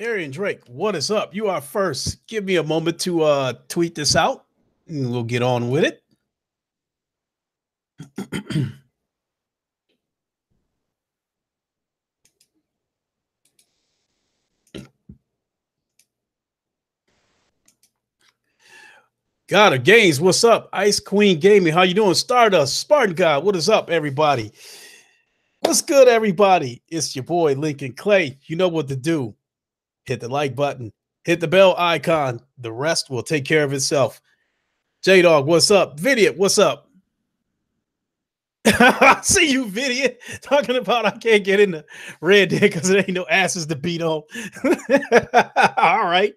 Arian Drake, what is up? You are first. Give me a moment to tweet this out and we'll get on with it. God of Games, what's up? Ice Queen Gaming, how you doing? Stardust, Spartan God, what is up, everybody? What's good, everybody? It's your boy Lincoln Clay. You know what to do. Hit the like button, hit the bell icon. The rest will take care of itself. J Dog, what's up? Vidiot, what's up? I see you, Vidiot, talking about I can't get into Red Dead because there ain't no asses to beat on. All right.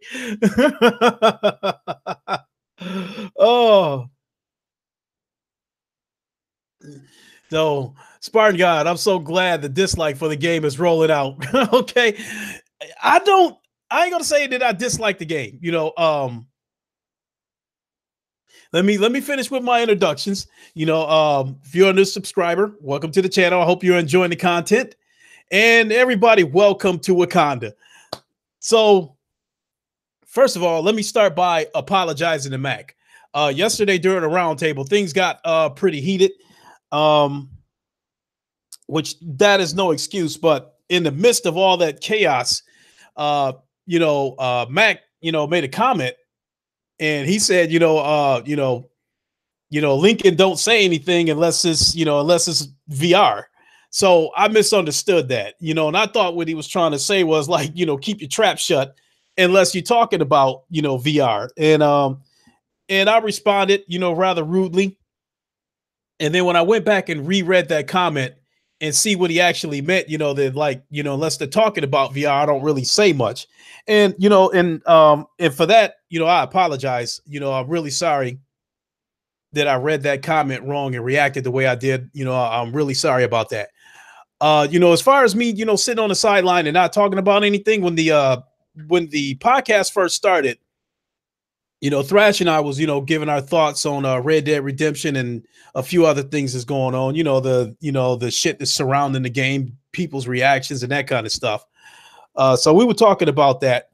Oh, so Spartan God, I'm so glad the dislike for the game is rolling out. Okay. I ain't gonna say that I dislike the game. Let me finish with my introductions. If you're a new subscriber, welcome to the channel. I hope you're enjoying the content. And everybody, welcome to Wakanda. So, first of all, let me start by apologizing to Mack. Yesterday during a roundtable, things got pretty heated. Which that is no excuse, but in the midst of all that chaos, Mack, made a comment. And he said, Lincoln don't say anything unless it's VR. So I misunderstood that, and I thought what he was trying to say was like, keep your trap shut unless you're talking about, VR. And I responded, rather rudely. And then when I went back and reread that comment and see what he actually meant, that like, unless they're talking about VR, I don't really say much. And, and for that, I apologize. I'm really sorry that I read that comment wrong and reacted the way I did. I'm really sorry about that. As far as me, sitting on the sideline and not talking about anything when the podcast first started, Thrash and I was, giving our thoughts on Red Dead Redemption and a few other things that's going on, the shit that's surrounding the game, people's reactions and that kind of stuff. So we were talking about that.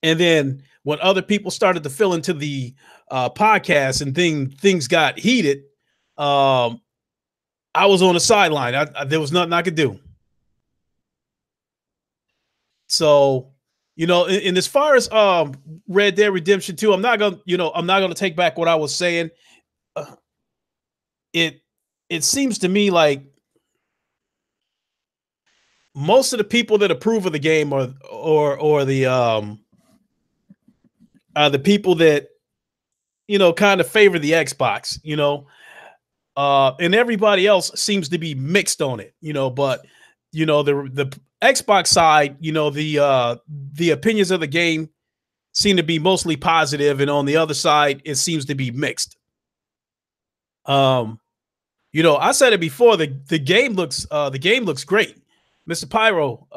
And then when other people started to fill into the podcast and things got heated, I was on the sideline. There was nothing I could do. So, and as far as Red Dead Redemption 2, I'm not gonna take back what I was saying. It seems to me like most of the people that approve of the game are the people that kind of favor the Xbox, and everybody else seems to be mixed on it, but the Xbox side, the opinions of the game seem to be mostly positive, and on the other side, it seems to be mixed. I said it before, the game looks great. Mr. Pyro,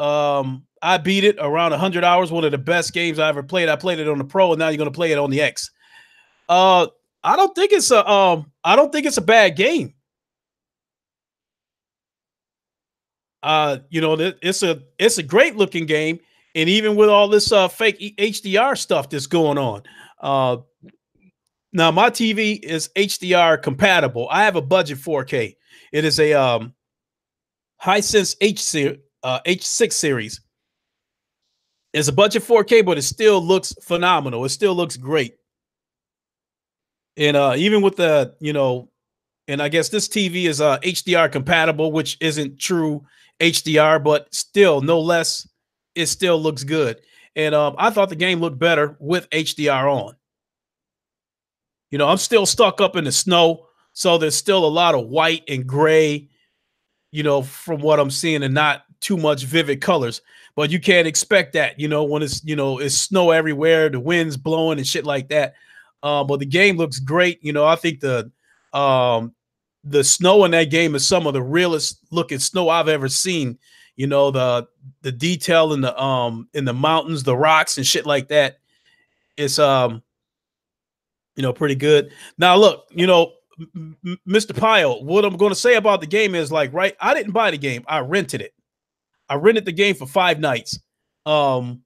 I beat it around 100 hours, one of the best games I ever played. I played it on the Pro, and now you're going to play it on the X. I don't think it's a bad game. It's a great looking game, and even with all this fake HDR stuff that's going on. Now my TV is HDR compatible. I have a budget 4K. It is a Hisense H6 series. It's a budget 4K, but it still looks phenomenal. It still looks great. And even with the, and I guess this TV is HDR compatible, which isn't true HDR, but still, no less, it still looks good. And I thought the game looked better with HDR on. I'm still stuck up in the snow, so there's still a lot of white and gray, from what I'm seeing, and not too much vivid colors. But you can't expect that, when it's snow everywhere, the wind's blowing and shit like that. But the game looks great. I think the snow in that game is some of the realest looking snow I've ever seen. The detail in the mountains, the rocks and shit like that. It's pretty good. Now look, Mr. Pyle, what I'm going to say about the game is like, right, I didn't buy the game. I rented it. I rented the game for 5 nights. Um,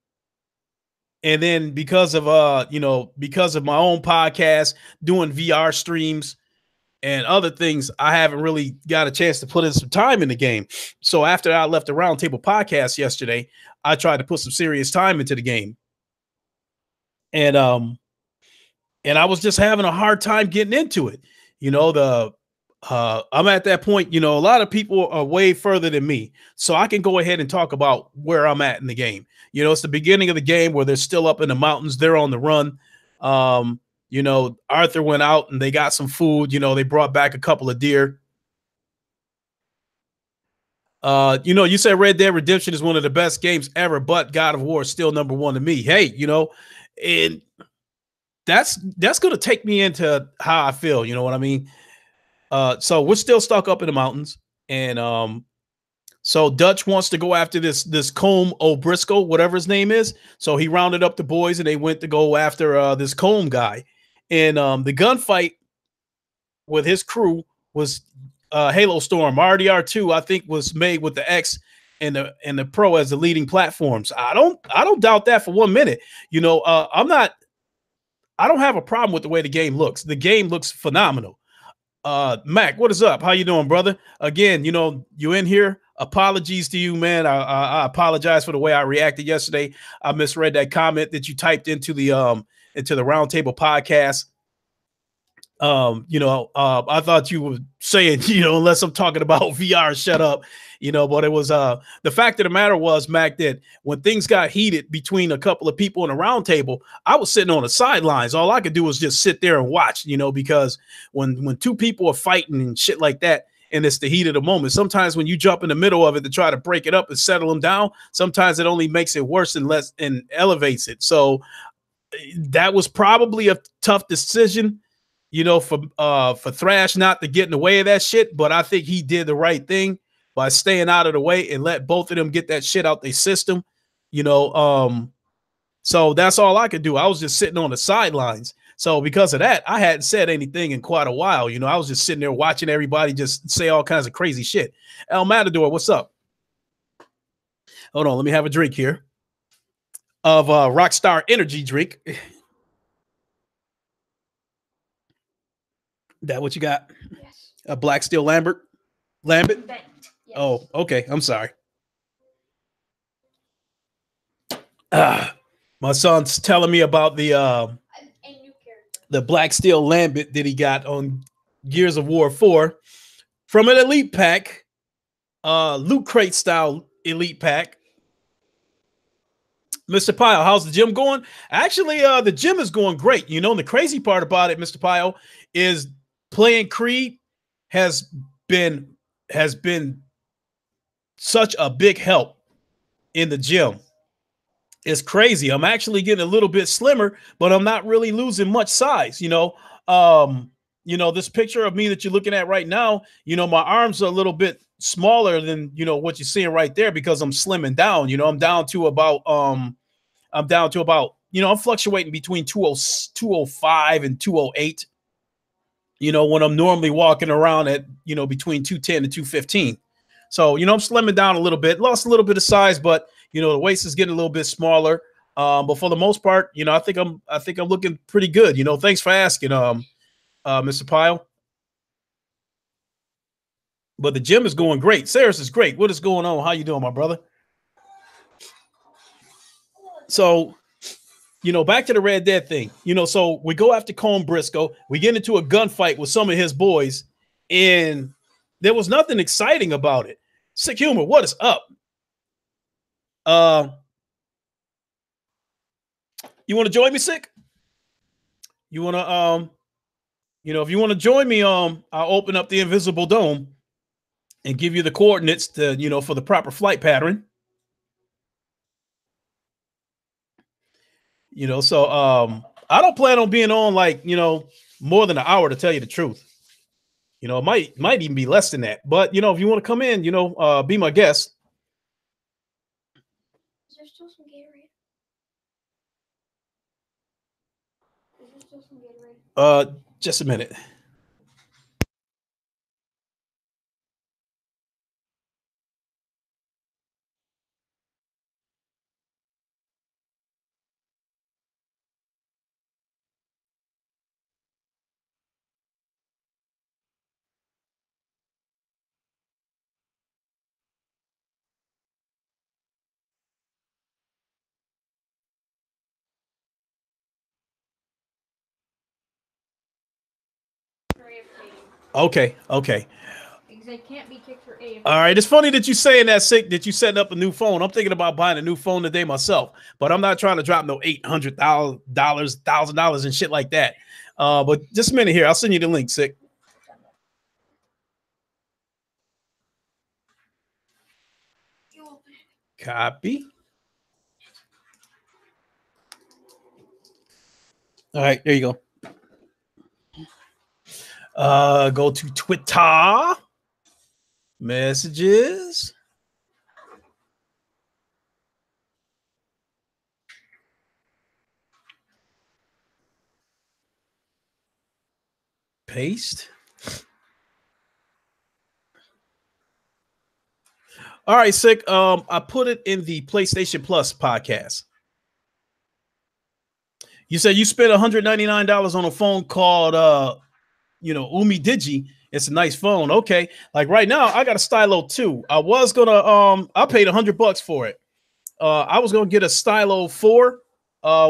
and then because of because of my own podcast, doing VR streams and other things, I haven't really got a chance to put in some time in the game. So after I left the Roundtable podcast yesterday, I tried to put some serious time into the game. And I was just having a hard time getting into it. You know, I'm at that point, a lot of people are way further than me. So I can go ahead and talk about where I'm at in the game. It's the beginning of the game where they're still up in the mountains, they're on the run. Arthur went out and they got some food, they brought back a couple of deer. You said Red Dead Redemption is one of the best games ever, but God of War is still number one to me. Hey, and that's going to take me into how I feel. You know what I mean? So we're still stuck up in the mountains, and so Dutch wants to go after this Combe O'Briscoe, whatever his name is. So he rounded up the boys, and they went to go after this Combe guy. And the gunfight with his crew was Halo Storm. RDR2, I think, was made with the X and the Pro as the leading platforms. I don't doubt that for 1 minute. I don't have a problem with the way the game looks. The game looks phenomenal. Mack, what is up? How you doing, brother? Again, you in here. Apologies to you, man. I apologize for the way I reacted yesterday. I misread that comment that you typed into the Roundtable podcast. I thought you were saying, unless I'm talking about VR, shut up, but it was the fact of the matter was, Mac, that when things got heated between a couple of people in a round table, I was sitting on the sidelines. All I could do was just sit there and watch, because when two people are fighting and shit like that, and it's the heat of the moment, sometimes when you jump in the middle of it to try to break it up and settle them down, sometimes it only makes it worse and elevates it. So that was probably a tough decision, for Thrash not to get in the way of that shit. But I think he did the right thing by staying out of the way and let both of them get that shit out their system. So that's all I could do. I was just sitting on the sidelines. So because of that, I hadn't said anything in quite a while. I was just sitting there watching everybody just say all kinds of crazy shit. El Matador, what's up? Hold on, let me have a drink here of Rockstar Energy drink. That what you got? Yes. A Black Steel Lambert? Lambert? Yes. Oh, okay. I'm sorry. My son's telling me about the Black Steel Lambert that he got on Gears of War 4 from an elite pack, loot crate style elite pack. Mr. Pyle, how's the gym going? Actually, the gym is going great. The crazy part about it, Mr. Pyle, is playing Creed has been such a big help in the gym. It's crazy. I'm actually getting a little bit slimmer, but I'm not really losing much size. This picture of me that you're looking at right now, my arms are a little bit smaller than what you're seeing right there because I'm slimming down. I'm down to about I'm fluctuating between 205 and 208. When I'm normally walking around at between 210 and 215. So I'm slimming down a little bit, lost a little bit of size, but the waist is getting a little bit smaller. But for the most part, I think I'm looking pretty good. Thanks for asking, Mr. Pyle. But the gym is going great. Saris is great. What is going on? How you doing, my brother? So, back to the Red Dead thing. So we go after Combe Briscoe. We get into a gunfight with some of his boys, and there was nothing exciting about it. Sick Humor, what is up? You want to join me, Sick? You want to if you want to join me, I'll open up the invisible dome and give you the coordinates to, for the proper flight pattern. So I don't plan on being on like, more than an hour, to tell you the truth. It might even be less than that. But if you want to come in, be my guest. Is there still some Gatorade? Just a minute. Okay, okay. Because I can't be kicked for A. All right, it's funny that you saying that sick that you setting up a new phone. I'm thinking about buying a new phone today myself, but I'm not trying to drop no $800,000, $1,000 and shit like that. But just a minute here, I'll send you the link, sick. Copy. All right, there you go. Go to Twitter. Messages. Paste. All right, sick. I put it in the PlayStation Plus podcast. You said you spent $199 on a phone called Umi Digi. It's a nice phone. Okay. Like right now, I got a Stylo 2. I was gonna I paid $100 for it. I was gonna get a Stylo 4,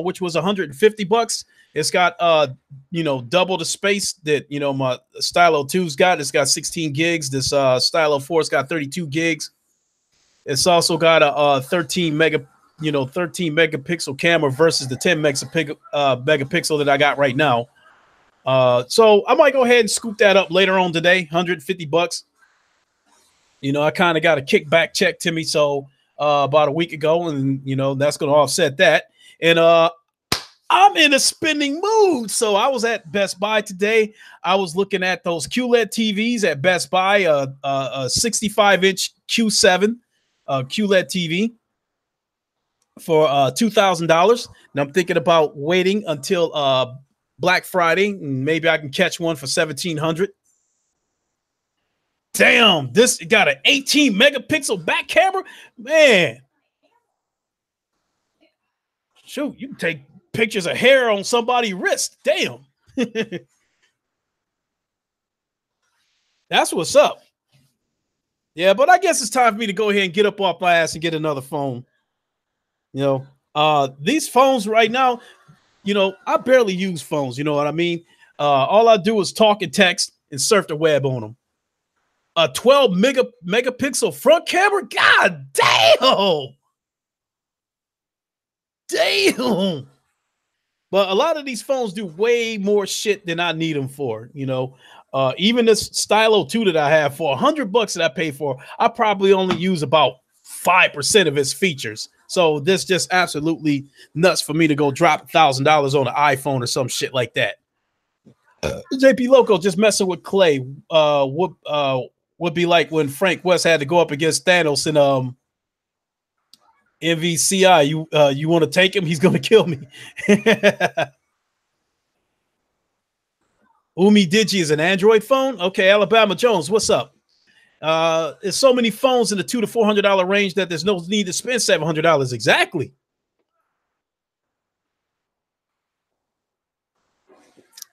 which was $150. It's got double the space that my Stylo 2's got. It's got 16 gigs. This Stylo 4's got 32 gigs. It's also got a 13 megapixel camera versus the 10 megapixel that I got right now. So I might go ahead and scoop that up later on today, $150. I kind of got a kickback check to me, so about a week ago, and that's going to offset that. And I'm in a spending mood, so I was at Best Buy today. I was looking at those QLED TVs at Best Buy, a 65-inch Q7 QLED TV for $2,000. And I'm thinking about waiting until Black Friday, and maybe I can catch one for $1,700. Damn, this got an 18 megapixel back camera, man. Shoot, you can take pictures of hair on somebody's wrist. Damn. That's what's up. Yeah, but I guess it's time for me to go ahead and get up off my ass and get another phone. These phones right now, I barely use phones. You know what I mean? All I do is talk and text and surf the web on them. A 12 megapixel front camera? God damn! Damn! But a lot of these phones do way more shit than I need them for. Even this Stylo 2 that I have for $100 that I pay for, I probably only use about 5% of its features. So this just absolutely nuts for me to go drop $1,000 on an iPhone or some shit like that. JP Loco just messing with Clay. Would be like when Frank West had to go up against Thanos in MVCI. You want to take him? He's gonna kill me. Umi Digi is an Android phone. Okay, Alabama Jones, what's up? There's so many phones in the $200 to $400 range that there's no need to spend $700. Exactly.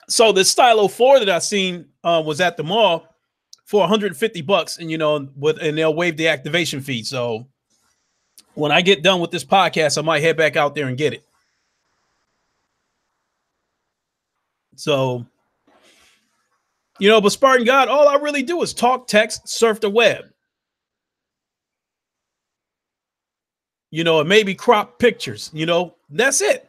So the Stylo 4 that I seen was at the mall for $150, and they'll waive the activation fee. So when I get done with this podcast, I might head back out there and get it. So, but Spartan God, all I really do is talk, text, surf the web. And maybe crop pictures, that's it.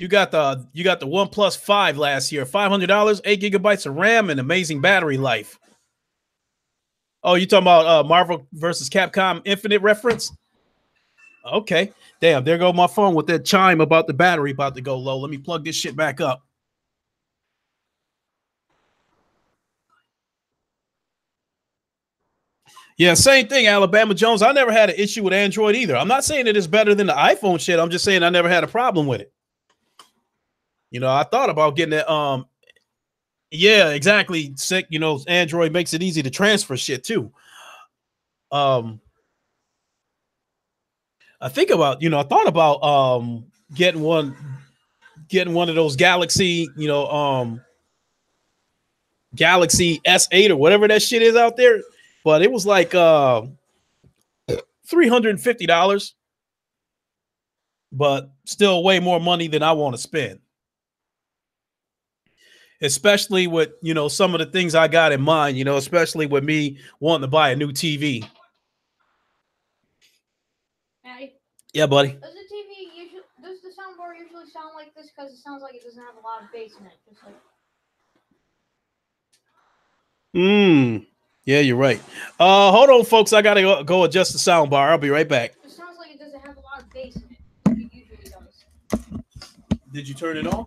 You got the OnePlus 5 last year, $500, 8 gigabytes of RAM, and amazing battery life. Oh, you talking about Marvel versus Capcom Infinite reference? Okay. Damn, there go my phone with that chime about the battery about to go low. Let me plug this shit back up. Yeah, same thing, Alabama Jones. I never had an issue with Android either. I'm not saying it is better than the iPhone shit. I'm just saying I never had a problem with it. I thought about getting it. Yeah, exactly. Sick. Android makes it easy to transfer shit too. I thought about getting one of those Galaxy, Galaxy S8 or whatever that shit is out there, but it was like $350. but still way more money than I want to spend. Especially with, some of the things I got in mind, especially with me wanting to buy a new TV. Maddie, Yeah, buddy. does the TV usually, does the soundbar usually sound like this? Because it sounds like it doesn't have a lot of bass in it. Just like. Yeah, you're right. Hold on, folks. I gotta go adjust the sound bar. I'll be right back. It sounds like it doesn't have a lot of bass in it. Like it usually does. Did you turn it on?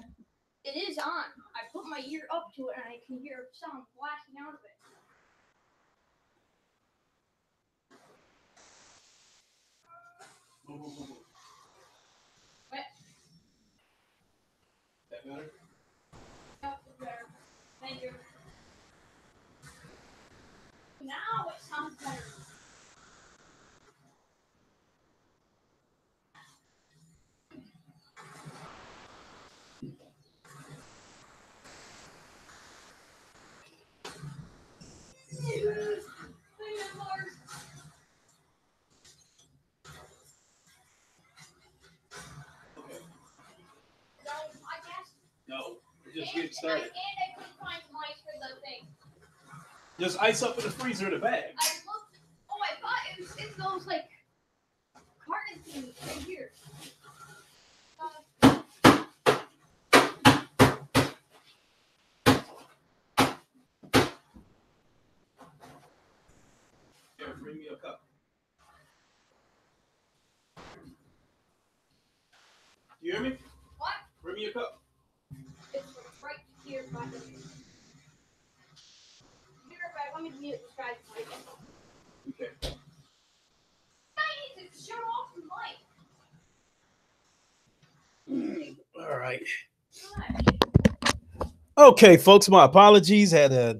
It is on. I put my ear up to it and I can hear sound blasting out of it. What? That better? Yeah, it's better. Thank you. Now it sounds better. No, we're just getting started. And I couldn't find some ice for the thing. Just ice up in the freezer in the bag. I looked. Oh, I thought it was in those like carton things right here. Here, bring me a cup. You hear me? What? Bring me a cup. It's right here by the. Let me mute this guy's mic. Okay. I need to shut off the mic. All right. Okay, folks, my apologies. Had to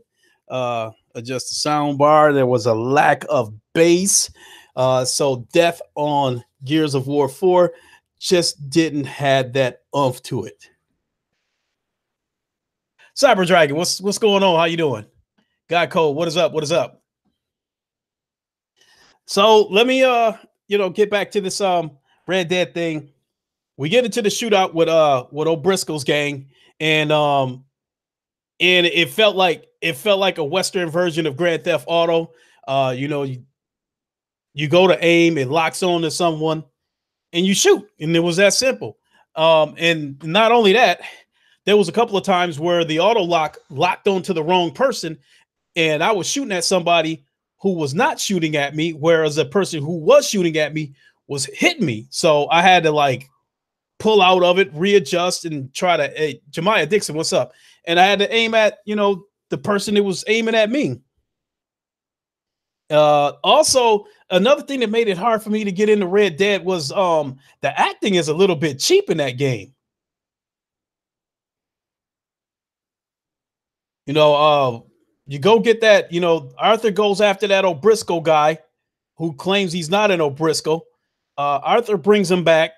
adjust the sound bar. There was a lack of bass. So Death on Gears of War 4 just didn't have that oomph to it. Cyber Dragon, what's going on? How you doing? Guy Cole, what is up? What is up? So let me get back to this Red Dead thing. We get into the shootout with O'Briscoe's gang, and it felt like a Western version of Grand Theft Auto. You go to aim, it locks on to someone, and you shoot, and it was that simple. And not only that, there was a couple of times where the auto lock locked onto the wrong person, and I was shooting at somebody who was not shooting at me, whereas the person who was shooting at me was hitting me. So I had to like pull out of it, readjust, and try to. Hey, Jemiah Dixon, what's up? And I had to aim at the person that was aiming at me. Also, another thing that made it hard for me to get into Red Dead was the acting is a little bit cheap in that game. You go get that, Arthur goes after that O'Briscoe guy who claims he's not an O'Briscoe. Arthur brings him back.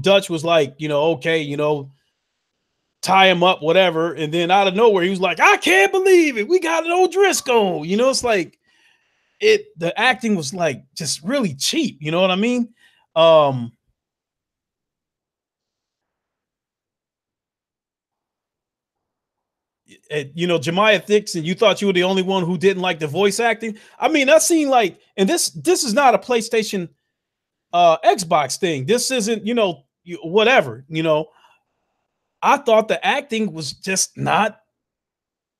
Dutch was like, okay, tie him up, whatever. And then out of nowhere, he was like, I can't believe it. We got an O'Driscoll. It's like the acting was like just really cheap. You know what I mean? Jemiah Dixon, you thought you were the only one who didn't like the voice acting. I mean, that seemed like, and this is not a PlayStation Xbox thing. This isn't, whatever, I thought the acting was just not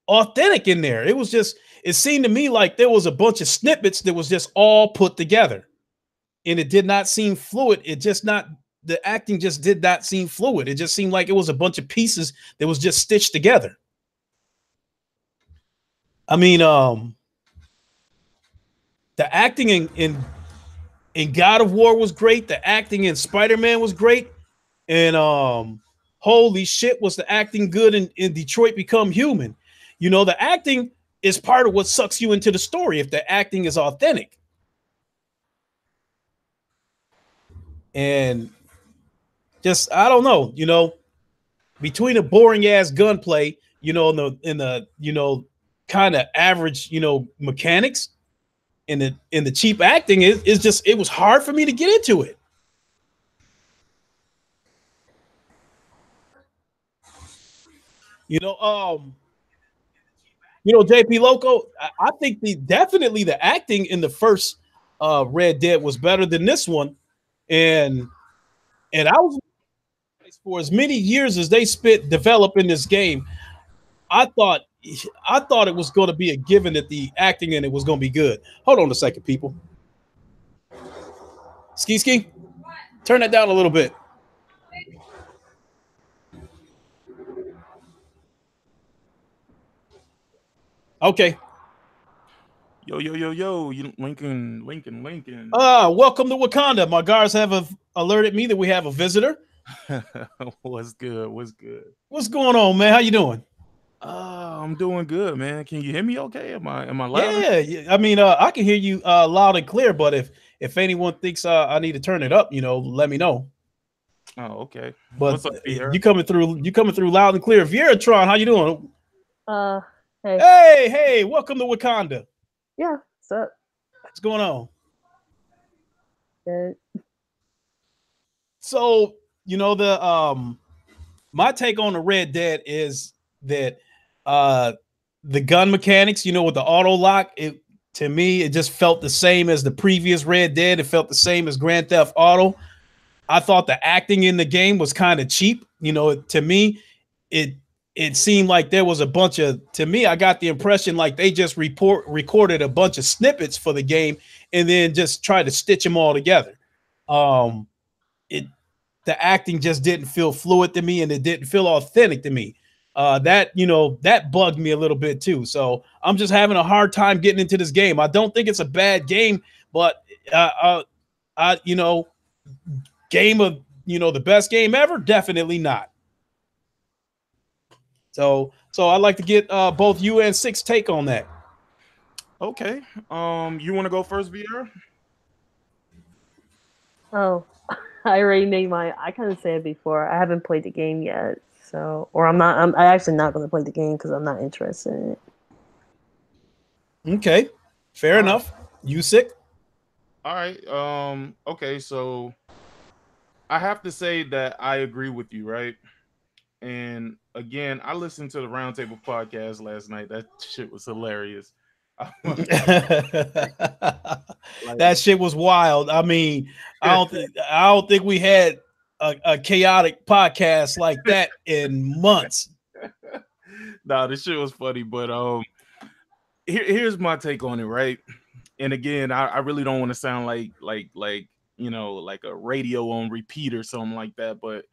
authentic in there. It seemed to me like there was a bunch of snippets that was just all put together, and it did not seem fluid. The acting just did not seem fluid. It just seemed like it was a bunch of pieces that was just stitched together. I mean, the acting in God of War was great. The acting in Spider-Man was great. And holy shit, was the acting good in Detroit Become Human. The acting is part of what sucks you into the story if the acting is authentic. And just, I don't know, between the boring ass gunplay, in the kind of average, mechanics, and the cheap acting, it was hard for me to get into it. You know, JP Loco, I think definitely the acting in the first Red Dead was better than this one, and I was for as many years as they spent developing this game. I thought it was going to be a given that the acting in it was going to be good. Hold on a second, people. Ski, turn that down a little bit. Okay. Yo, Lincoln. Welcome to Wakanda. My guards have alerted me that we have a visitor. What's good? What's good? What's going on, man? How you doing? I'm doing good, man. Can you hear me okay? Am I loud enough? Yeah. I mean, I can hear you loud and clear, but if anyone thinks I need to turn it up, let me know. Oh, okay. But What's up, Pierre? you coming through loud and clear. Tron, how you doing? Hey. Hey, welcome to Wakanda. Yeah, what's up? What's going on? Good. So, my take on the Red Dead is that the gun mechanics, with the auto lock, to me it just felt the same as the previous Red Dead. It felt the same as Grand Theft Auto. I thought the acting in the game was kind of cheap. To me, it seemed like there was a bunch of. To me, I got the impression like they just recorded a bunch of snippets for the game and then just tried to stitch them all together. The acting just didn't feel fluid to me, and it didn't feel authentic to me. That bugged me a little bit too. So I'm just having a hard time getting into this game. I don't think it's a bad game, but game of the best game ever, definitely not. So I'd like to get both you and Six take on that. Okay. You want to go first, VR? Oh, I already named mine. I kind of said it before. I haven't played the game yet, so I'm actually not going to play the game because I'm not interested in it. Okay, fair enough. You Sick? All right. Okay, so I have to say that I agree with you, right? And again, I listened to the Roundtable podcast last night. That shit was hilarious. That shit was wild. I mean, I don't think we had a chaotic podcast like that in months. Nah, this shit was funny, but here's my take on it, right? And again, I really don't want to sound like like a radio on repeat or something like that, but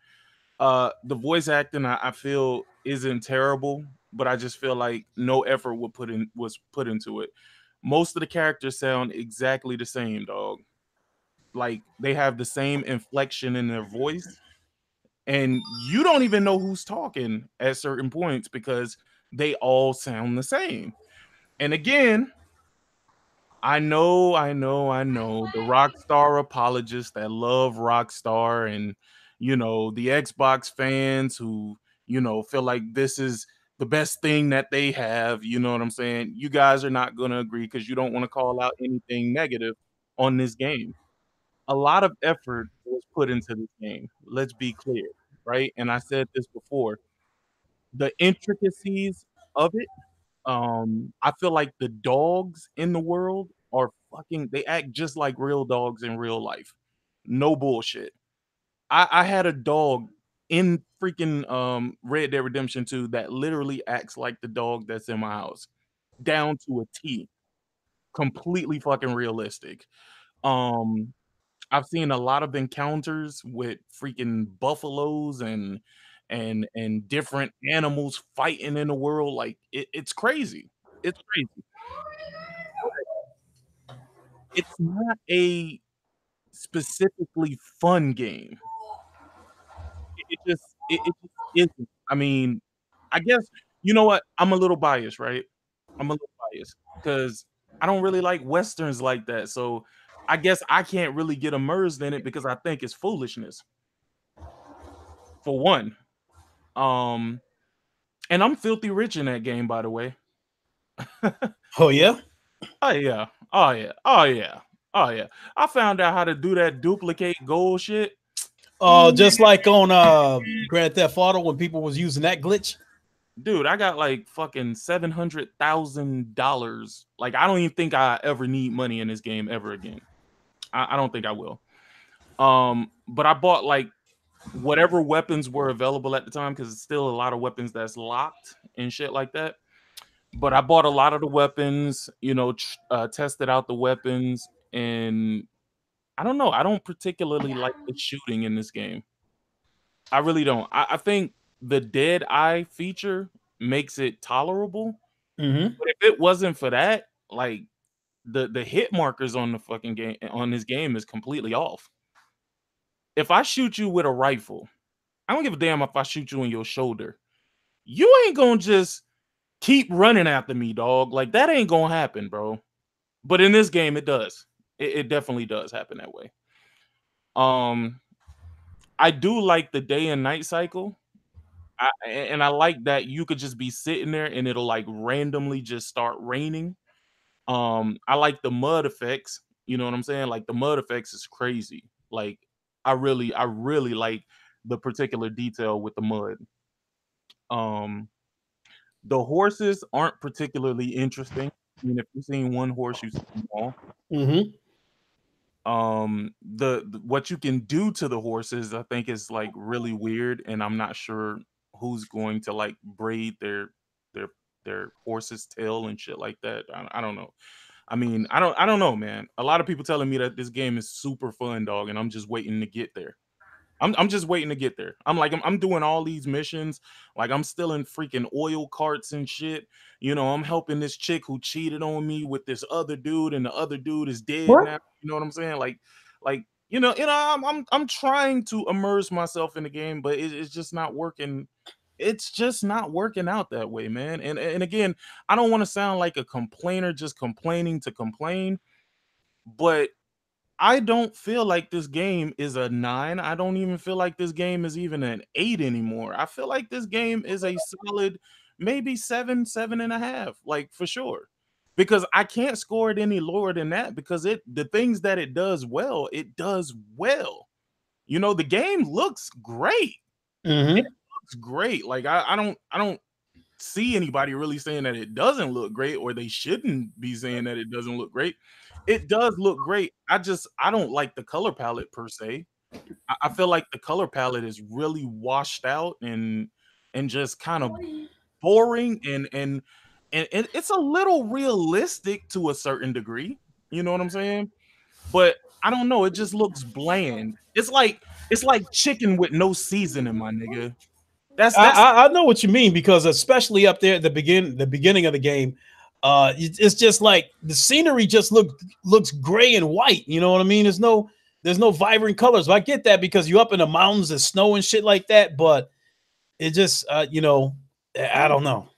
the voice acting I feel isn't terrible, but I just feel like no effort was put into it. Most of the characters sound exactly the same, dog. Like they have the same inflection in their voice, and you don't even know who's talking at certain points because they all sound the same. And again, I know the Rockstar apologists that love Rockstar and the Xbox fans who feel like this is the best thing that they have. You know what I'm saying? You guys are not going to agree because you don't want to call out anything negative on this game. A lot of effort was put into this game. Let's be clear, right? And I said this before. The intricacies of it, I feel like the dogs in the world are they act just like real dogs in real life. No bullshit. I had a dog in freaking Red Dead Redemption 2 that literally acts like the dog that's in my house. Down to a T. Completely fucking realistic. I've seen a lot of encounters with freaking buffaloes and different animals fighting in the world. Like it's crazy. It's crazy. It's not a specifically fun game. It just isn't. I mean, I guess you know what? I'm a little biased, right? I'm a little biased because I don't really like westerns like that. So I guess I can't really get immersed in it because I think it's foolishness. For one. Um and I'm filthy rich in that game, by the way. Oh yeah? Oh yeah. Oh yeah. Oh yeah. Oh yeah. I found out how to do that duplicate gold shit. Just like on Grand Theft Auto when people was using that glitch. dude, I got like fucking $700,000. Like, I don't even think I ever need money in this game ever again. I don't think I will. But I bought like whatever weapons were available at the time because it's still a lot of weapons that's locked and shit like that. But I bought a lot of the weapons, you know, tested out the weapons, and I don't know. I don't particularly like the shooting in this game. I really don't. I think the dead eye feature makes it tolerable. Mm-hmm. But if it wasn't for that, like the hit markers on the fucking game on this game is completely off. If I shoot you with a rifle, I don't give a damn if I shoot you in your shoulder. You ain't gonna just keep running after me, dog. Like that ain't gonna happen, bro. But in this game, it does. It definitely does happen that way. Um, I do like the day and night cycle. And I like that you could just be sitting there and it'll like randomly just start raining. I like the mud effects. You know what I'm saying? Like the mud effects is crazy. Like I really like the particular detail with the mud. Um, the horses aren't particularly interesting. I mean, if you've seen one horse, you've seen them all. Mm-hmm. The what you can do to the horses, I think, is like really weird, and I'm not sure who's going to like braid their their horse's tail and shit like that. I don't know. I mean, I don't know, man. A lot of people telling me that this game is super fun, dog, and I'm just waiting to get there. I'm just waiting to get there. I'm doing all these missions. Like I'm still in freaking oil carts and shit. You know, I'm helping this chick who cheated on me with this other dude, and the other dude is dead What? now. You know what I'm saying? Like I'm trying to immerse myself in the game, but it's just not working. It's just not working out that way, man. And again, I don't want to sound like a complainer, just complaining to complain, but I don't feel like this game is a 9. I don't even feel like this game is even an 8 anymore. I feel like this game is a solid maybe 7, 7.5, like for sure. Because I can't score it any lower than that because the things that it does well, it does well. You know, the game looks great. It Mm-hmm. looks great. Like I don't see anybody really saying that it doesn't look great or they shouldn't be saying that it doesn't look great. It does look great. I don't like the color palette per se. I feel like the color palette is really washed out and just kind of boring and it's a little realistic to a certain degree. You know what I'm saying? But I don't know. It just looks bland. It's like chicken with no seasoning, my nigga. That's I know what you mean because especially up there at the beginning of the game, it's just like the scenery just looks gray and white. You know what I mean? There's no vibrant colors. But I get that because you're up in the mountains and snow and shit like that. But it just I don't know.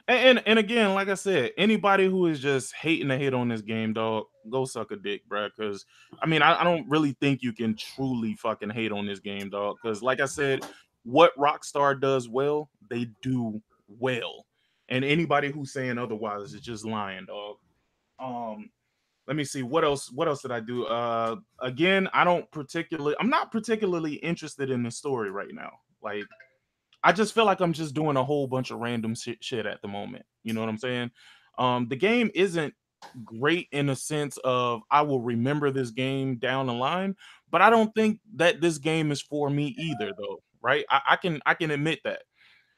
And again, like I said, anybody who is just hating to hit on this game, dog, go suck a dick, bro. Because I mean, I don't really think you can truly fucking hate on this game, dog. Because like I said, what Rockstar does well, they do well. And anybody who's saying otherwise is just lying, dog. Um, Let me see what else. What else did I do? Again, I'm not particularly interested in the story right now. Like I just feel like I'm just doing a whole bunch of random shit at the moment. You know what I'm saying? The game isn't great in a sense of I will remember this game down the line, but I don't think that this game is for me either, though. Right? I can admit that.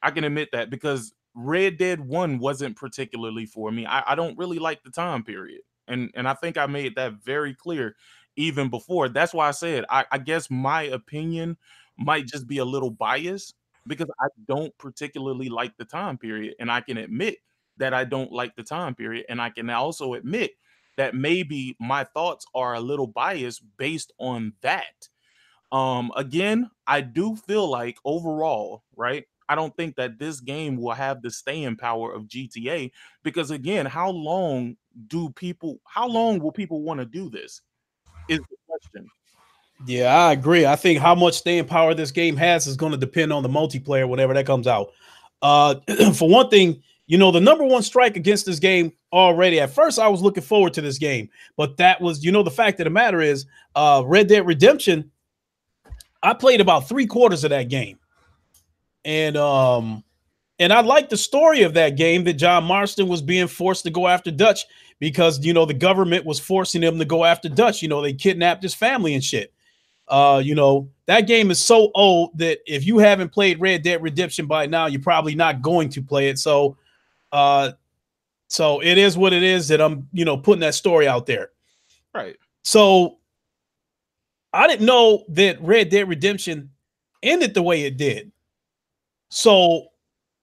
I can admit that because Red Dead 1 wasn't particularly for me. I don't really like the time period. And I think I made that very clear even before. That's why I said I guess my opinion might just be a little biased because I don't particularly like the time period. And I can admit that I don't like the time period. And I can also admit that maybe my thoughts are a little biased based on that. Again, I do feel like overall, right? I don't think that this game will have the staying power of GTA because again, how long will people want to do this? Is the question. Yeah, I agree. I think how much staying power this game has is going to depend on the multiplayer whenever that comes out. For one thing, the number one strike against this game already. At first, I was looking forward to this game, but that was, the fact of the matter is, Red Dead Redemption. I played about 3/4 of that game, and And I like the story of that game, that John Marston was being forced to go after Dutch because, the government was forcing him to go after Dutch. They kidnapped his family and shit. That game is so old that if you haven't played Red Dead Redemption by now, you're probably not going to play it. Uh, so it is what it is that I'm, putting that story out there. Right. So I didn't know that Red Dead Redemption ended the way it did. So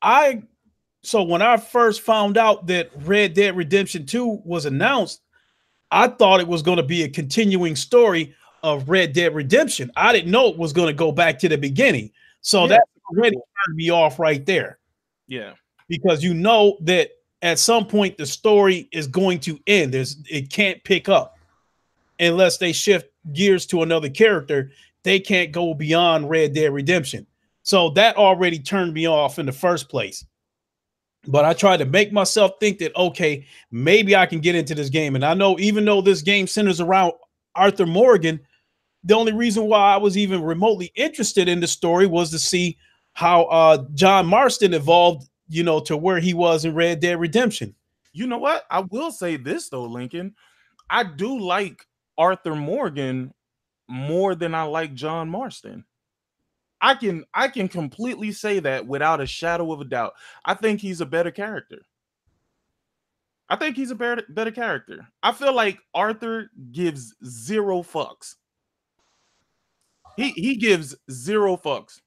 when I first found out that Red Dead Redemption 2 was announced, I thought it was going to be a continuing story of Red Dead Redemption. I didn't know it was going to go back to the beginning. So that already turned me off right there. Yeah. Because that at some point the story is going to end. It can't pick up unless they shift gears to another character. They can't go beyond Red Dead Redemption. So that already turned me off in the first place. But I tried to make myself think that, okay, maybe I can get into this game. And I know, even though this game centers around Arthur Morgan, the only reason why I was even remotely interested in the story was to see how John Marston evolved, to where he was in Red Dead Redemption. You know what? I will say this though, Lincoln. I do like Arthur Morgan more than I like John Marston. I can completely say that without a shadow of a doubt. I think he's a better character. I think he's a better character. I feel like Arthur gives zero fucks. He gives zero fucks.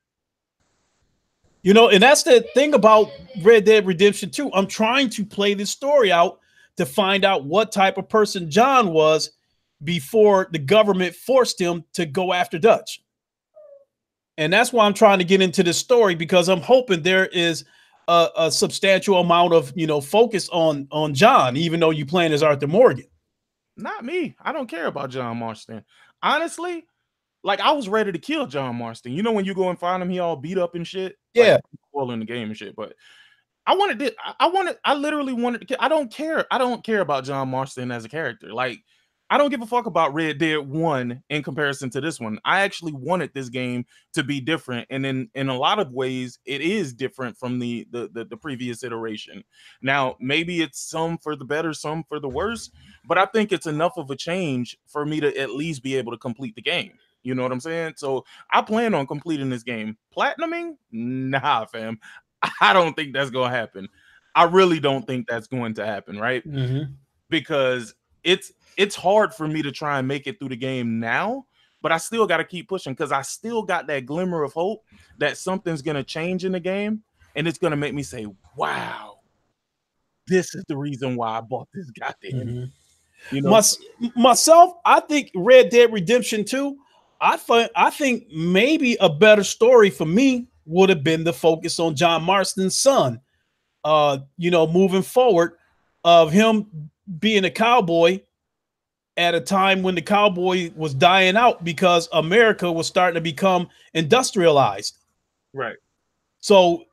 And that's the thing about Red Dead Redemption 2. I'm trying to play this story out to find out what type of person John was before the government forced him to go after Dutch. And that's why I'm trying to get into this story, because I'm hoping there is a substantial amount of, focus on John, even though you playing as Arthur Morgan. Not me. I don't care about John Marston. Honestly, like, I was ready to kill John Marston. When you go and find him, he all beat up and shit. Yeah. Like, spoiling the game and shit. But I literally wanted to. I don't care about John Marston as a character. Like, I don't give a fuck about Red Dead 1 in comparison to this one. I actually wanted this game to be different, and in a lot of ways, it is different from the previous iteration. Now, maybe it's some for the better, some for the worse, but I think it's enough of a change for me to at least be able to complete the game. You know what I'm saying? So I plan on completing this game. Platinuming? Nah, fam. I don't think that's going to happen. I really don't think that's going to happen, right? Mm-hmm. Because it's hard for me to try and make it through the game now, but I still got to keep pushing, because I still got that glimmer of hope that something's going to change in the game, and it's going to make me say, wow, this is the reason why I bought this goddamn. Myself, I think Red Dead Redemption 2, I think maybe a better story for me would have been the focus on John Marston's son, moving forward, of him being a cowboy at a time when the cowboy was dying out because America was starting to become industrialized. Right. So,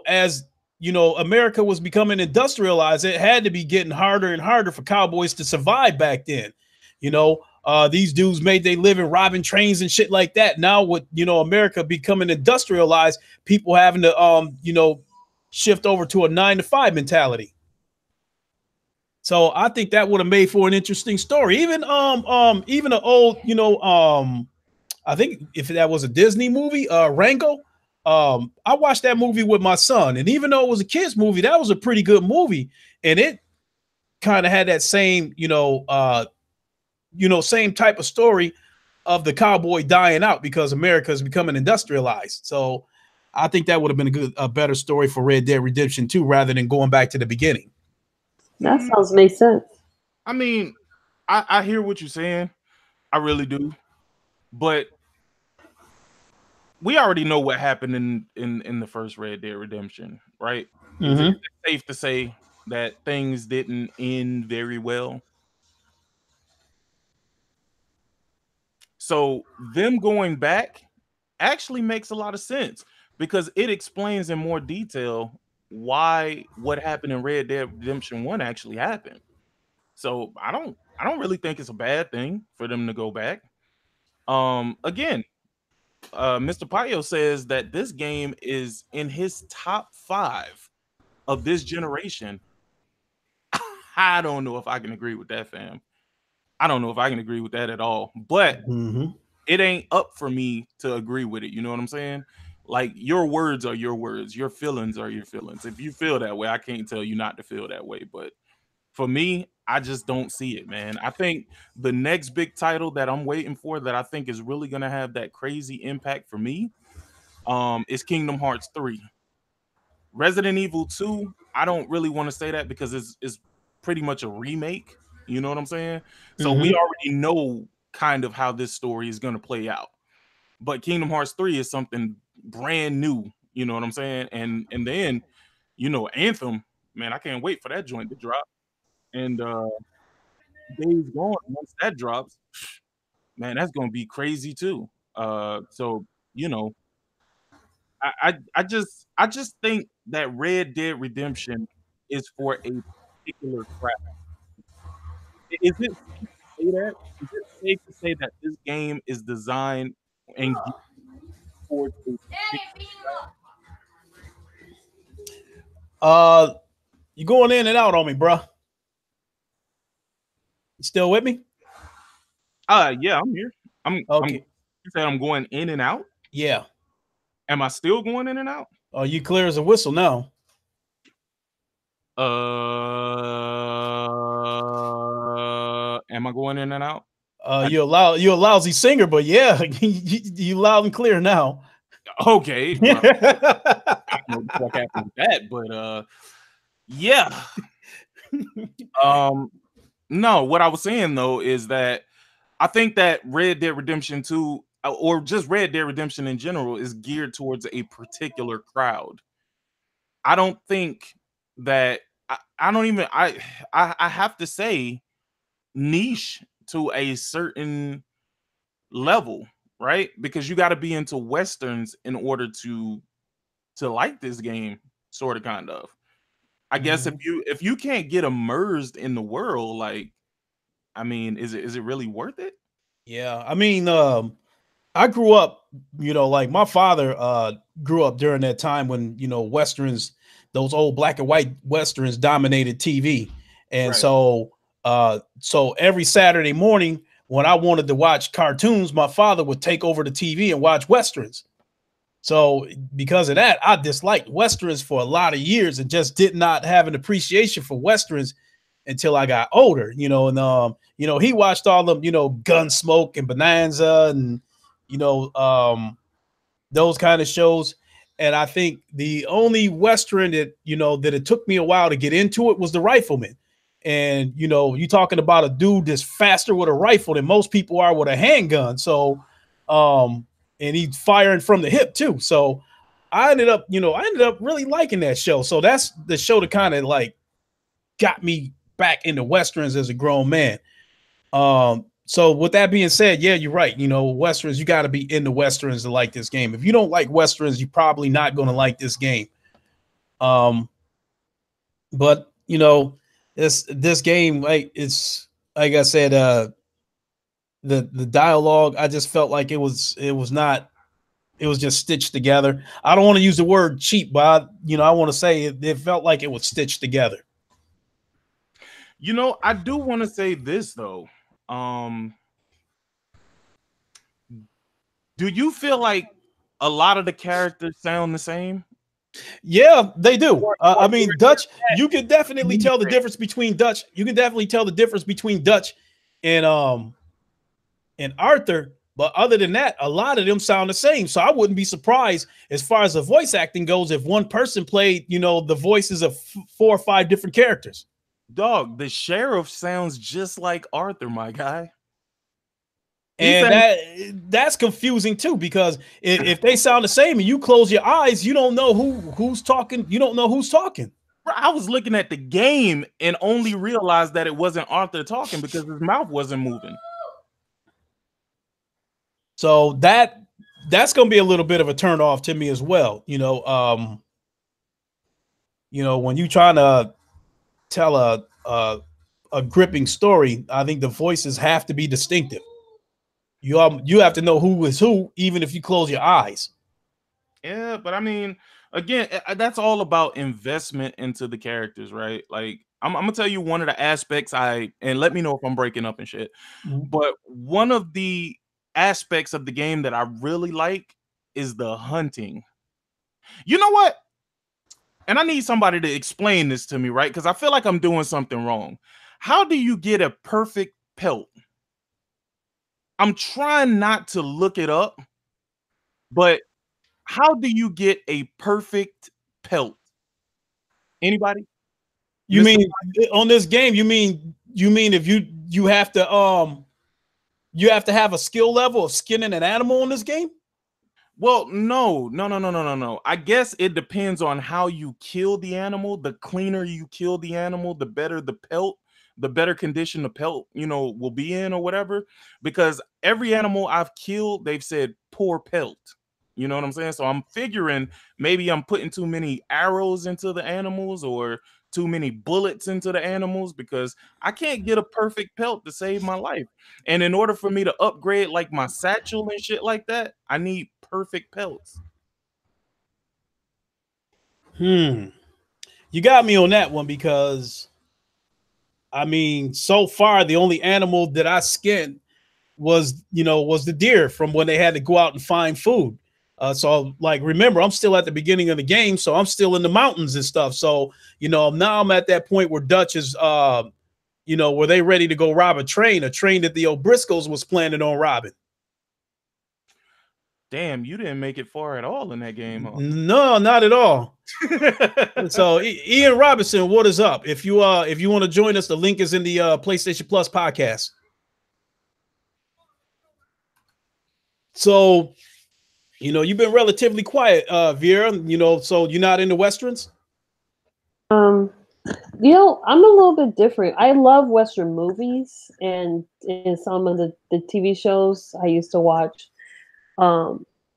as America was becoming industrialized, it had to be getting harder and harder for cowboys to survive back then. These dudes made their living robbing trains and shit like that. Now with, America becoming industrialized, people having to, shift over to a 9-to-5 mentality. So I think that would have made for an interesting story. Even an old, I think if that was a Disney movie, Rango. I watched that movie with my son, and even though it was a kids movie, that was a pretty good movie, and it kind of had that same, same type of story of the cowboy dying out because America is becoming industrialized. So I think that would have been a better story for Red Dead Redemption 2 rather than going back to the beginning. That sounds makes sense. I mean, I hear what you're saying. I really do. But we already know what happened in the first Red Dead Redemption, right? Is it safe to say that things didn't end very well? So them going back actually makes a lot of sense, because it explains in more detail why what happened in Red Dead Redemption 1 actually happened. So I don't really think it's a bad thing for them to go back. Again, Mr. Payo says that this game is in his top 5 of this generation. I don't know if I can agree with that, fam. I don't know if I can agree with that at all. But it ain't up for me to agree with it. You know what I'm saying? Like, your words are your words. Your feelings are your feelings. If you feel that way, I can't tell you not to feel that way. But for me, I just don't see it, man. I think the next big title that I'm waiting for that I think is really gonna have that crazy impact for me, is Kingdom Hearts 3. Resident Evil 2, I don't really want to say that because it's pretty much a remake. You know what I'm saying? So we already know kind of how this story is gonna play out. But Kingdom Hearts 3 is something brand new. You know what I'm saying? And then, Anthem, man, I can't wait for that joint to drop. And Days Gone, once that drops, man, that's gonna be crazy too. So you know, I just think that Red Dead Redemption is for a particular crowd. Is it safe to say that? Is it safe to say that this game is designed and geared towards a particular crowd? You going in and out on me, bro? You still with me? Yeah, I'm here. Okay. You said I'm going in and out? Yeah. Am I still going in and out? Oh, you clear as a whistle now. Am I going in and out? You're a lousy singer, but yeah, you loud and clear now. Okay. Well, I don't know what happened with that, but yeah. No, what I was saying though is that I think that Red Dead Redemption 2, or just Red Dead Redemption in general, is geared towards a particular crowd. I don't think that I don't even I have to say niche to a certain level, right? Because you got to be into westerns in order to like this game, sort of, kind of. I guess if you can't get immersed in the world, like, I mean, is it really worth it? Yeah, I mean, I grew up, like my father grew up during that time when, westerns, those old black and white westerns dominated TV. And Right. so every Saturday morning when I wanted to watch cartoons, my father would take over the TV and watch westerns. So because of that, I disliked westerns for a lot of years and just did not have an appreciation for westerns until I got older, and he watched all them, Gunsmoke and Bonanza and those kind of shows. And I think the only western that that it took me a while to get into it was The Rifleman. And you talking about a dude that's faster with a rifle than most people are with a handgun. So and he's firing from the hip too. So I ended up really liking that show. So that's the show that kind of like got me back into westerns as a grown man. So with that being said, yeah, you're right. Westerns, you got to be into westerns to like this game. If you don't like westerns, you're probably not going to like this game. But this game, it's like I said, the dialogue, I just felt like it was just stitched together. I don't want to use the word cheap, but I want to say it felt like it was stitched together. I do want to say this though. Do you feel like a lot of the characters sound the same? Yeah, they do. I mean, Dutch, you can definitely tell the difference between Dutch. You can definitely tell the difference between Dutch and Arthur. But other than that, a lot of them sound the same. So I wouldn't be surprised as far as the voice acting goes if one person played, the voices of 4 or 5 different characters. Dog, the sheriff sounds just like Arthur, my guy. And that's confusing too, because if they sound the same and you close your eyes, you don't know who's talking. You don't know who's talking. I was looking at the game and only realized that it wasn't Arthur talking because his mouth wasn't moving. So that's going to be a little bit of a turn off to me as well. When you trying to tell a gripping story, I think the voices have to be distinctive. You have to know who is who, even if you close your eyes. Yeah, but I mean, again, that's all about investment into the characters, right? Like, I'm gonna tell you one of the aspects and let me know if I'm breaking up and shit. But one of the aspects of the game that I really like is the hunting. You know what? And I need somebody to explain this to me, right? Because I feel like I'm doing something wrong. How do you get a perfect pelt? I'm trying not to look it up, but how do you get a perfect pelt? Anybody? You Mr. mean on this game? You mean if you have to have a skill level of skinning an animal in this game? Well, no. I guess it depends on how you kill the animal. The cleaner you kill the animal, the better the pelt, the better condition the pelt, will be in or whatever. Because every animal I've killed, they've said poor pelt. You know what I'm saying? So I'm figuring maybe I'm putting too many arrows into the animals or too many bullets into the animals because I can't get a perfect pelt to save my life. And in order for me to upgrade like my satchel and shit like that, I need perfect pelts. You got me on that one because I mean, so far the only animal that I skinned was the deer from when they had to go out and find food. So like remember, I'm still at the beginning of the game, so I'm still in the mountains and stuff. So now I'm at that point where Dutch is were they ready to go rob a train that the O'Briscoes was planning on robbing. Damn, you didn't make it far at all in that game, huh? No, not at all. So Ian Robinson, what is up? If you want to join us, the link is in the PlayStation Plus podcast. So you've been relatively quiet, Vera. So you're not into westerns. I'm a little bit different. I love Western movies and some of the TV shows I used to watch.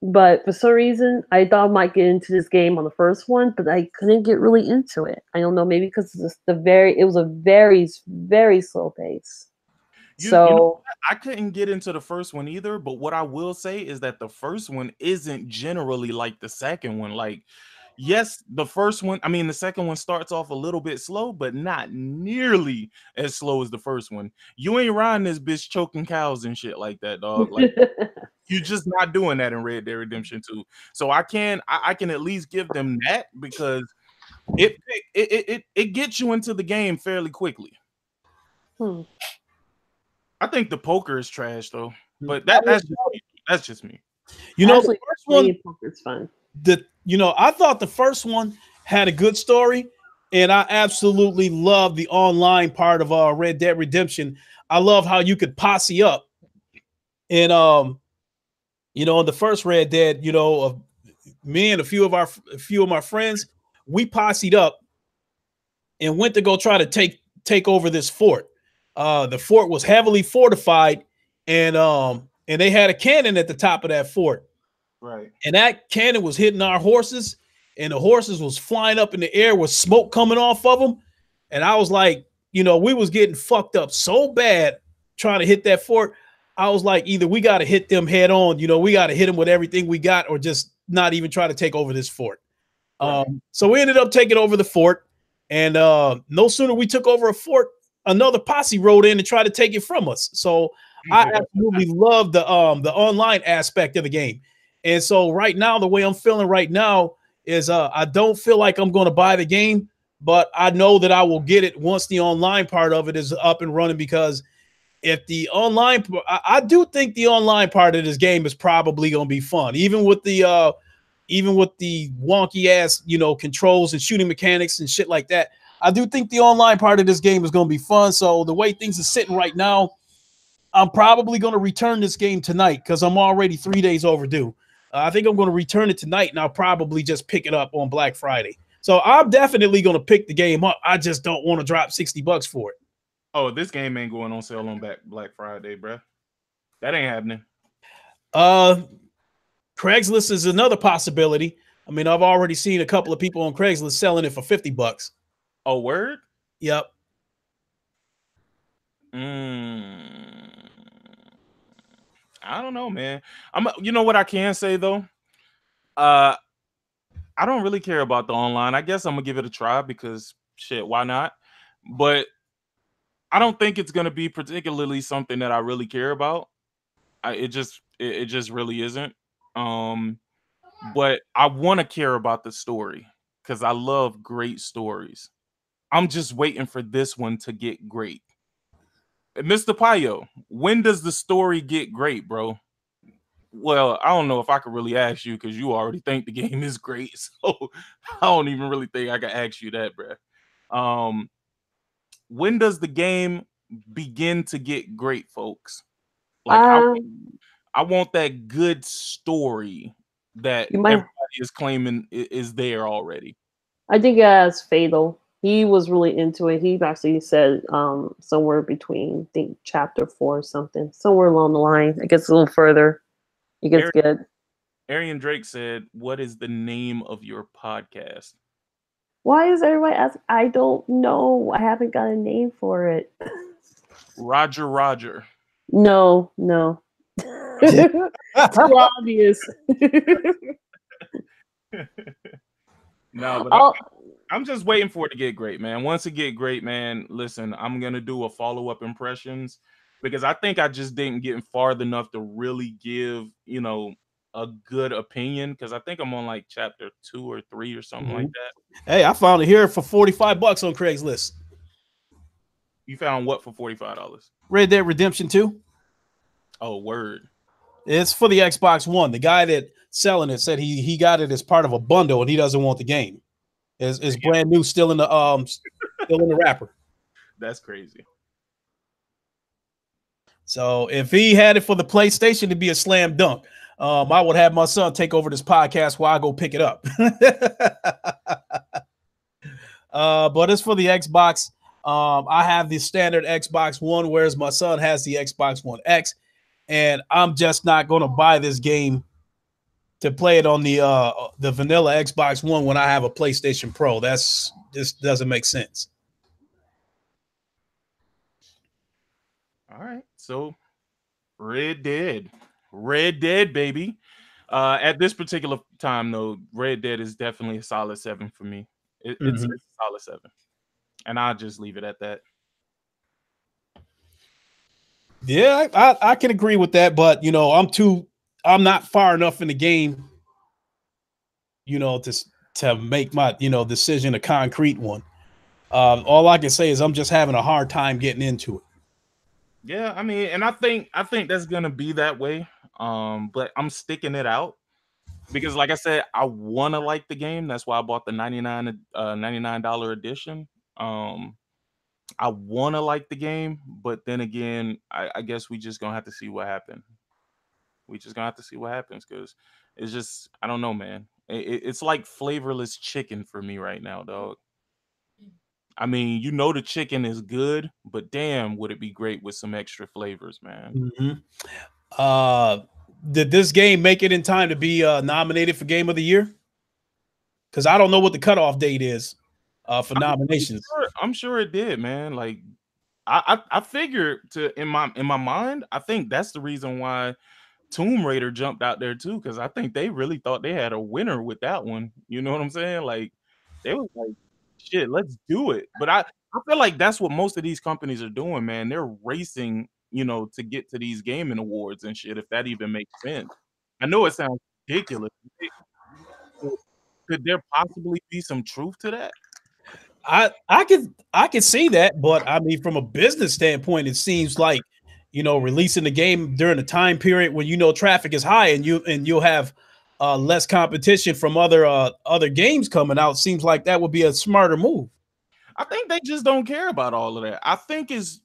But for some reason, I thought I might get into this game on the first one, but I couldn't get really into it. I don't know, maybe because it was a very, very slow pace. So I couldn't get into the first one either, but what I will say is that the first one isn't generally like the second one. Like, yes, the second one starts off a little bit slow, but not nearly as slow as the first one. You ain't riding this bitch choking cows and shit like that, dog. Like, you're just not doing that in Red Dead Redemption 2. So I can at least give them that because it gets you into the game fairly quickly. I think the poker is trash though, but that's just me. The first one, poker's fun. I thought the first one had a good story, and I absolutely love the online part of Red Dead Redemption. I love how you could posse up, and in the first Red Dead, me and a few of my friends, we possed up and went to go try to take over this fort. The fort was heavily fortified, and they had a cannon at the top of that fort. Right. And that cannon was hitting our horses, and the horses was flying up in the air with smoke coming off of them. And I was like, we was getting fucked up so bad trying to hit that fort. I was like, either we got to hit them head on, we got to hit them with everything we got, or just not even try to take over this fort. Right. So we ended up taking over the fort, and no sooner we took over a fort, another posse rode in and tried to take it from us. So I absolutely love the online aspect of the game. And so right now, the way I'm feeling right now is I don't feel like I'm going to buy the game, but I know that I will get it once the online part of it is up and running, because if the online, I do think the online part of this game is probably going to be fun, even with the wonky ass, controls and shooting mechanics and shit like that. I do think the online part of this game is going to be fun. So the way things are sitting right now, I'm probably going to return this game tonight because I'm already 3 days overdue. I think I'm going to return it tonight, and I'll probably just pick it up on Black Friday. So I'm definitely going to pick the game up. I just don't want to drop $60 for it. Oh, this game ain't going on sale on Black Friday, bro. That ain't happening. Craigslist is another possibility. I mean, I've already seen a couple of people on Craigslist selling it for $50. Oh, word? Yep. I don't know, man. You know what I can say though? I don't really care about the online. I guess I'm gonna give it a try because shit, why not? But I don't think it's gonna be particularly something that I really care about. It just really isn't. Um, but I want to care about the story because I love great stories. I'm just waiting for this one to get great. Mr. Payo, when does the story get great, bro? Well, I don't know if I could really ask you because you already think the game is great. So I don't even really think I can ask you that, bro. Um, when does the game begin to get great, folks? Like Um, I want that good story that you might. everybody is claiming is there already. I think as Fatal, he was really into it. He actually said somewhere between, I think, chapter 4 or something, somewhere along the line. It gets a little further. It gets good. Arian Drake said, "What is the name of your podcast?" Why is everybody asking? I don't know. I haven't got a name for it. Roger Roger. No. Too obvious. No, but I'll, I'm just waiting for it to get great, man. Once it get great, man, listen, I'm gonna do a follow-up impressions because I think I just didn't get far enough to really give, a good opinion because I think I'm on like chapter 2 or 3 or something like that. Hey, I found it here for $45 on Craigslist. You found what for $45? Red Dead Redemption 2. Oh, word. It's for the Xbox One. The guy that selling it said he got it as part of a bundle and he doesn't want the game. It's brand new, still in the wrapper. That's crazy. So if he had it for the PlayStation, it'd be a slam dunk. I would have my son take over this podcast while I go pick it up. But it's for the Xbox. I have the standard Xbox One, whereas my son has the Xbox One X, and I'm just not going to buy this game to play it on the vanilla Xbox One when I have a PlayStation Pro. This doesn't make sense. All right. So Red Dead, baby. At this particular time, though, Red Dead is definitely a solid 7 for me. It's a solid 7, and I'll just leave it at that. Yeah, I can agree with that, but I'm not far enough in the game, to make my decision a concrete one. All I can say is I'm just having a hard time getting into it. Yeah, I mean, and I think that's gonna be that way. But I'm sticking it out because, like I said, I want to like the game. That's why I bought the $99 edition. I want to like the game, but then again, I guess we just gonna have to see what happens. We just gonna have to see what happens because it's just I don't know, man. It's like flavorless chicken for me right now, dog. I mean, the chicken is good, but damn, would it be great with some extra flavors, man? Did this game make it in time to be nominated for Game of the Year? Because I don't know what the cutoff date is for nominations. I'm sure it did, man. Like I figured in my mind, I think that's the reason why Tomb Raider jumped out there too, because I think they really thought they had a winner with that one. You know what I'm saying? Like they was like, shit, let's do it. But I feel like that's what most of these companies are doing, man. They're racing, to get to these gaming awards and shit, if that even makes sense. I know it sounds ridiculous. Could there possibly be some truth to that? I can see that, but I mean, from a business standpoint, it seems like releasing the game during a time period when traffic is high and you'll have less competition from other games coming out. Seems like that would be a smarter move. I think they just don't care about all of that. I think it's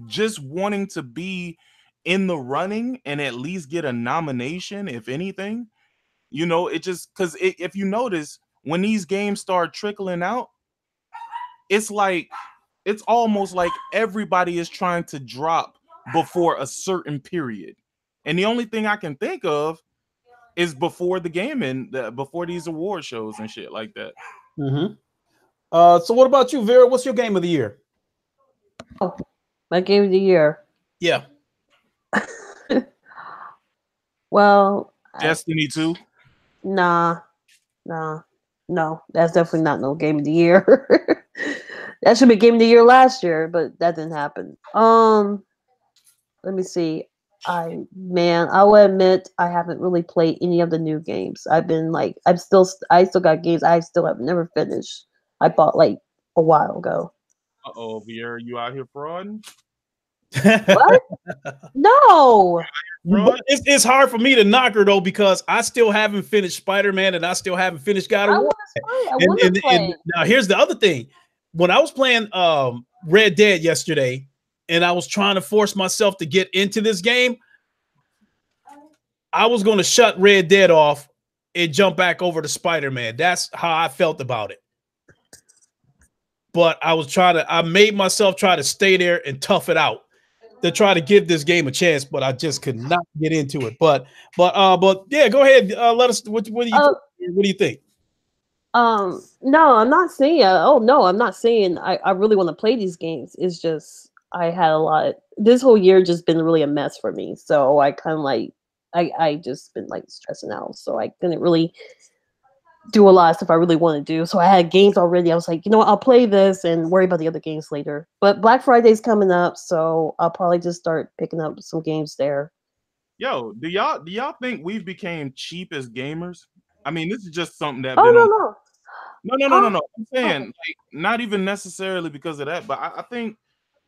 just wanting to be in the running and at least get a nomination, if anything. It just because if you notice, when these games start trickling out, it's almost like everybody is trying to drop before a certain period. And the only thing I can think of is before the game and before these award shows and shit like that. So what about you, Vera? What's your game of the year? Oh, my game of the year. Yeah. Well, Destiny 2. nah, nah, no. That's definitely not no game of the year. That should be game of the year last year, but that didn't happen. Let me see. I will admit I haven't really played any of the new games. I've been like I still got games I still have never finished. I bought like a while ago. Uh-oh, Viera, you out here frauding? What? No. But it's hard for me to knock her though because I still haven't finished Spider-Man and I still haven't finished God of I War. want to play. I And, want to and, play. and now here's the other thing. When I was playing Red Dead yesterday and I was trying to force myself to get into this game, I was going to shut Red Dead off and jump back over to Spider-Man. That's how I felt about it. But I made myself try to stay there and tough it out to try to give this game a chance, but I just could not get into it. But yeah, go ahead. Let us. What do you think? What do you think? No, I'm not saying. Oh no, I'm not saying. I really want to play these games. It's just I had a lot. This whole year just been really a mess for me. So I kind of like I just been like stressing out. So I couldn't really do a lot of stuff I really want to do. So I had games already. I was like, you know what, I'll play this and worry about the other games later. But Black Friday's coming up, so I'll probably just start picking up some games there. Yo, do y'all think we've became cheap as gamers? I mean, this is just something that Oh been on. no. No. I'm saying like, not even necessarily because of that, but I think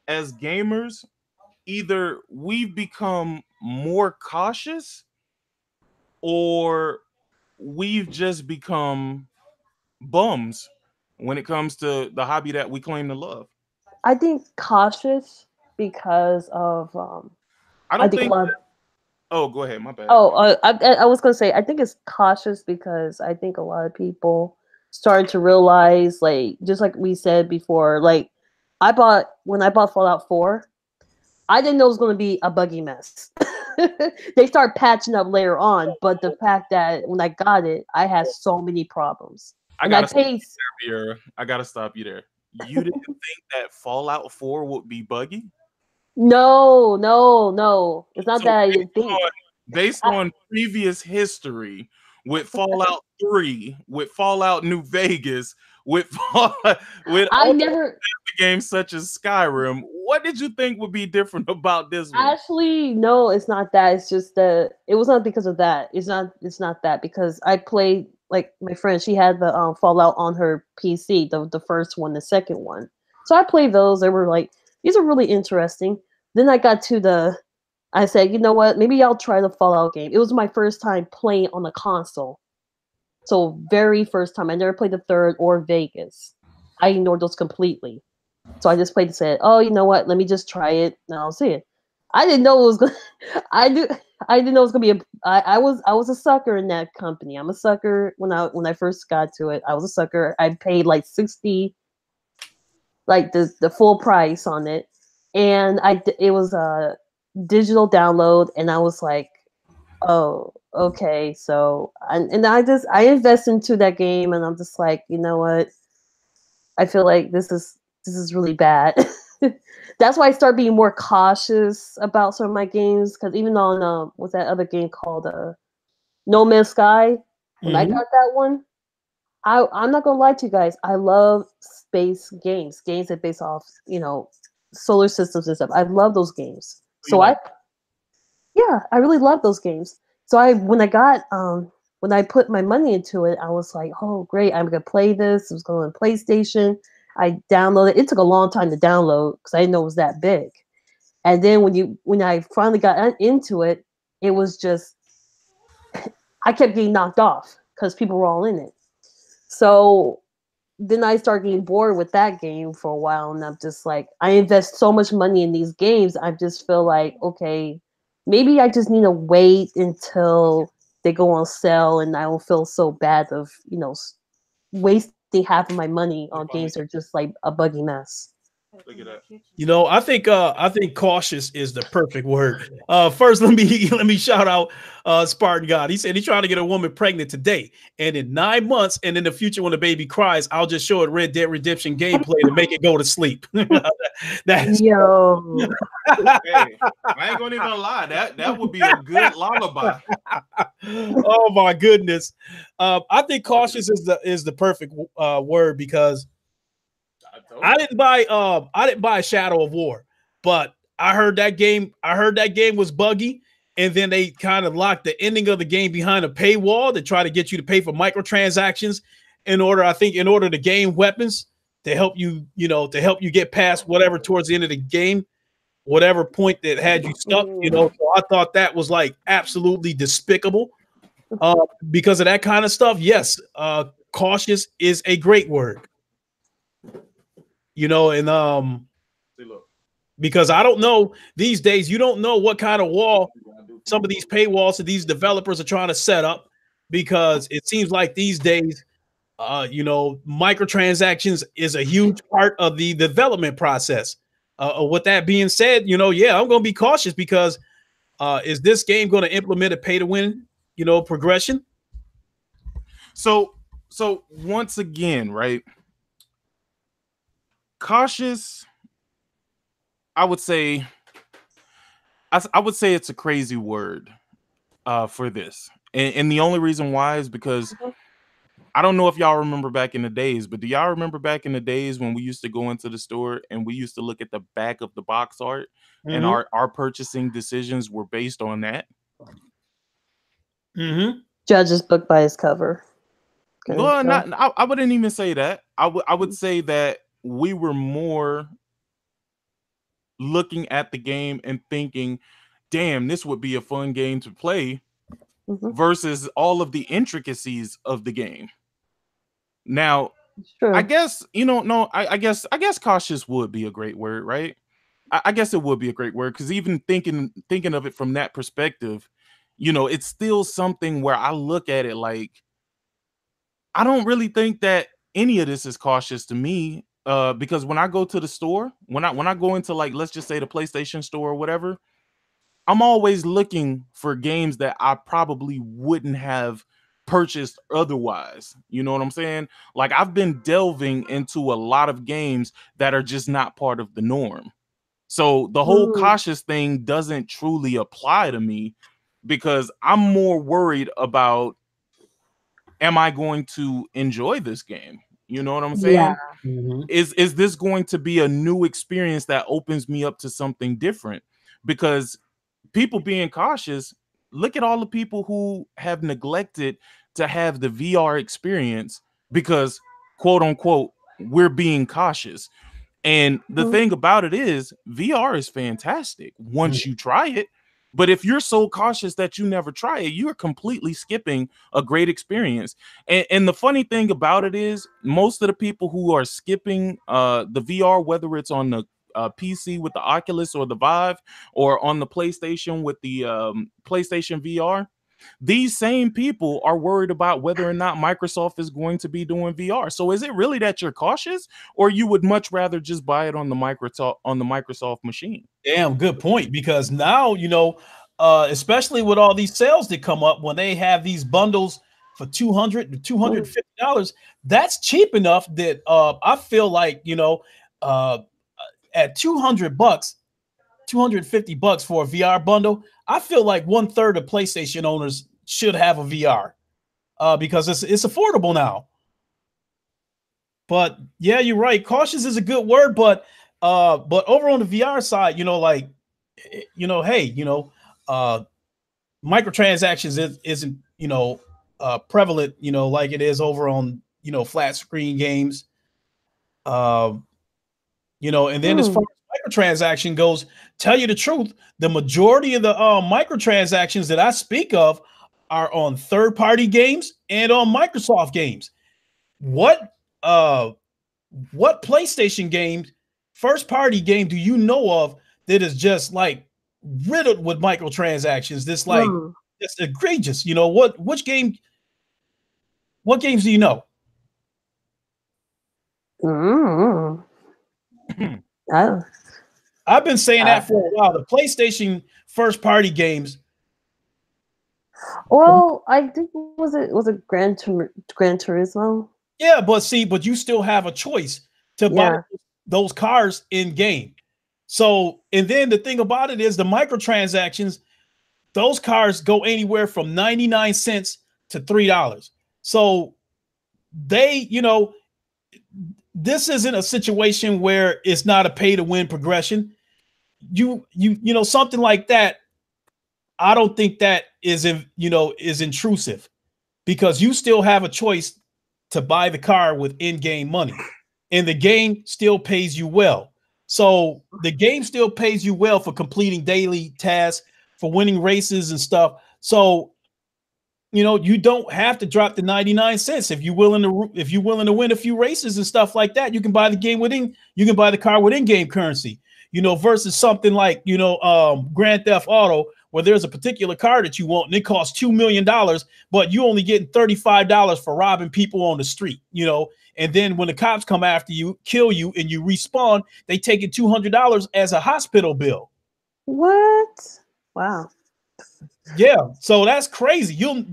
as gamers, either we've become more cautious or we've just become bums when it comes to the hobby that we claim to love. I think cautious because of I I don't think a think. lot. Oh, go ahead. My bad. Oh, I was gonna say I think it's cautious because I think a lot of people started to realize, like just like we said before, like when I bought Fallout 4, I didn't know it was gonna be a buggy mess. They start patching up later on, but the fact that when I got it, I had so many problems, I and I gotta stop paid. you there. I gotta stop you there. You didn't think that Fallout 4 would be buggy? No. It's not So that I didn't think. based I, on previous history with Fallout 3, with Fallout New Vegas, with with I other never games such as Skyrim, what did you think would be different about this one? actually no. It's not that. It's just that it was not because of that. It's not. It's not that because I played like my friend. She had the Fallout on her PC, the first one, the second one. So I played those. They were like these are really interesting. Then I got to the. I said, you know what? Maybe I'll try the Fallout game. It was my first time playing on a console. So very first time. I never played the third or Vegas. I ignored those completely. So I just played and said, "Oh, you know what? Let me just try it, and I'll see it." I didn't know it was going. I do. I didn't know it was gonna be a. I was a sucker in that company. I'm a sucker when I first got to it. I was a sucker. I paid like 60, like the full price on it, and it was a digital download, and I was like, oh, okay. So and I invest into that game, and I'm just like, you know what? I feel like this is really bad. That's why I start being more cautious about some of my games. Because even on what's that other game called No Man's Sky? When I got that one, I'm not gonna lie to you guys. I love space games that base off solar systems and stuff. I love those games. You So like yeah, I really love those games. So when I put my money into it, I was like, oh great, I'm gonna play this. It was going on PlayStation. I downloaded. It took a long time to download because I didn't know it was that big. And then when I finally got into it, it was just I kept getting knocked off because people were all in it. So then I started getting bored with that game for a while, and I'm just like, I invest so much money in these games. I just feel like, okay, maybe I just need to wait until they go on sale, and I don't feel so bad of wasting half of my money on games that are just like a buggy mess. Look at that. You know, I think cautious is the perfect word. First, let me shout out Spartan God. He said he's trying to get a woman pregnant today, and in 9 months, and in the future when the baby cries, I'll just show it Red Dead Redemption gameplay to make it go to sleep. That's Yo. Hey, I ain't gonna even lie. That would be a good lullaby. Oh my goodness. I think cautious is the perfect word because I didn't buy Shadow of War, but I heard that game was buggy, and then they kind of locked the ending of the game behind a paywall to try to get you to pay for microtransactions in order to gain weapons to help you, to help you get past whatever towards the end of the game, whatever point that had you stuck, So I thought that was like absolutely despicable. Because of that kind of stuff, yes, cautious is a great word. And because I don't know these days, you don't know what kind of wall some of these paywalls that these developers are trying to set up, because it seems like these days, microtransactions is a huge part of the development process. With that being said, yeah, I'm going to be cautious because is this game going to implement a pay to win, progression? So once again, right? Cautious, I would say it's a crazy word for this. And the only reason why is because I don't know if y'all remember back in the days, but do y'all remember back in the days when we used to go into the store and we used to look at the back of the box art and our purchasing decisions were based on that? Judge his book by his cover. Well, I wouldn't even say that. I would say that we were more looking at the game and thinking, damn, this would be a fun game to play versus all of the intricacies of the game. Now, I guess, I guess cautious would be a great word, right? I guess it would be a great word because even thinking of it from that perspective, it's still something where I look at it like, I don't really think that any of this is cautious to me. Because when I go to the store, when I go into, like, let's just say the PlayStation store or whatever, I'm always looking for games that I probably wouldn't have purchased otherwise. You know what I'm saying? Like, I've been delving into a lot of games that are just not part of the norm. So the whole cautious thing doesn't truly apply to me because I'm more worried about, am I going to enjoy this game? You know what I'm saying? Yeah. Is this going to be a new experience that opens me up to something different? Because people being cautious, look at all the people who have neglected to have the VR experience because, quote unquote, we're being cautious. And the thing about it is, VR is fantastic once you try it. But if you're so cautious that you never try it, you're completely skipping a great experience. And the funny thing about it is, most of the people who are skipping the VR, whether it's on the PC with the Oculus or the Vive, or on the PlayStation with the PlayStation VR, these same people are worried about whether or not Microsoft is going to be doing VR. So is it really that you're cautious, or you would much rather just buy it on the Microsoft machine? Damn, good point. Because now, especially with all these sales that come up when they have these bundles for $200 to $250, that's cheap enough that I feel like, at $200, $250 for a VR bundle, I feel like 1/3 of PlayStation owners should have a VR because it's affordable now. But yeah, you're right. Cautious is a good word, but over on the VR side, microtransactions isn't prevalent, like it is over on flat screen games. And then as far as microtransaction goes, tell you the truth, the majority of the microtransactions that I speak of are on third-party games and on Microsoft games. What PlayStation games, first-party game do you know of that is just like riddled with microtransactions? This like it's egregious. What games do you know? I've been saying that for a while. The PlayStation first party games. Well, I think was it Gran Turismo? Yeah, but you still have a choice to buy those cars in game. So, and then the thing about it is the microtransactions, those cars go anywhere from 99 cents to $3. So they, this isn't a situation where it's not a pay to win progression. You know, something like that, I don't think that is intrusive, because you still have a choice to buy the car with in-game money, and the game still pays you well. So the game still pays you well for completing daily tasks, for winning races and stuff. So, you don't have to drop the 99 cents if you're willing to win a few races and stuff like that. You can buy the car with in-game currency, versus something like, Grand Theft Auto, where there's a particular car that you want and it costs $2 million, but you only getting $35 for robbing people on the street, and then when the cops come after you, kill you, and you respawn, they take it $200 as a hospital bill. What? Wow. Yeah, so that's crazy. You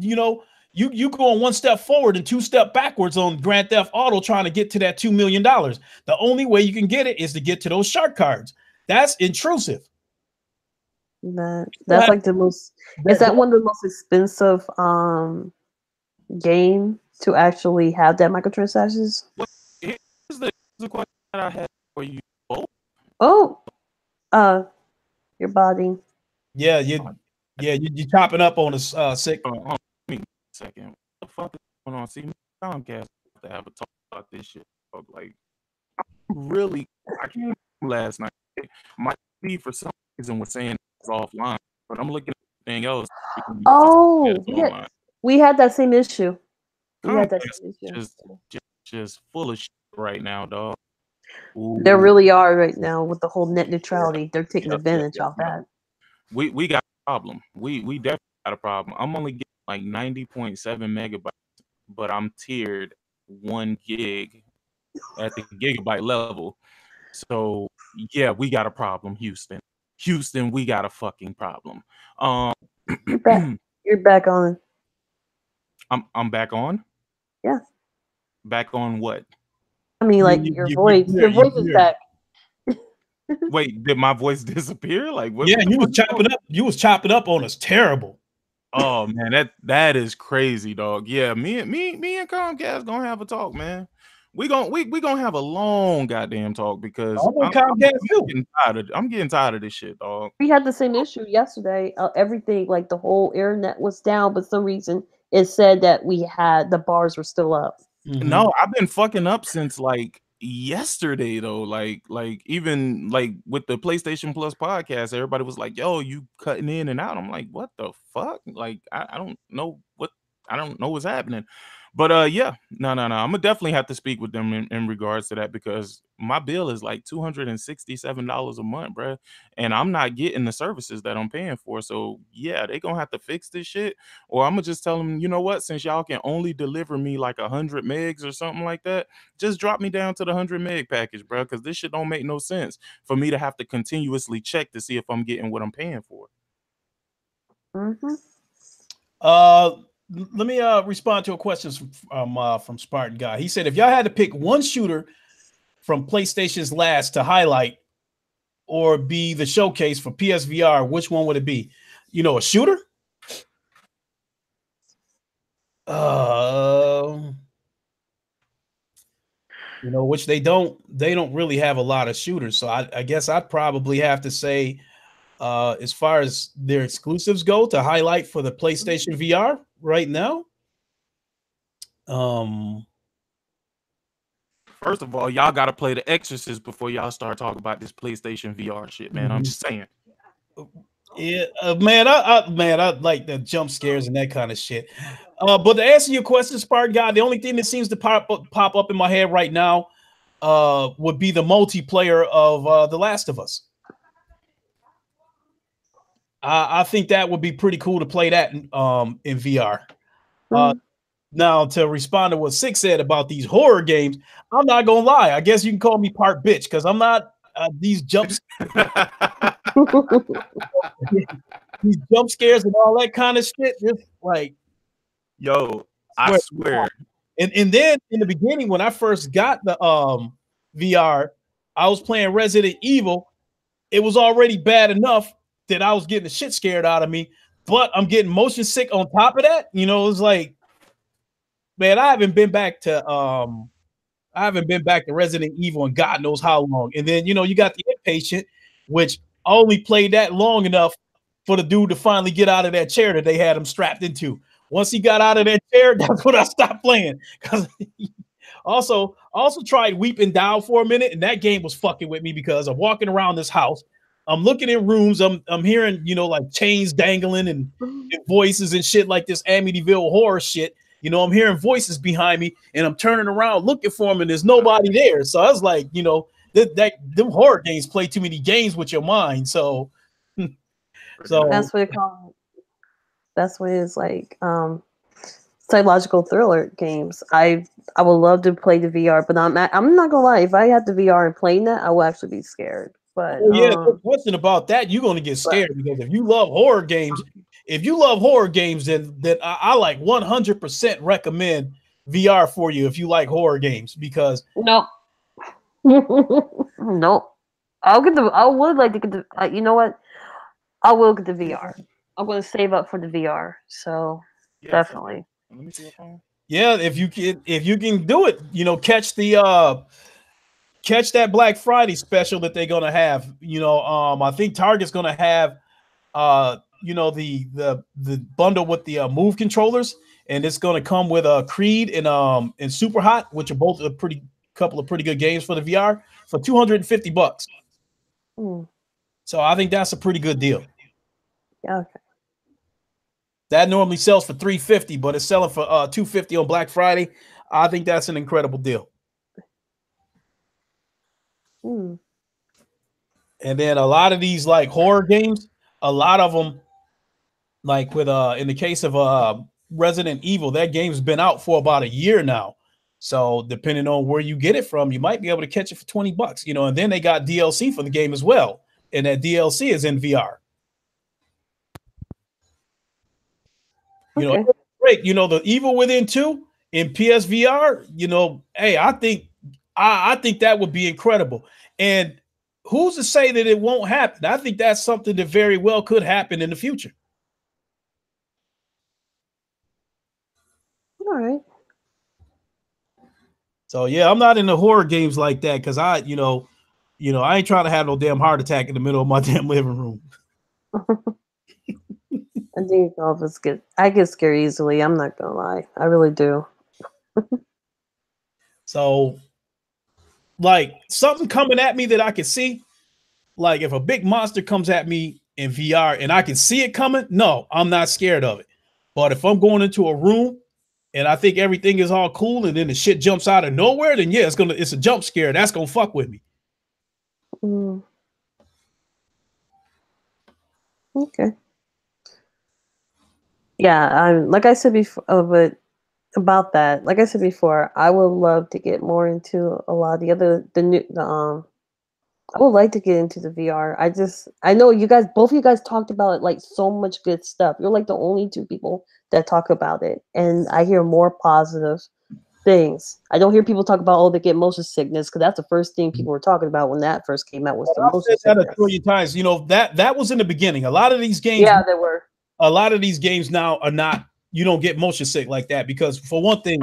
going one step forward and two step backwards on Grand Theft Auto trying to get to that $2 million. The only way you can get it is to get to those shark cards. That's intrusive. That's like the most. Is that one of the most expensive game to actually have that microtransactions? Here's the question that I had for you. Oh, your body. Yeah, you're chopping up on us, sick. Give me a second. What the fuck is going on? See, Comcast to have a talk about this shit. Like, really, I came last night. My TV for some reason was saying it's offline, but I'm looking at everything else. Oh, yeah. We had that same issue. Just full of shit right now, dog. Ooh. They really are right now with the whole net neutrality. They're taking advantage of that. We got a problem. We definitely got a problem. I'm only getting like 90.7 megabytes, but I'm tiered 1 gig at the gigabyte level. So yeah, we got a problem, Houston. Houston, we got a fucking problem. You're back on. I'm back on? Yeah. Back on what? I mean, like your voice is back. Wait, did my voice disappear? Like, what? Yeah, you was chopping up. You was chopping up on us. Terrible. Oh man, that is crazy, dog. Yeah, me and Comcast gonna have a talk, man. We gonna have a long goddamn talk, because I'm getting tired of this shit, dog. We had the same issue yesterday. Everything, like the whole internet was down, but for some reason it said that the bars were still up. Mm-hmm. No, I've been fucking up since like yesterday though. Like even like with the PlayStation Plus podcast, everybody was like, "Yo, you cutting in and out." I'm like, "What the fuck?" Like I don't know what's happening. But yeah, no. I'm gonna definitely have to speak with them in regards to that, because my bill is like $267 a month, bro, and I'm not getting the services that I'm paying for. So yeah, they gonna have to fix this shit, or I'm gonna just tell them, you know what, since y'all can only deliver me like 100 megs or something like that, just drop me down to the 100 meg package, bro, because this shit don't make no sense for me to have to continuously check to see if I'm getting what I'm paying for. Mm-hmm. Let me respond to a question from Spartan Guy. He said, if y'all had to pick one shooter from PlayStation's last to highlight or be the showcase for PSVR, which one would it be? A shooter? Which they don't really have a lot of shooters. So I guess I'd probably have to say, as far as their exclusives go, to highlight for the PlayStation VR right now. First of all, y'all gotta play The Exorcist before y'all start talking about this PlayStation VR shit, man. I'm just saying. Yeah, man, I like the jump scares and that kind of shit. But to answer your question, Spark God, the only thing that seems to pop up in my head right now would be the multiplayer of The Last of Us. I think that would be pretty cool to play that in VR. Now, to respond to what Six said about these horror games, I'm not gonna lie. I guess you can call me part bitch, because I'm not these these jump scares and all that kind of shit. Just like, yo, I swear. And then in the beginning, when I first got the VR, I was playing Resident Evil. It was already bad enough that I was getting the shit scared out of me, but I'm getting motion sick on top of that. You know, it's like, man, I haven't been back to Resident Evil in God knows how long. And then, you know, you got the Inpatient, which only played that long enough for the dude to finally get out of that chair that they had him strapped into. Once he got out of that chair, that's when I stopped playing. Because also tried Weeping Down for a minute, and that game was fucking with me because I'm walking around this house. I'm looking in rooms. I'm hearing, you know, like chains dangling and voices and shit like this Amityville horror shit. You know, I'm hearing voices behind me, and I'm turning around looking for them, and there's nobody there. So I was like, you know, them horror games play too many games with your mind. So that's what it called. That's what it's like. Psychological thriller games. I would love to play the VR, but I'm not gonna lie. If I had the VR and playing that, I will actually be scared. But yeah, no question about that. You're gonna get scared because if you love horror games, then I like 100% recommend VR for you if you like horror games because nope. Nope. I would like to get the. You know what? I will get the VR. I'm going to save up for the VR. So definitely. Let me see your phone. Yeah, if you can do it, you know, catch that Black Friday special that they're gonna have. You know, I think Target's gonna have you know, the bundle with the Move controllers, and it's gonna come with Creed and Super Hot, which are both a couple of pretty good games for the VR for $250. So I think that's a pretty good deal. Yeah. Okay. That normally sells for $350, but it's selling for $250 on Black Friday. I think that's an incredible deal. And then a lot of these like horror games, a lot of them, like with in the case of Resident Evil, that game's been out for about a year now. So depending on where you get it from, you might be able to catch it for $20, you know. And then they got DLC for the game as well, and that DLC is in VR. You know, great. You know, the Evil Within 2 in PSVR. You know, hey, I think that would be incredible. And who's to say that it won't happen? I think that's something that very well could happen in the future. All right. So yeah, I'm not into horror games like that because I ain't trying to have no damn heart attack in the middle of my damn living room. I think I get scared easily. I'm not gonna lie, I really do. So, like something coming at me that I can see, like if a big monster comes at me in VR and I can see it coming, no, I'm not scared of it. But if I'm going into a room and I think everything is all cool and then the shit jumps out of nowhere, then yeah, it's a jump scare. That's gonna fuck with me. Okay. Yeah, like I said before, but about that, like I said before, I would love to get more into a lot of I would like to get into the VR. I know both of you guys talked about it, like so much good stuff. You're like the only two people that talk about it, and I hear more positive things. I don't hear people talk about they get motion sickness because that's the first thing people were talking about when that first came out was the motion sickness. I've said that a trillion times. You know, that was in the beginning. A lot of these games, yeah, they were. A lot of these games now are not. You don't get motion sick like that because for one thing,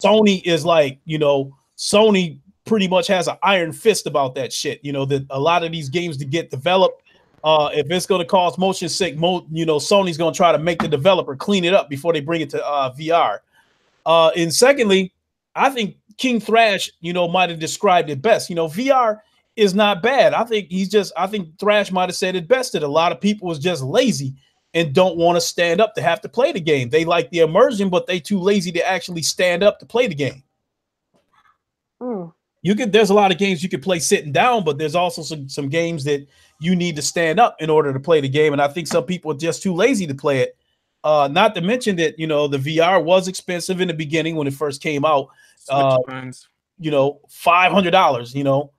Sony is like, you know, Sony pretty much has an iron fist about that shit. You know, that a lot of these games to get developed, if it's going to cause motion sick, you know, Sony's going to try to make the developer clean it up before they bring it to VR. And secondly, I think King Thrash, you know, might have described it best. You know, VR is not bad. I think Thrash might have said it best that a lot of people was just lazy and don't want to stand up to have to play the game. They like the immersion, but they too lazy to actually stand up to play the game. There's a lot of games you can play sitting down, but there's also some games that you need to stand up in order to play the game. And I think some people are just too lazy to play it. Not to mention that, you know, the VR was expensive in the beginning when it first came out. You know, $500, you know,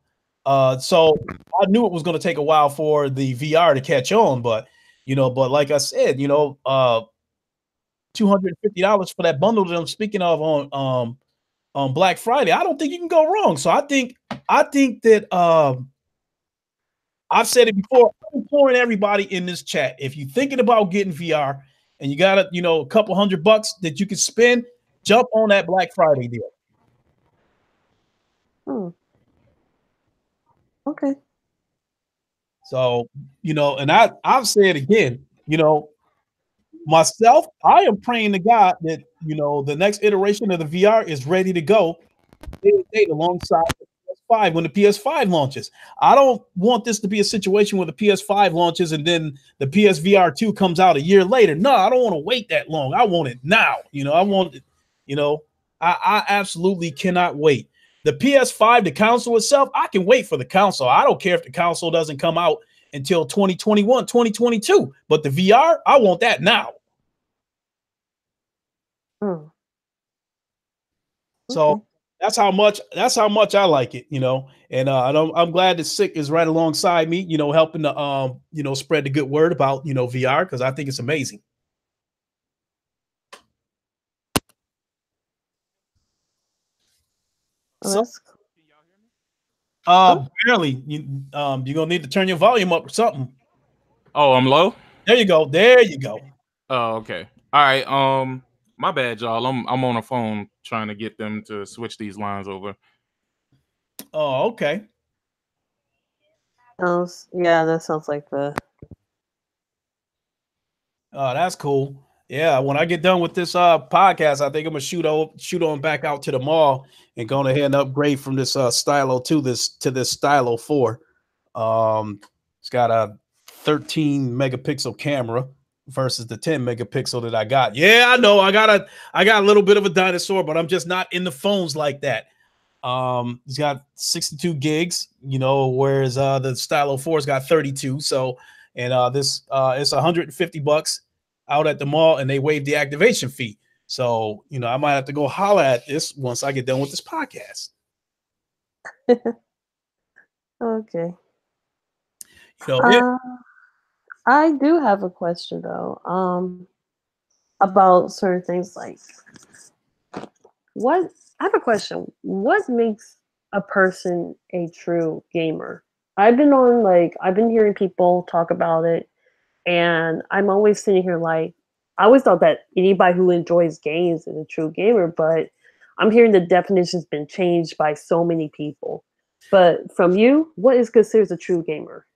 So I knew it was going to take a while for the VR to catch on, but but like I said, $250 for that bundle that I'm speaking of on Black Friday. I don't think you can go wrong. So I think that I've said it before. I'm imploring everybody in this chat. If you're thinking about getting VR and you got a couple $100 that you can spend, jump on that Black Friday deal. Okay. So, and I've said again, myself, I am praying to God that, the next iteration of the VR is ready to go alongside the PS5 when the PS5 launches. I don't want this to be a situation where the PS5 launches and then the PSVR2 comes out a year later. No, I don't want to wait that long. I want it now. I want it, I absolutely cannot wait. The PS5, the console itself, I can wait for the console. I don't care if the console doesn't come out until 2021, 2022. But the VR, I want that now. So that's how much I like it, And I'm glad that Sick is right alongside me, helping to spread the good word about VR, because I think it's amazing. So, barely. You're gonna need to turn your volume up or something. Oh, I'm low? There you go. There you go. Oh, okay. All right. My bad, y'all. I'm on a phone trying to get them to switch these lines over. Oh, okay. Yeah, that sounds like the. Oh, that's cool. Yeah, when I get done with this podcast, I think I'm gonna shoot on back out to the mall and go ahead and upgrade from this Stylo to this Stylo 4. It's got a 13 megapixel camera versus the 10 megapixel that I got. Yeah, I know. I got a little bit of a dinosaur, but I'm just not in the phones like that. It's got 62 gigs, whereas the Stylo 4's got 32. So, and this it's $150 out at the mall, and they waived the activation fee. So, I might have to go holler at this once I get done with this podcast. Okay. I do have a question though. About certain things like I have a question. What makes a person a true gamer? I've been hearing people talk about it, and I'm always sitting here like, I always thought that anybody who enjoys games is a true gamer, but I'm hearing the definition's been changed by so many people. But from you, what is considered a true gamer?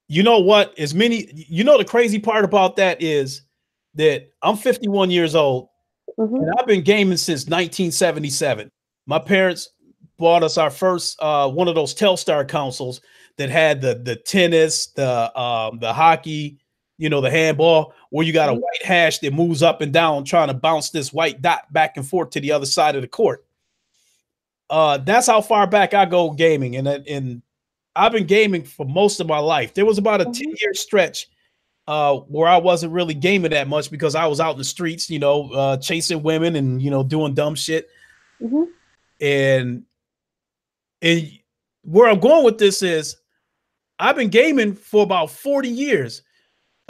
You know what? The crazy part about that is that I'm 51 years old, and I've been gaming since 1977. My parents bought us our first one of those Telstar consoles that had the tennis, the hockey, the handball, where you got a white hash that moves up and down trying to bounce this white dot back and forth to the other side of the court. That's how far back I go gaming, and I've been gaming for most of my life. There was about a 10-year stretch where I wasn't really gaming that much because I was out in the streets, chasing women and doing dumb shit. And where I'm going with this is I've been gaming for about 40 years.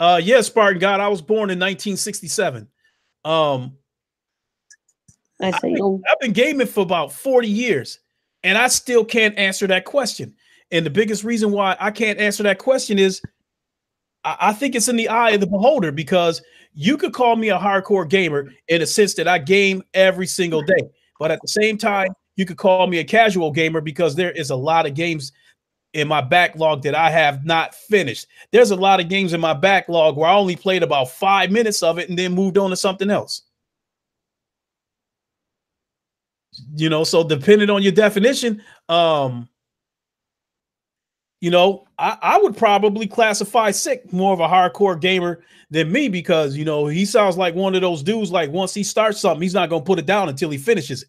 Yes, Spartan God, I was born in 1967. I've been gaming for about 40 years, and I still can't answer that question. And the biggest reason why I can't answer that question is I think it's in the eye of the beholder, because you could call me a hardcore gamer in a sense that I game every single day. But at the same time, you could call me a casual gamer because there is a lot of games in my backlog that I have not finished. There's a lot of games in my backlog where I only played about 5 minutes of it and then moved on to something else. So depending on your definition, I would probably classify Sick more of a hardcore gamer than me, because, he sounds like one of those dudes, like once he starts something, he's not going to put it down until he finishes it.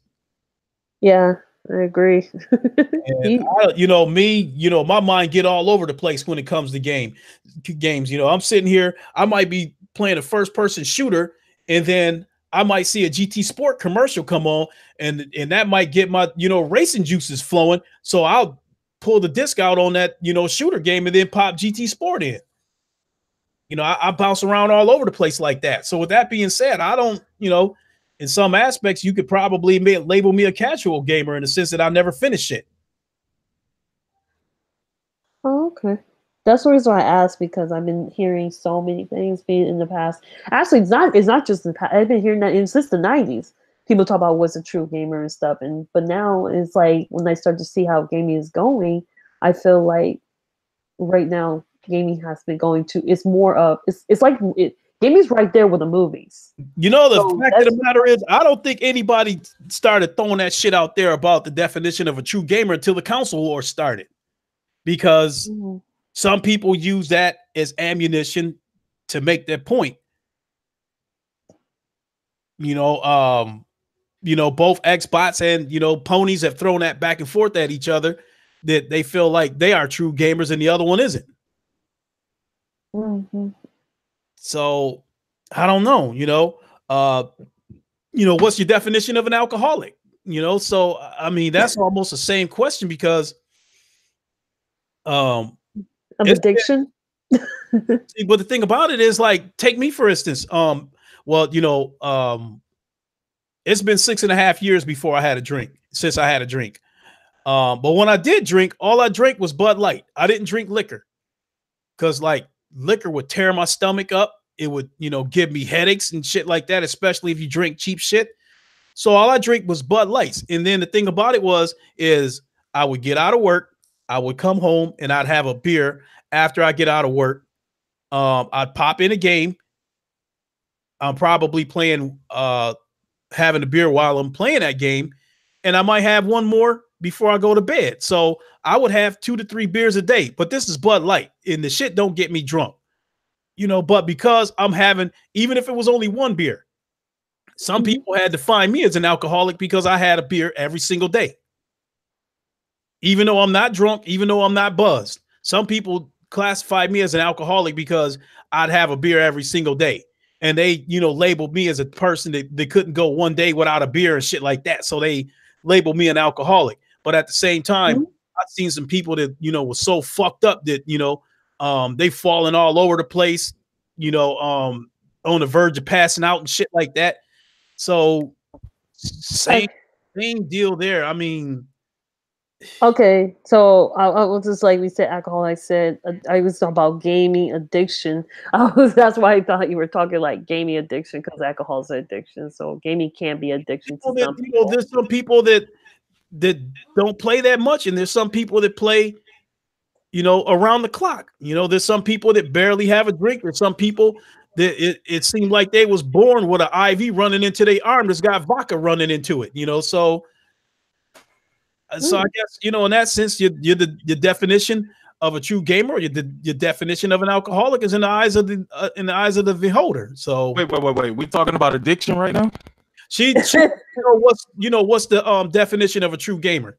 Yeah, I agree. My mind get all over the place when it comes to games. I'm sitting here, I might be playing a first person shooter, and then I might see a GT Sport commercial come on, and that might get my, racing juices flowing. So I'll pull the disc out on that, shooter game and then pop GT Sport in. I bounce around all over the place like that. So with that being said, I don't, in some aspects, you could probably label me a casual gamer in the sense that I never finish it. Oh, okay. That's the reason why I asked, because I've been hearing so many things being in the past. Actually, it's not just in the past. I've been hearing that since the 90s. People talk about what's a true gamer and stuff. But now it's like when I start to see how gaming is going, I feel like right now gaming has been going to, it's more of, it's like gaming's right there with the movies. The fact of the matter is, I don't think anybody started throwing that shit out there about the definition of a true gamer until the console war started. Because some people use that as ammunition to make their point. Both Xbox and, ponies have thrown that back and forth at each other, that they feel like they are true gamers and the other one isn't. So I don't know, what's your definition of an alcoholic? So I mean, that's almost the same question, because of addiction. But the thing about it is, like, take me for instance. It's been 6.5 years before I had a drink, since I had a drink. But when I did drink, all I drank was Bud Light. I didn't drink liquor, because like liquor would tear my stomach up. It would, give me headaches and shit like that, especially if you drink cheap shit. So all I drink was Bud Lights. And then the thing about it is I would get out of work, I would come home, and I'd have a beer after I get out of work. I'd pop in a game. I'm probably playing, having a beer while I'm playing that game, and I might have one more before I go to bed. So I would have 2 to 3 beers a day, but this is Bud Light, and the shit don't get me drunk, but because I'm having, even if it was only one beer, some people had to find me as an alcoholic because I had a beer every single day. Even though I'm not drunk, even though I'm not buzzed, some people classified me as an alcoholic because I'd have a beer every single day. And they, labeled me as a person that couldn't go one day without a beer and shit like that. So they labeled me an alcoholic. But at the same time, I've seen some people that, was so fucked up that, they falling all over the place, on the verge of passing out and shit like that. So same deal there. I mean, okay, so I was just like we said, alcohol. I said I was talking about gaming addiction. That's why I thought you were talking like gaming addiction, because alcohol is addiction. So gaming can be addiction to some people. There's some people that don't play that much, and there's some people that play, around the clock. There's some people that barely have a drink, or some people that it seemed like they was born with an IV running into their arm that's got vodka running into it. So I guess, in that sense, you're the definition of a true gamer, or your definition of an alcoholic is in the eyes of the beholder. So wait. We talking about addiction right now? What's the definition of a true gamer?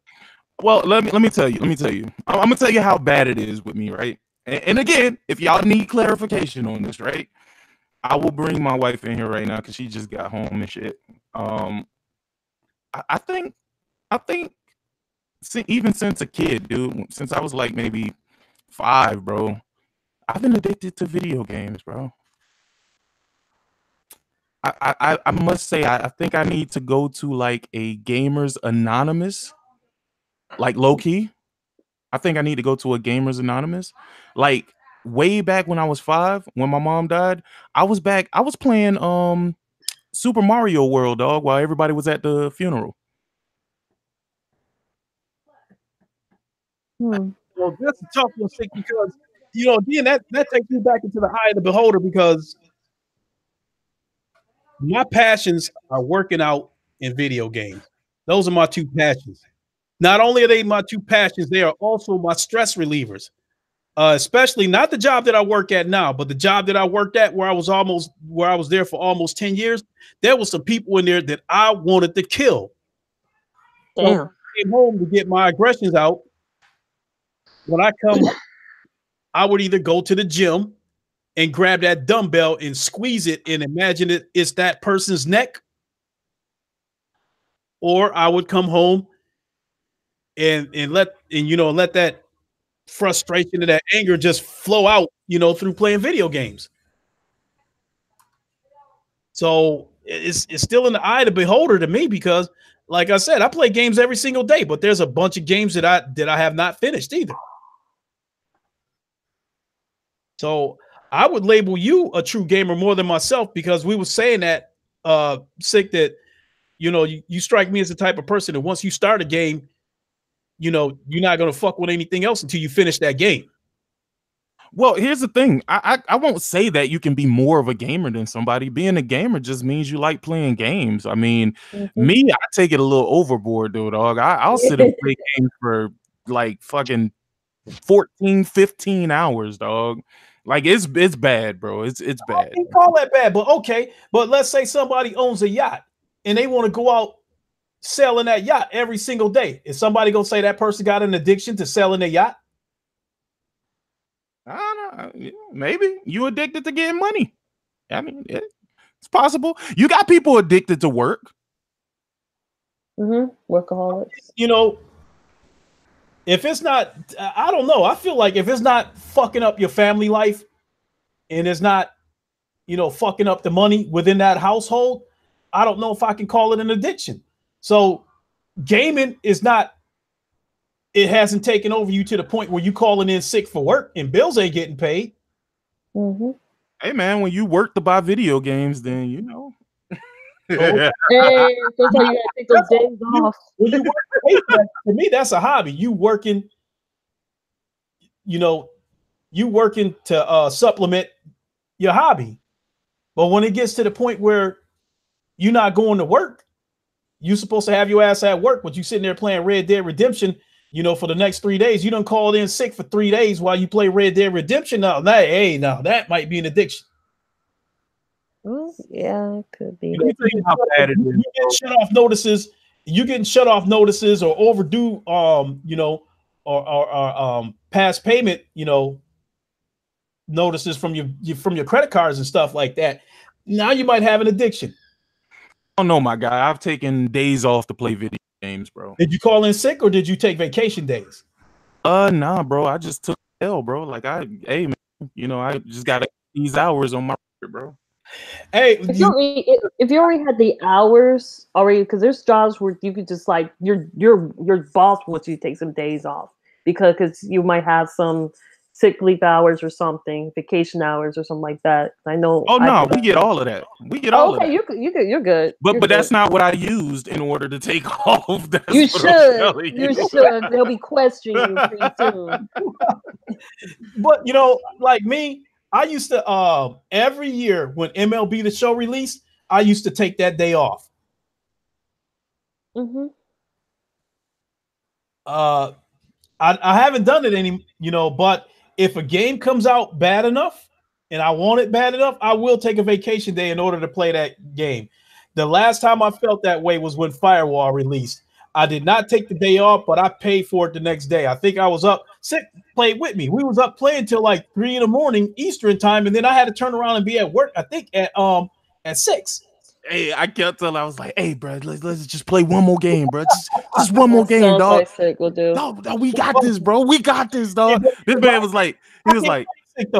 Well, let me tell you. I'm gonna tell you how bad it is with me, right? And again, if y'all need clarification on this, right, I will bring my wife in here right now because she just got home and shit. I think even since a kid, dude, since I was like maybe 5, bro, I've been addicted to video games, bro. I must say, I think I need to go to like a Gamers Anonymous, like low key. I think I need to go to a Gamers Anonymous. Like way back when I was 5, when my mom died, I was playing Super Mario World, dog, while everybody was at the funeral. Well, that's a tough one, because again, that takes me back into the eye of the beholder, because my passions are working out in video games. Those are my 2 passions. Not only are they my 2 passions, they are also my stress relievers. Especially not the job that I work at now, but the job that I worked at where I was there for almost 10 years. There was some people in there that I wanted to kill. Damn. So I came home to get my aggressions out. When I come home, I would either go to the gym and grab that dumbbell and squeeze it and imagine it's that person's neck, or I would come home and let that frustration and that anger just flow out, through playing video games. So it's still in the eye of the beholder to me because, like I said, I play games every single day, but there's a bunch of games that I have not finished either. So I would label you a true gamer more than myself because we were saying that sick that you strike me as the type of person that once you start a game, you're not gonna fuck with anything else until you finish that game. Well, here's the thing. I won't say that you can be more of a gamer than somebody. Being a gamer just means you like playing games. I mean, me, I take it a little overboard, though, dog. I'll sit and play games for like fucking 14, 15 hours, dog. Like it's bad, bro. It's bad. I can't call that bad, but okay. But let's say somebody owns a yacht and they want to go out selling that yacht every single day. Is somebody gonna say that person got an addiction to selling a yacht? I don't know. Maybe you addicted to getting money. I mean, it's possible. You got people addicted to work. Workaholics. If it's not, I don't know. I feel like if it's not fucking up your family life and it's not, fucking up the money within that household, I don't know if I can call it an addiction. So gaming is not, it hasn't taken over you to the point where you calling in sick for work and bills ain't getting paid. Hey man, when you work to buy video games, then Hey, that's how you gotta take those days off. When you work, to me, that's a hobby. You working to supplement your hobby. But when it gets to the point where you're not going to work, you're supposed to have your ass at work, but you sitting there playing Red Dead Redemption, for the next 3 days. You done called in sick for 3 days while you play Red Dead Redemption. Now that might be an addiction. Well, yeah, it could be. You get shut off notices. You getting shut off notices or overdue, or past payment, notices from your credit cards and stuff like that. Now you might have an addiction. Oh no, my guy. I've taken days off to play video games, bro. Did you call in sick or did you take vacation days? Nah, bro. I just took L, bro. Like I just got these hours on my record, bro. Hey, if you already had the hours already, because there's jobs where you could just like your boss wants you to take some days off because you might have some sick leave hours or something, vacation hours or something like that. I know. Oh no, we get all of that. We get all of that. You're good. But that's not what I used in order to take off. That's you should. You should. They'll be questioning you pretty soon. But like me, I used to every year when MLB The Show released, I used to take that day off. I haven't done it any, but if a game comes out bad enough and I want it bad enough, I will take a vacation day in order to play that game. The last time I felt that way was when Firewall released. I did not take the day off, but I paid for it the next day. I think I was up. Sick played with me. We was up playing till like 3 a.m. Eastern time, and then I had to turn around and be at work. I think at 6. Hey, I kept telling. I was like, "Hey, bro, let's just play one more game, bro. Just one more game, dog. No, we got this, bro. We got this, dog." This man was like,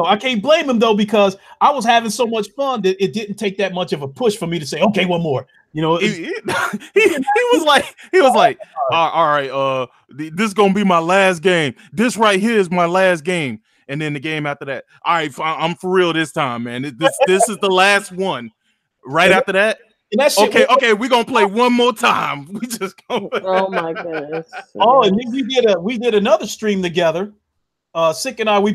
I can't blame him though because I was having so much fun that it didn't take that much of a push for me to say, "Okay, one more." He was like, all right, this is gonna be my last game. This right here is my last game, and then the game after that. All right, I'm for real this time, man. This is the last one. Right after that, okay, we're gonna play one more time. We just go. Oh my goodness. Oh, and then we did another stream together. Sick and I, we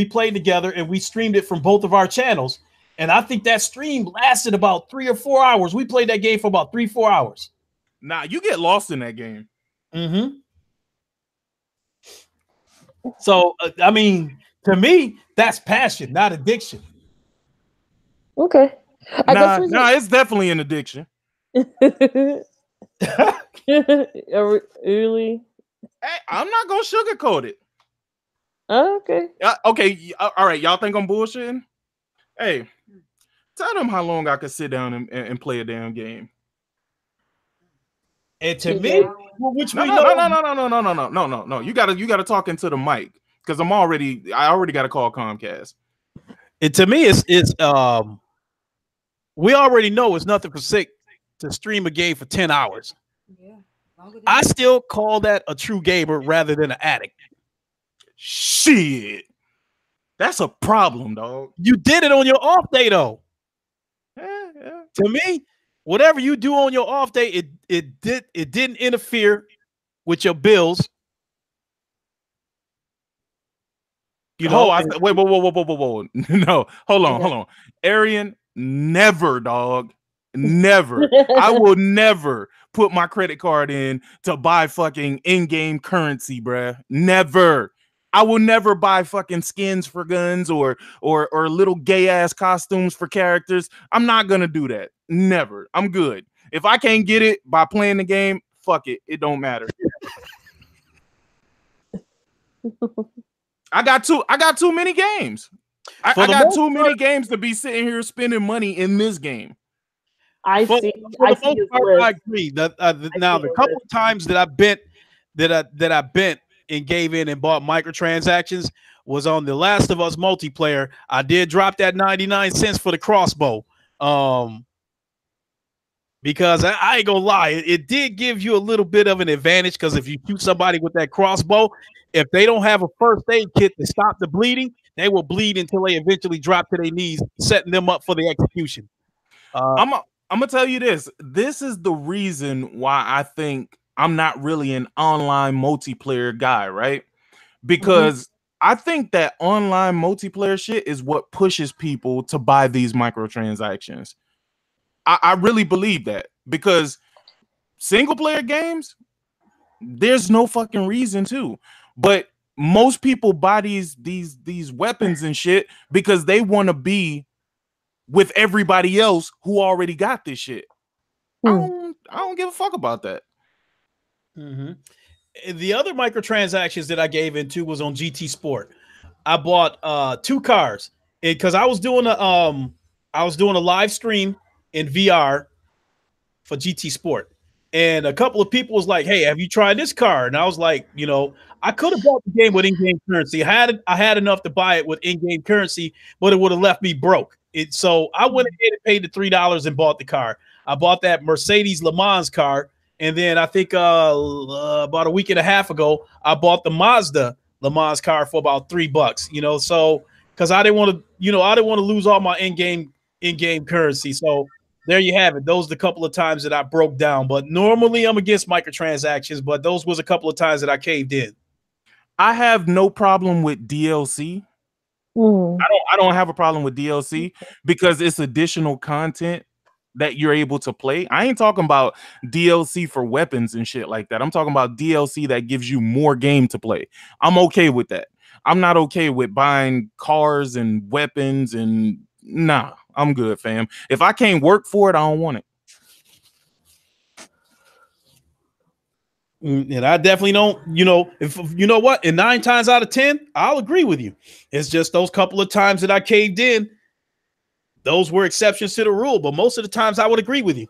played together and we streamed it from both of our channels. And I think that stream lasted about 3 or 4 hours. We played that game for about 3-4 hours. Nah, you get lost in that game. So I mean, to me, that's passion, not addiction. Okay. Nah, it's definitely an addiction. Really? Hey, I'm not gonna sugarcoat it. Okay. Okay. All right. Y'all think I'm bullshitting? Hey, tell them how long I could sit down and play a damn game. And to me, Yeah. which No, we no, know, no, no, no, no, no, no, no, no, no, no. You gotta talk into the mic because I already got to call Comcast. and to me, it's we already know it's nothing for sick to stream a game for 10 hours. Yeah. Longer than I that. still call that a true gamer rather than an addict. Shit, that's a problem, dog. You did it on your off day, though. Yeah. To me, whatever you do on your off day, it didn't interfere with your bills. You know, Wait, whoa. No, hold on. Arian, never, dog. Never. I will never put my credit card in to buy fucking in-game currency, bruh. Never. I will never buy fucking skins for guns or little gay ass costumes for characters. I'm not gonna do that. Never. I'm good. If I can't get it by playing the game, fuck it. It don't matter. I got too many games. I got too many games to be sitting here spending money in this game. I For see the his most part, list. I agree. Now, the couple of times that I bent and gave in and bought microtransactions was on the Last of Us multiplayer. I did drop that 99 cents for the crossbow. Because I ain't gonna lie, it did give you a little bit of an advantage because if you shoot somebody with that crossbow, if they don't have a first aid kit to stop the bleeding, they will bleed until they eventually drop to their knees, setting them up for the execution. I'm gonna tell you this. This is the reason why I think I'm not really an online multiplayer guy, right? Because I think that online multiplayer shit is what pushes people to buy these microtransactions. I really believe that because single player games, there's no fucking reason to. But most people buy these weapons and shit because they want to be with everybody else who already got this shit. I don't give a fuck about that. The other microtransactions that I gave into was on GT Sport. I bought 2 cars because I was doing a live stream in VR for GT Sport. And a couple of people was like, "Hey, have you tried this car?" And I was like, I could have bought the game with in-game currency. I had enough to buy it with in-game currency, but it would have left me broke. So I went ahead and paid the $3 and bought the car. I bought that Mercedes Le Mans car, and then I think about a week and a half ago, I bought the Mazda Le Mans car for about $3. So because I didn't want to lose all my in-game currency. So there you have it. Those are the couple of times that I broke down. But normally I'm against microtransactions, but those was a couple of times that I caved in. I have no problem with DLC. I don't have a problem with DLC because it's additional content that you're able to play. I ain't talking about DLC for weapons and shit like that. I'm talking about DLC that gives you more game to play. I'm okay with that. I'm not okay with buying cars and weapons and nah, I'm good, fam. If I can't work for it, I don't want it. And I definitely don't, if you know what, and 9 times out of 10, I'll agree with you. It's just those couple of times that I caved in, those were exceptions to the rule, but most of the times I would agree with you.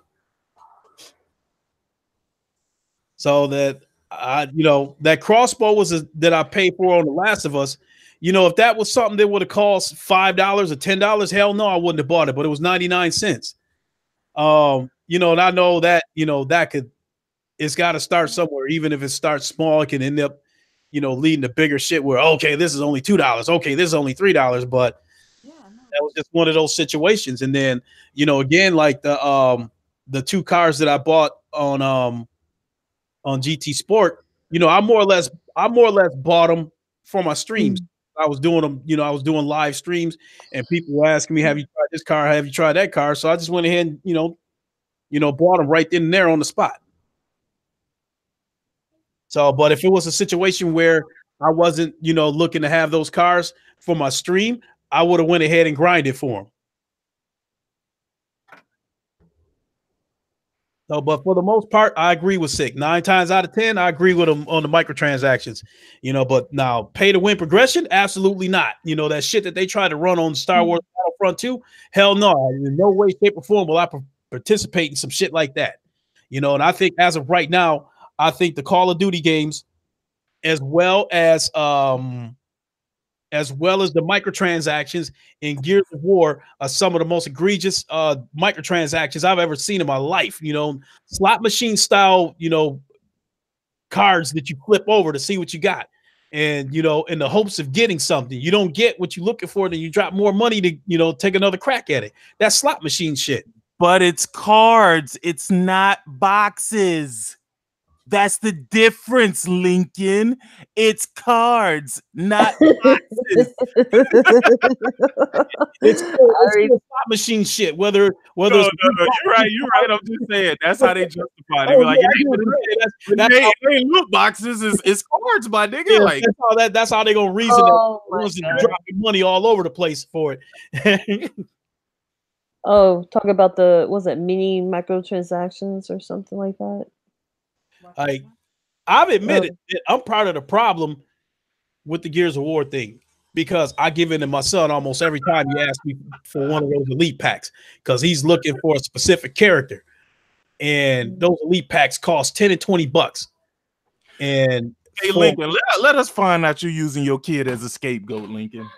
So that that crossbow that I paid for on The Last of Us. If that was something that would have cost $5 or $10, hell no, I wouldn't have bought it. But it was 99 cents. And I know that it's got to start somewhere. Even if it starts small, it can end up, leading to bigger shit. Where okay, this is only $2. Okay, this is only $3. But that was just one of those situations. And then again, like the 2 cars that I bought on GT Sport, I more or less bought them for my streams. I was doing them, I was doing live streams, and people were asking me, "Have you tried this car? Have you tried that car?" So I just went ahead and bought them right then and there on the spot. So, but if it was a situation where I wasn't, looking to have those cars for my stream, I would have went ahead and grinded for them. So, but for the most part, I agree with Sick. 9 times out of 10, I agree with him on the microtransactions. But now pay to win progression, absolutely not. That shit that they tried to run on Star Wars Battlefront 2, hell no. In no way, shape, or form will I participate in some shit like that. You know, and I think as of right now, I think the Call of Duty games, as well as the microtransactions in Gears of War, are some of the most egregious microtransactions I've ever seen in my life. You know, slot machine style, you know, cards that you flip over to see what you got. And, you know, in the hopes of getting something, you don't get what you're looking for, then you drop more money to, you know, take another crack at it. That's slot machine shit. But it's cards, it's not boxes. That's the difference, Lincoln. It's cards, not boxes. It's still slot machine shit. Whether No, it's you're right. You're right. I'm just saying that's how they justify it. They be like, it ain't loot boxes. It's cards, my nigga. Yeah, like that's how they gonna reason it. Dropping money all over the place for it. Oh, talk about the was it mini microtransactions or something like that? Like, I've admitted that I'm part of the problem with the Gears of War thing, because I give in to my son almost every time he asks me for one of those elite packs, because he's looking for a specific character, and those elite packs cost $10 and $20. And hey, Lincoln, let us find out you're using your kid as a scapegoat, Lincoln.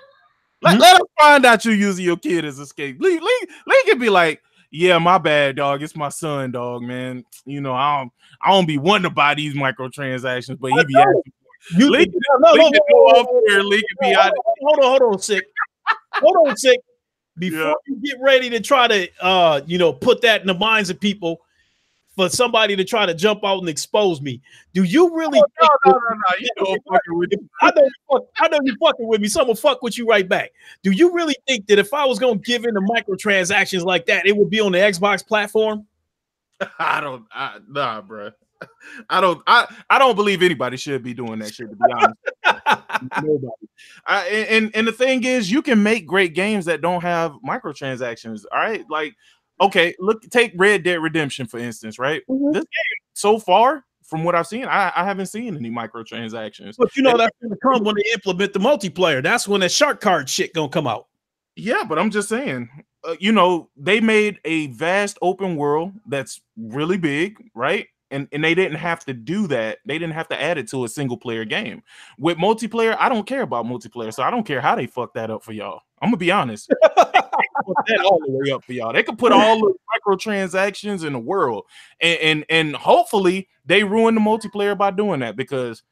Let us find out you're using your kid as a scapegoat. Lincoln be like, yeah, my bad, dog. It's my son, dog, man. You know, I don't be wanting to buy these microtransactions, but he be asking for it. Lincoln go off there. Lincoln be out. Hold on, sick. Hold on, sick. Before you get ready to try to, you know, put that in the minds of people, for somebody to try to jump out and expose me, do you really think no. You know, fucking with you. I know you fucking with me, so I'm gonna fuck with you right back. Do you really think that if I was gonna give in to microtransactions like that, it would be on the Xbox platform? Nah, bro. I don't believe anybody should be doing that shit, to be honest. Nobody. And the thing is, you can make great games that don't have microtransactions. All right, like, okay, take Red Dead Redemption for instance, right? This game so far, from what I've seen, I haven't seen any microtransactions. But you know that's gonna come when they implement the multiplayer. That's when that shark card shit gonna come out. Yeah, but I'm just saying, you know, they made a vast open world that's really big, right? And they didn't have to do that. They didn't have to add it to a single player game. With multiplayer, I don't care about multiplayer, so I don't care how they fuck that up for y'all. I'm gonna be honest. Put that all the way up for y'all. They could put all the microtransactions in the world, and hopefully they ruin the multiplayer by doing that, because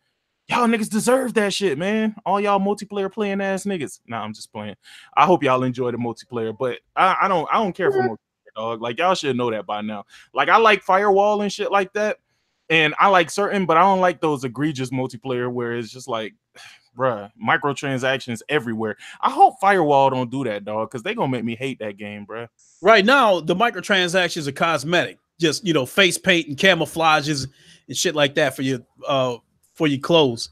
y'all niggas deserve that shit, man. All y'all multiplayer playing ass niggas. Nah, I'm just playing. I hope y'all enjoy the multiplayer, but I don't care for multiplayer, dog. Like, y'all should know that by now. Like, I like Firewall and shit like that, and I like certain, but I don't like those egregious multiplayer where it's just like, bruh, microtransactions everywhere. I hope Firewall don't do that, dog, because they gonna make me hate that game, bruh. Right now, the microtransactions are cosmetic, just, you know, face paint and camouflages and shit like that for your clothes.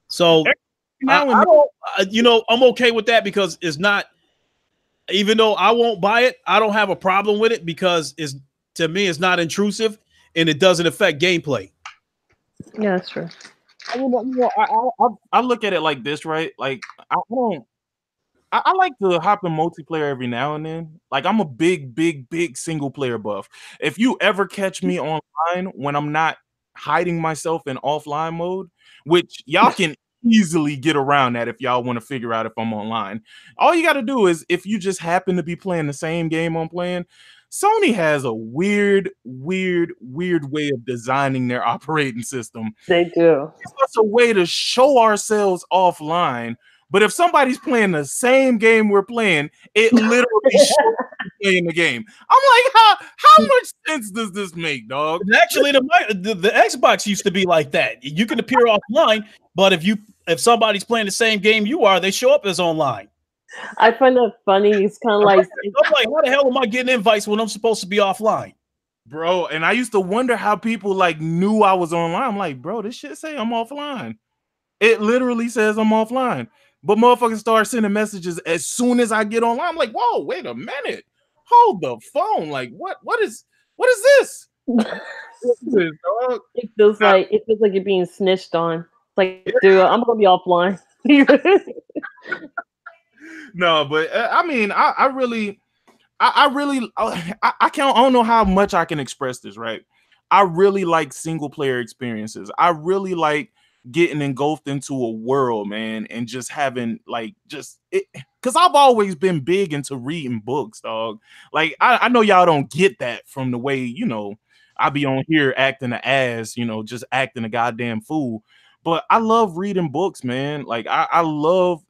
So I don't, you know, I'm okay with that, because it's not, even though I won't buy it, I don't have a problem with it, because to me it's not intrusive and it doesn't affect gameplay. Yeah, that's true. I look at it like this, right? Like, I like to hop in multiplayer every now and then. Like, I'm a big single player buff. If you ever catch me online when I'm not hiding myself in offline mode, which y'all can easily get around that if y'all want to figure out if I'm online. All you got to do is, if you just happen to be playing the same game I'm playing, Sony has a weird way of designing their operating system. They do. It's a way to show ourselves offline. But if somebody's playing the same game we're playing, it literally shows playing the game. I'm like, how much sense does this make, dog? And actually, the Xbox used to be like that. You can appear offline, but if somebody's playing the same game you are, they show up as online. I find that funny. It's kind of like, I'm like, how the hell am I getting invites when I'm supposed to be offline? Bro, and I used to wonder how people like knew I was online. I'm like, bro, this shit say I'm offline. It literally says I'm offline. But motherfuckers start sending messages as soon as I get online. I'm like, whoa, wait a minute. Hold the phone. Like, what is this? it feels like you're being snitched on. It's like, dude, I'm gonna be offline. No, but I mean, I really, I really I can't, I don't know how much I can express this, right? I really like single player experiences. I really like getting engulfed into a world, man, and just having like just it, because I've always been big into reading books, dog. Like I know y'all don't get that from the way, I be on here acting an ass, just acting a goddamn fool. But I love reading books, man. Like I love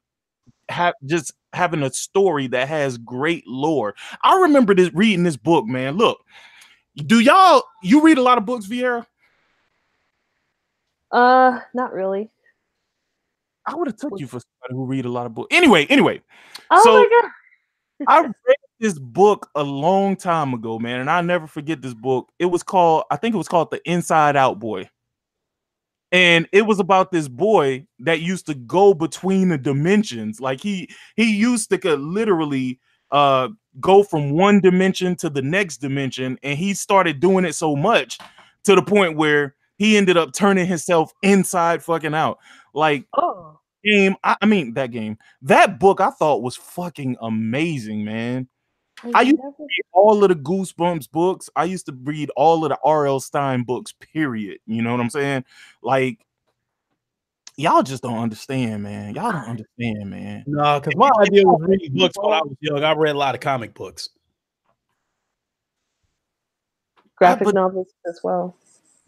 just having a story that has great lore. I remember this reading this book, man. Look, you read a lot of books, Vieira? Not really. I would have took you for somebody who read a lot of books. Anyway. Oh So my god. I read this book a long time ago, man, and I never forget this book. I think it was called The Inside Out Boy. And it was about this boy that used to go between the dimensions. Like he used to literally uh go from one dimension to the next dimension, and he started doing it so much to the point where he ended up turning himself inside fucking out. Like Oh. I mean that book I thought was fucking amazing, man. I used to read all of the Goosebumps books. I used to read all of the R.L. Stein books, period. You know what I'm saying? Like, y'all just don't understand, man. Y'all don't understand, man. No, because my idea was reading books when I was young. I read a lot of comic books. Graphic novels as well.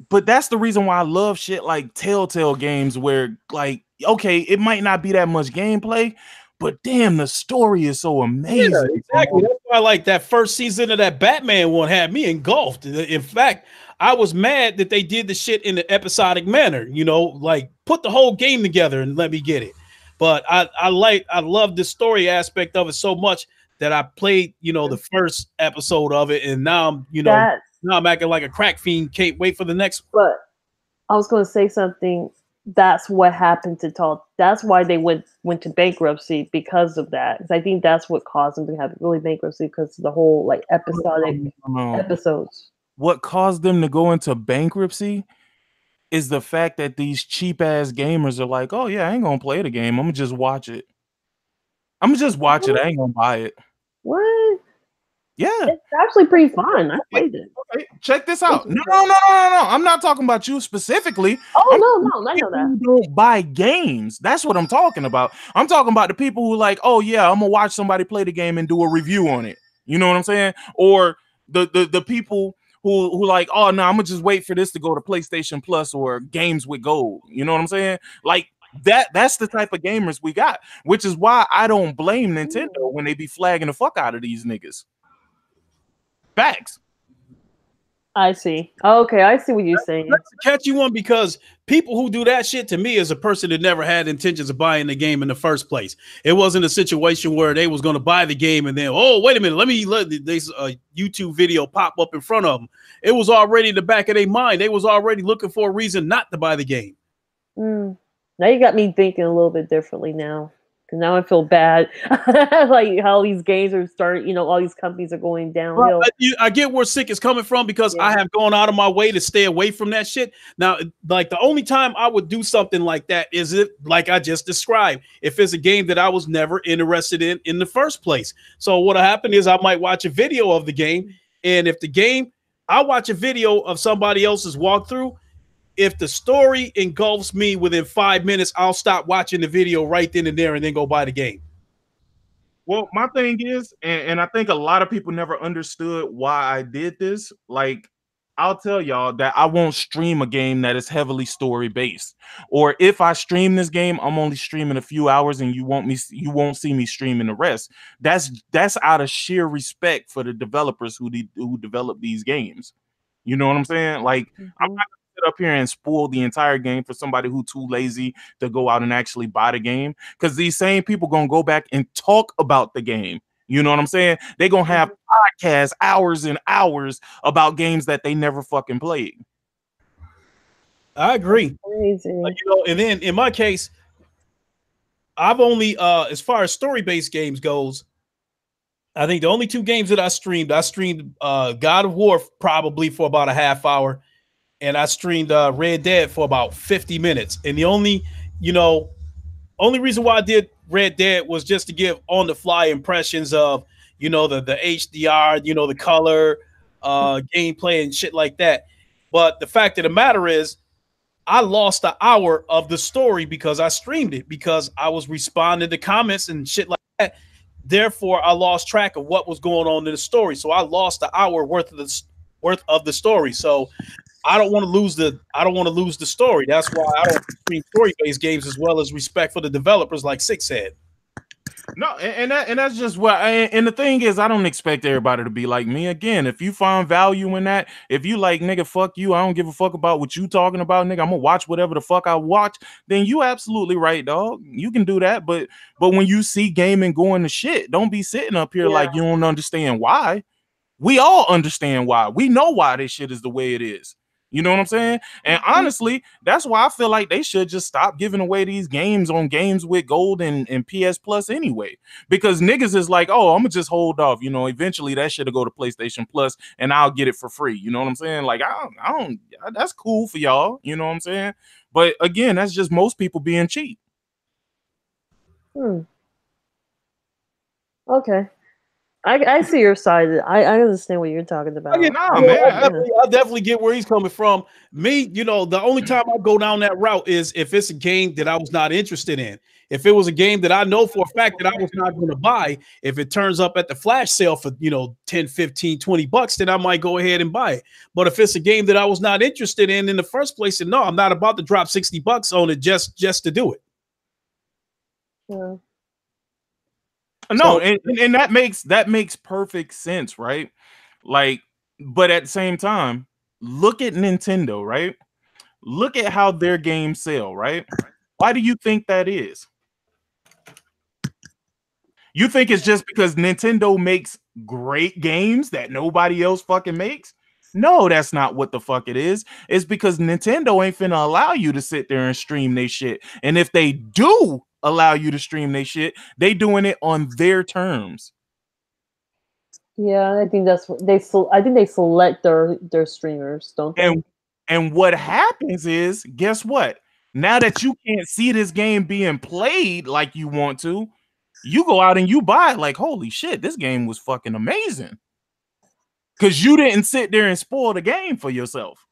But that's the reason why I love shit like Telltale games where, like, okay, it might not be that much gameplay, but damn, the story is so amazing. Yeah, exactly. That's why, like, that first season of that Batman one had me engulfed. In fact, I was mad that they did the shit in the episodic manner. Like put the whole game together and let me get it. But I love the story aspect of it so much that I played, the first episode of it, and now I'm, now I'm acting like a crack fiend. Can't wait for the next one. But I was going to say something. That's what happened to Tall. That's why they went to bankruptcy, because of that. Because I think that's what caused them to have really bankruptcy, because of the whole like episodic episodes. What caused them to go into bankruptcy is the fact that these cheap ass gamers are like, oh yeah, I ain't gonna play the game. I'm gonna just watch it. I ain't gonna buy it. What? Yeah, it's actually pretty fun. I played it. Okay, check this out. No. I'm not talking about you specifically. Oh, no, I know that. You don't buy games. That's what I'm talking about. I'm talking about the people who like, oh yeah, I'm gonna watch somebody play the game and do a review on it. You know what I'm saying? Or the people who like, oh no, I'm gonna just wait for this to go to PlayStation Plus or Games with Gold. You know what I'm saying? Like that's the type of gamers we got, which is why I don't blame Nintendo when they be flagging the fuck out of these niggas. Facts. I see. Okay, I see what you're saying. That's a catchy one, because people who do that shit, to me, is a person that never had intentions of buying the game in the first place. It wasn't a situation where they was going to buy the game and then, oh, wait a minute, let this YouTube video pop up in front of them. It was already in the back of their mind. They was already looking for a reason not to buy the game. Now you got me thinking a little bit differently now. Because now I feel bad, like how these games are starting. All these companies are going downhill. I get where Sick is coming from, because I have gone out of my way to stay away from that shit. Now, like the only time I would do something like that is it, like I just described, if it's a game that I was never interested in the first place. So what happened is I might watch a video of the game, and if I watch a video of somebody else's walkthrough. If the story engulfs me within 5 minutes, I'll stop watching the video right then and there and then go buy the game. Well, my thing is, and I think a lot of people never understood why I did this. Like, I'll tell y'all that I won't stream a game that is heavily story based. Or if I stream this game, I'm only streaming a few hours, and you won't see me streaming the rest. That's out of sheer respect for the developers who develop these games. You know what I'm saying? Like, I'm not up here and spoil the entire game for somebody who too lazy to go out and actually buy the game, because these same people gonna go back and talk about the game. You know what I'm saying? They gonna have podcasts hours and hours about games that they never fucking played. I agree. And then in my case, I've only as far as story-based games goes, I think the only two games that I streamed God of War probably for about a half hour, and I streamed Red Dead for about 50 minutes. And the only reason why I did Red Dead was just to give on the fly impressions of, you know, the HDR, you know, the color, gameplay and shit like that. But the fact of the matter is, I lost an hour of the story because I streamed it because I was responding to comments and shit like that. Therefore, I lost track of what was going on in the story. So I lost an hour worth of the story. So I don't want to lose the story. That's why I don't stream story-based games as well as respect for the developers, like Six said. No, and that's just what. And the thing is, I don't expect everybody to be like me. Again, if you find value in that, if you like, nigga, fuck you, I don't give a fuck about what you talking about, nigga. I'm gonna watch whatever the fuck I watch. Then you absolutely right, dog. You can do that, but when you see gaming going to shit, don't be sitting up here like you don't understand why. We all understand why. We know why this shit is the way it is. You know what I'm saying? And honestly, that's why I feel like they should just stop giving away these games on Games with Gold and PS Plus anyway. Because niggas is like, oh, I'm gonna just hold off. You know, eventually that shit'll go to PlayStation Plus and I'll get it for free. You know what I'm saying? Like, I don't that's cool for y'all. You know what I'm saying? But again, that's just most people being cheap. Okay. I see your side. I understand what you're talking about. I definitely get where he's coming from. Me, you know, the only time I go down that route is if it's a game that I was not interested in. If it was a game that I know for a fact that I was not going to buy, if it turns up at the flash sale for, you know, 10, 15, 20 bucks, then I might go ahead and buy it. But if it's a game that I was not interested in the first place, then no, I'm not about to drop 60 bucks on it just to do it. Yeah. No, and that makes perfect sense, right? Like, but at the same time, look at Nintendo, right? Look at how their games sell, right? Why do you think that is? You think it's just because Nintendo makes great games that nobody else fucking makes? No, that's not what the fuck it is. It's because Nintendo ain't finna allow you to sit there and stream they shit. And if they do allow you to stream they shit, they doing it on their terms. Yeah, I think that's what I think they select their streamers, don't they? And what happens is, guess what? Now that you can't see this game being played like you want to, you go out and you buy it like, holy shit, this game was fucking amazing. Because you didn't sit there and spoil the game for yourself.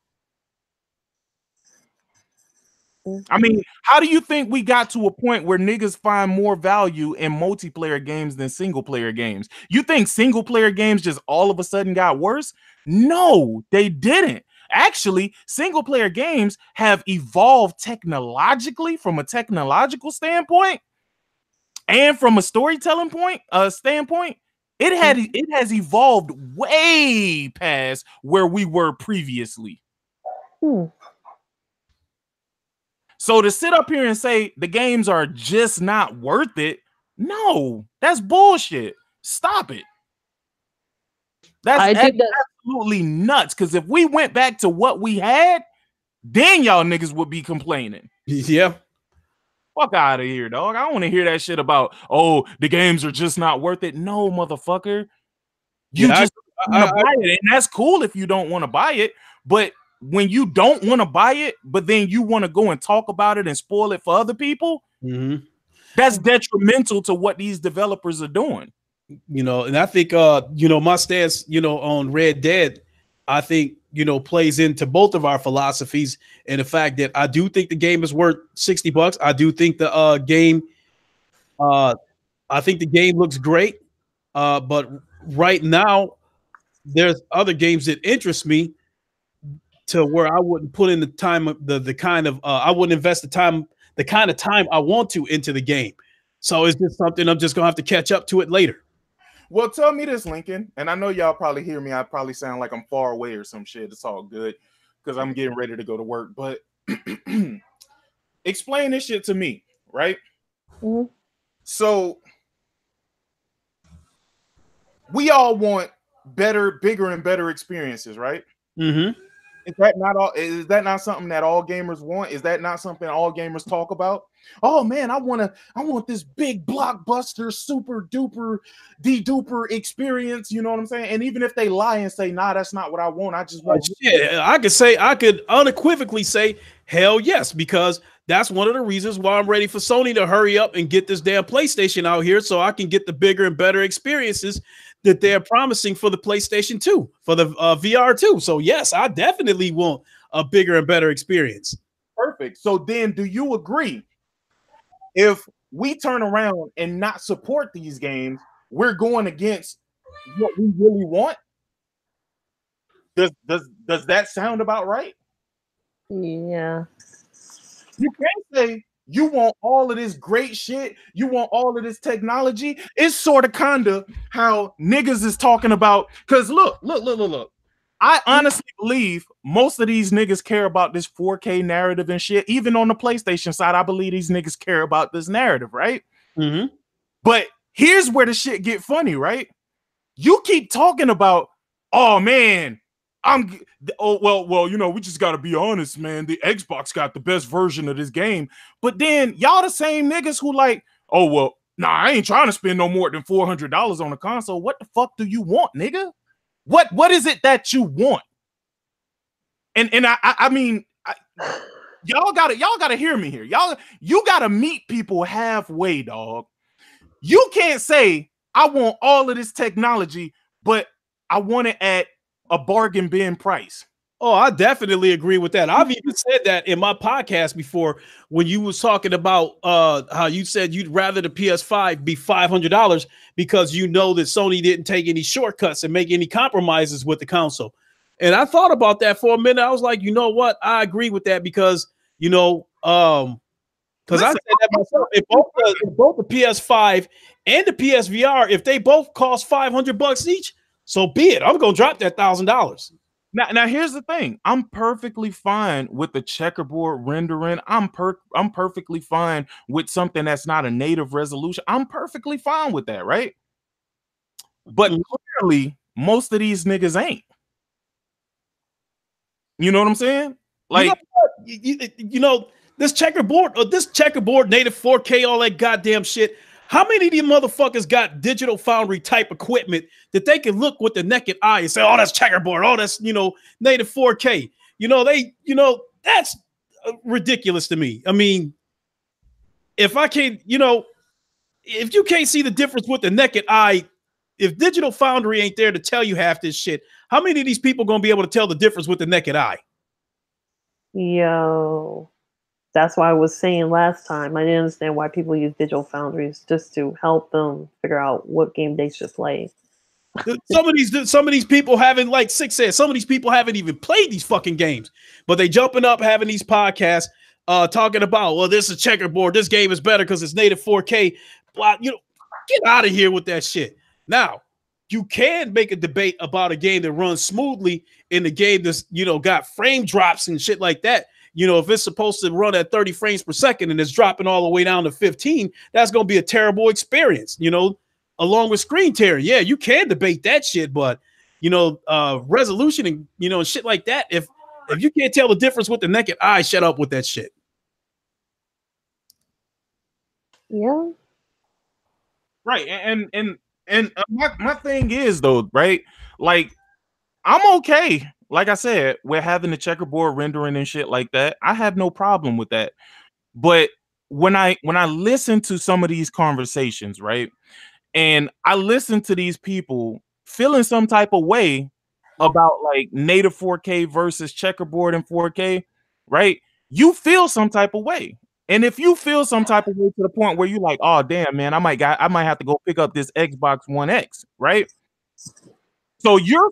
I mean, how do you think we got to a point where niggas find more value in multiplayer games than single player games? You think single player games just all of a sudden got worse? No, they didn't. Actually, single player games have evolved technologically from a technological standpoint and from a storytelling standpoint. It has evolved way past where we were previously. So to sit up here and say the games are just not worth it, no, that's bullshit. Stop it. That's absolutely nuts. Because if we went back to what we had, then y'all niggas would be complaining. Yeah. Fuck out of here, dog. I don't want to hear that shit about, oh, the games are just not worth it. No, motherfucker. You just want to buy it. And that's cool if you don't want to buy it. But when you don't want to buy it, but then you want to go and talk about it and spoil it for other people, that's detrimental to what these developers are doing. You know, and I think, you know, my stance, you know, on Red Dead, I think, you know, plays into both of our philosophies and the fact that I do think the game is worth 60 bucks. I do think the game, I think the game looks great. But right now, there's other games that interest me to where I wouldn't put in the time, the kind of, I wouldn't invest the kind of time I want to into the game. So it's just something I'm just going to have to catch up to it later. Well, tell me this, Lincoln, and I know y'all probably hear me. I probably sound like I'm far away or some shit. It's all good because I'm getting ready to go to work. But explain this shit to me, right? So we all want better, bigger, and better experiences, right? Is that not something that all gamers want? Is that not something all gamers talk about? Oh man, I want this big blockbuster, super duper, de-duper experience. You know what I'm saying? And even if they lie and say, nah, that's not what I want, I just want I could unequivocally say, hell yes, because that's one of the reasons why I'm ready for Sony to hurry up and get this damn PlayStation out here so I can get the bigger and better experiences that they're promising for the PlayStation 2, for the VR2. So yes, I definitely want a bigger and better experience. Perfect. So then do you agree if we turn around and not support these games, we're going against what we really want? Does that sound about right? Yeah. You can't say you want all of this great shit, you want all of this technology. It's sort of kinda how niggas is talking about. Because look. I honestly believe most of these niggas care about this 4K narrative and shit. Even on the PlayStation side, I believe these niggas care about this narrative, right? Mm-hmm. But here's where the shit get funny, right? You keep talking about, oh man, well, you know, we just gotta be honest, man. The Xbox got the best version of this game. But then y'all the same niggas who like, oh well, nah, I ain't trying to spend no more than $400 on a console. What the fuck do you want, nigga? What is it that you want? And I mean, y'all gotta hear me here. You gotta meet people halfway, dog. You can't say I want all of this technology, but I want it at a bargain bin price. Oh, I definitely agree with that. I've even said that in my podcast before when you was talking about how you said you'd rather the PS5 be $500 because you know that Sony didn't take any shortcuts and make any compromises with the console. And I thought about that for a minute. I was like, you know what? I agree with that because, you know, because I said that myself. If both the PS5 and the PSVR, if they both cost $500 each, so be it. I'm gonna drop that $1,000. Now here's the thing. I'm perfectly fine with the checkerboard rendering. I'm perfectly fine with something that's not a native resolution. I'm perfectly fine with that, right? But clearly, most of these niggas ain't. You know what I'm saying? Like, you know this checkerboard native 4K, all that goddamn shit. How many of you motherfuckers got digital foundry type equipment that they can look with the naked eye and say, oh, that's checkerboard, oh, that's, you know, native 4K. That's ridiculous to me. I mean, if you can't see the difference with the naked eye, if digital foundry ain't there to tell you half this shit, how many of these people gonna be able to tell the difference with the naked eye? Yo. That's why I was saying last time, I didn't understand why people use digital foundries, just to help them figure out what game they should play. Some of these people haven't, like Six said, some of these people haven't even played these fucking games, but they jumping up having these podcasts talking about, well, this is checkerboard, this game is better because it's native 4K. Blah, get out of here with that shit. Now, you can make a debate about a game that runs smoothly in the game that's, got frame drops and shit like that. If it's supposed to run at 30 frames per second and it's dropping all the way down to 15, that's going to be a terrible experience, along with screen tearing. Yeah, you can debate that shit, but, resolution and, shit like that. If you can't tell the difference with the naked eye, shut up with that shit. Yeah. Right. And my thing is, though, right? Like, I'm okay. Like I said, we're having the checkerboard rendering and shit like that. I have no problem with that. But when I listen to some of these conversations, right, and I listen to these people feeling some type of way about like native 4K versus checkerboard and 4K, right? You feel some type of way. And if you feel some type of way to the point where you're like, oh damn, man, I might have to go pick up this Xbox One X, right? So you're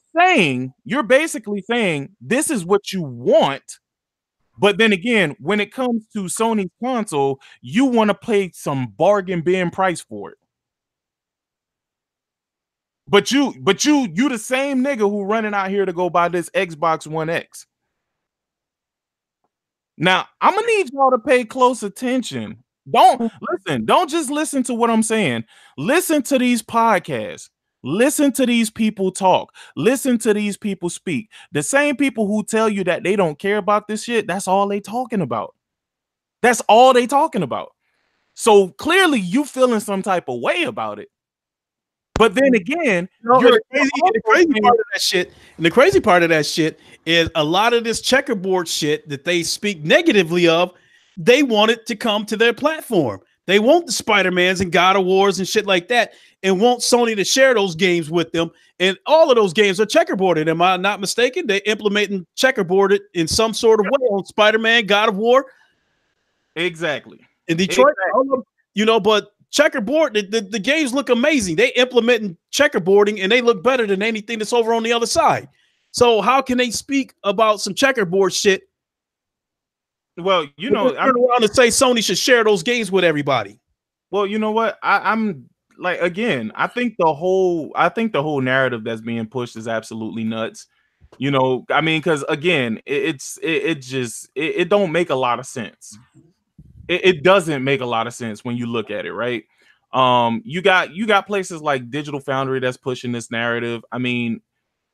basically saying this is what you want, but then again, when it comes to Sony's console, you want to pay some bargain bin price for it. But you the same nigga who running out here to go buy this Xbox One X. Now, I'm gonna need y'all to pay close attention. Don't just listen to what I'm saying. Listen to these podcasts. Listen to these people talk. Listen to these people speak. The same people who tell you that they don't care about this shit, that's all they talking about. That's all they talking about. So clearly you feeling some type of way about it. But then again, the crazy part of that shit is a lot of this checkerboard shit that they speak negatively of, they want it to come to their platform. They want the Spider-Mans and God of Wars and shit like that, and want Sony to share those games with them. And all of those games are checkerboarded. Am I not mistaken? They're implementing checkerboarded in some sort of way on Spider-Man, God of War. Exactly. In Detroit, but checkerboard, the games look amazing. They implementing checkerboarding and they look better than anything that's over on the other side. So how can they speak about some checkerboard shit? Well, turn around and say Sony should share those games with everybody. Well, you know what? I'm like, again, I think the whole narrative that's being pushed is absolutely nuts. I mean, because again, it don't make a lot of sense. It doesn't make a lot of sense when you look at it, right? You got places like Digital Foundry that's pushing this narrative. I mean,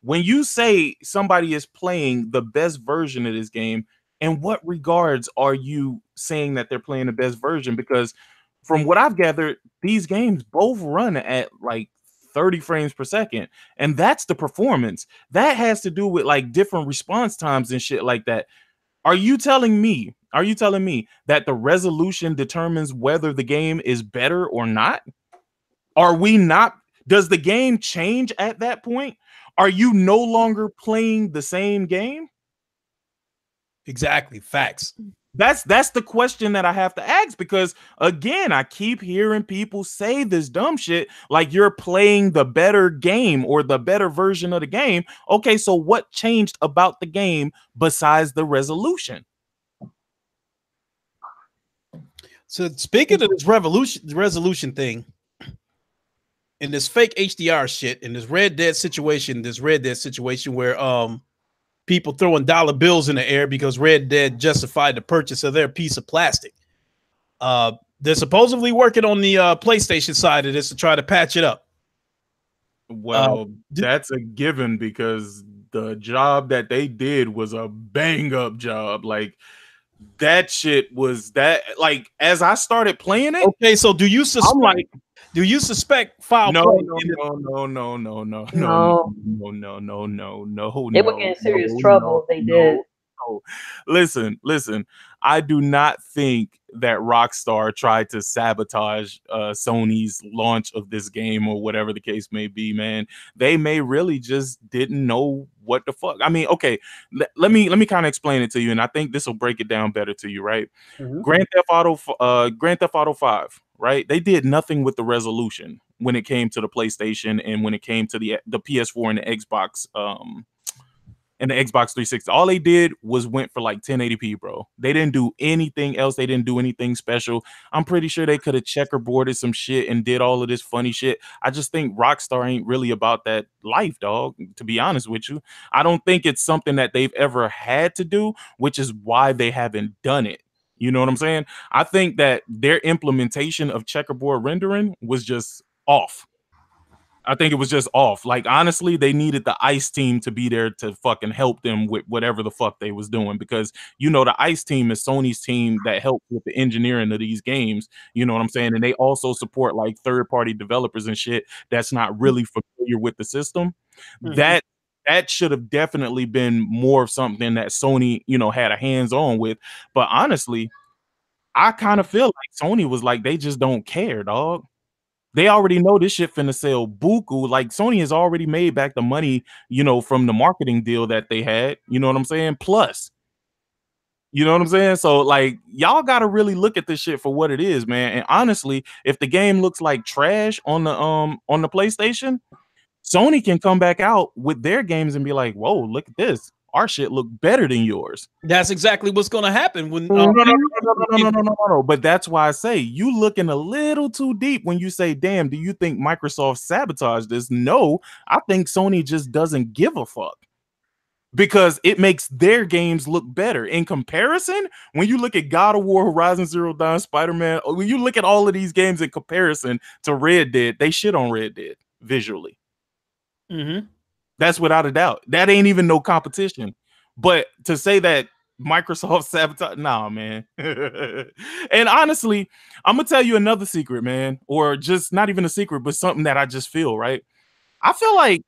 when you say somebody is playing the best version of this game, in what regards are you saying that they're playing the best version? Because from what I've gathered, these games both run at like 30 frames per second, and that's the performance. That has to do with like different response times and shit like that. Are you telling me that the resolution determines whether the game is better or not? Are we not? Does the game change at that point? Are you no longer playing the same game? Exactly. Facts. That's the question that I have to ask, because again, I keep hearing people say this dumb shit like you're playing the better game or the better version of the game. Okay, so what changed about the game besides the resolution? So speaking of this resolution thing, in this fake HDR shit, in this Red Dead situation where people throwing dollar bills in the air because Red Dead justified the purchase of their piece of plastic. They're supposedly working on the PlayStation side of this to try to patch it up. Well, that's a given, because the job that they did was a bang up job. Like, that shit was that, like, as I started playing it. Okay, so do you suspect foul play? No. They would get in serious trouble if they did. Listen. I do not think that Rockstar tried to sabotage Sony's launch of this game or whatever the case may be, man. They may really just didn't know what the fuck. I mean, okay, let me kind of explain it to you, and I think this will break it down better to you, right? Mm-hmm. Grand Theft Auto 5, right? They did nothing with the resolution when it came to the PlayStation and when it came to the PS4 and the Xbox and the Xbox 360. All they did was went for like 1080p, bro. They didn't do anything else. They didn't do anything special. I'm pretty sure they could have checkerboarded some shit and did all of this funny shit. I just think Rockstar ain't really about that life, dog, to be honest with you. I don't think it's something that they've ever had to do, which is why they haven't done it. You know what I'm saying? I think that their implementation of checkerboard rendering was just off. I think it was just off. Like, honestly, they needed the ICE team to be there to fucking help them with whatever the fuck they was doing, because, the ICE team is Sony's team that helped with the engineering of these games. You know what I'm saying? And they also support like third-party developers and shit that's not really familiar with the system. Mm-hmm. That should have definitely been more of something that Sony, had a hands-on with. But honestly, I kind of feel like Sony was like, they just don't care, dog. They already know this shit finna sell buku. Like, Sony has already made back the money, from the marketing deal that they had. You know what I'm saying? Plus, you know what I'm saying? So, like, y'all got to really look at this shit for what it is, man. And honestly, if the game looks like trash on the PlayStation, Sony can come back out with their games and be like, "Whoa, look at this. Our shit look better than yours." That's exactly what's going to happen when. No. But that's why I say you looking a little too deep when you say, "Damn, do you think Microsoft sabotaged this?" No, I think Sony just doesn't give a fuck, because it makes their games look better in comparison. When you look at God of War, Horizon Zero Dawn, Spider-Man, when you look at all of these games in comparison to Red Dead, they shit on Red Dead visually. Mm-hmm. That's without a doubt. That ain't even no competition. But to say that Microsoft sabotage, nah, man. And honestly, I'm gonna tell you another secret, man, or just not even a secret, but something that I just feel, right? I feel like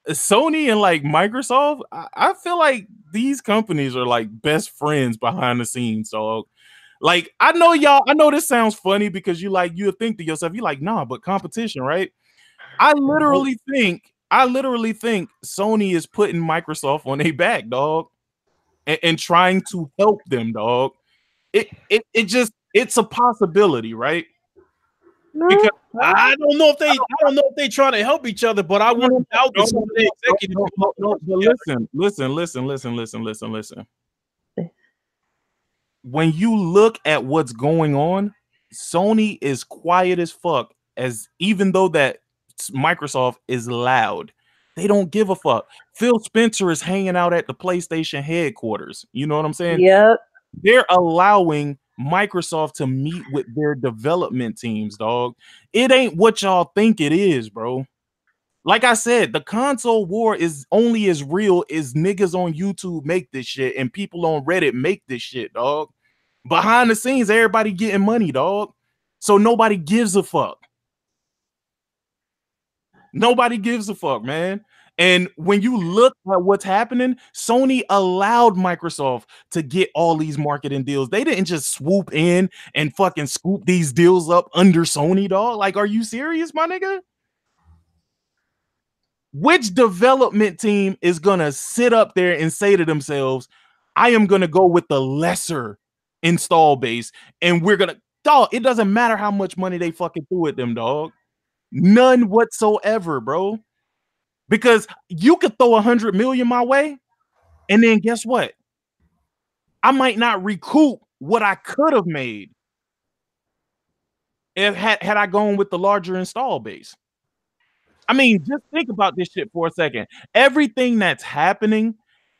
Sony and like Microsoft, I feel like these companies are like best friends behind the scenes. So Like, I know this sounds funny because you think to yourself, you're like, nah, but competition, right? I literally think Sony is putting Microsoft on their back, dog, and trying to help them, dog. It's a possibility, right? Because I don't know if they trying to help each other, but I wouldn't doubt that some of the executives but listen. When you look at what's going on, Sony is quiet as fuck, as even though that Microsoft is loud. They don't give a fuck. Phil Spencer is hanging out at the PlayStation headquarters. You know what I'm saying? Yep. They're allowing Microsoft to meet with their development teams, dog. It ain't what y'all think it is, bro. Like I said, the console war is only as real as niggas on YouTube make this shit and people on Reddit make this shit, dog. Behind the scenes, everybody getting money, dog. So nobody gives a fuck. Nobody gives a fuck, man. And when you look at what's happening, Sony allowed Microsoft to get all these marketing deals. They didn't just swoop in and fucking scoop these deals up under Sony, dog. Like, are you serious, my nigga? Which development team is gonna sit up there and say to themselves, I am gonna go with the lesser install base, and we're gonna, dog, it doesn't matter how much money they fucking threw at them, dog. None whatsoever, bro. Because you could throw 100 million my way, and then guess what? I might not recoup what I could have made if had I gone with the larger install base. I mean, just think about this shit for a second. Everything that's happening,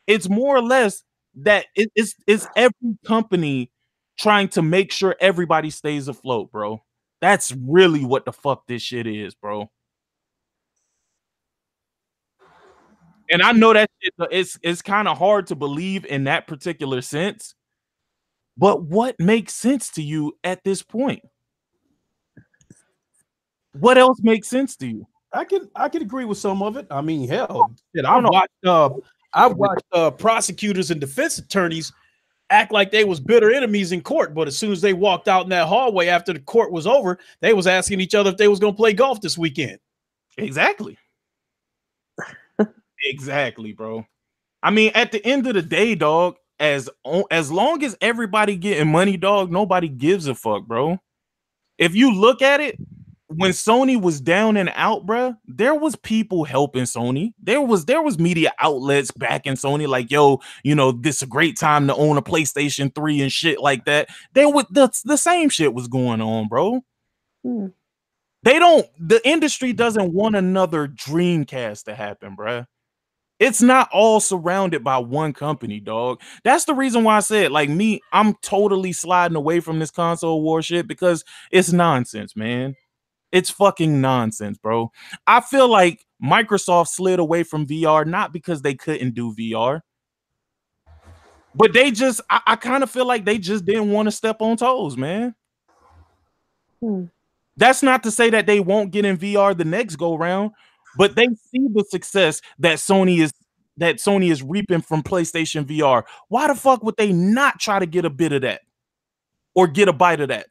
it's more or less that it's every company trying to make sure everybody stays afloat, bro. That's really what the fuck this shit is, bro. And I know that shit, it's kind of hard to believe in that particular sense. But what makes sense to you at this point? What else makes sense to you? I can agree with some of it. I mean, hell, shit, I don't know. I've watched prosecutors and defense attorneys act like they was bitter enemies in court, but as soon as they walked out in that hallway after the court was over, they was asking each other if they was going to play golf this weekend. Exactly. Exactly, bro. I mean, at the end of the day, dog, as long as everybody getting money, dog, nobody gives a fuck, bro. If you look at it, when Sony was down and out, bro, there was people helping Sony. There was media outlets backing Sony, like, yo, you know, this is a great time to own a PlayStation 3 and shit like that. There was the same shit was going on, bro. The industry doesn't want another Dreamcast to happen, bro. It's not all surrounded by one company, dog. That's the reason why I said, like me, I'm totally sliding away from this console war shit because it's nonsense, man. It's fucking nonsense, bro. I feel like Microsoft slid away from VR not because they couldn't do VR, but they just, I kind of feel like they just didn't want to step on toes, man. That's not to say that they won't get in VR the next go round, but they see the success that Sony is reaping from PlayStation VR. Why the fuck would they not try to get a bit of that or get a bite of that?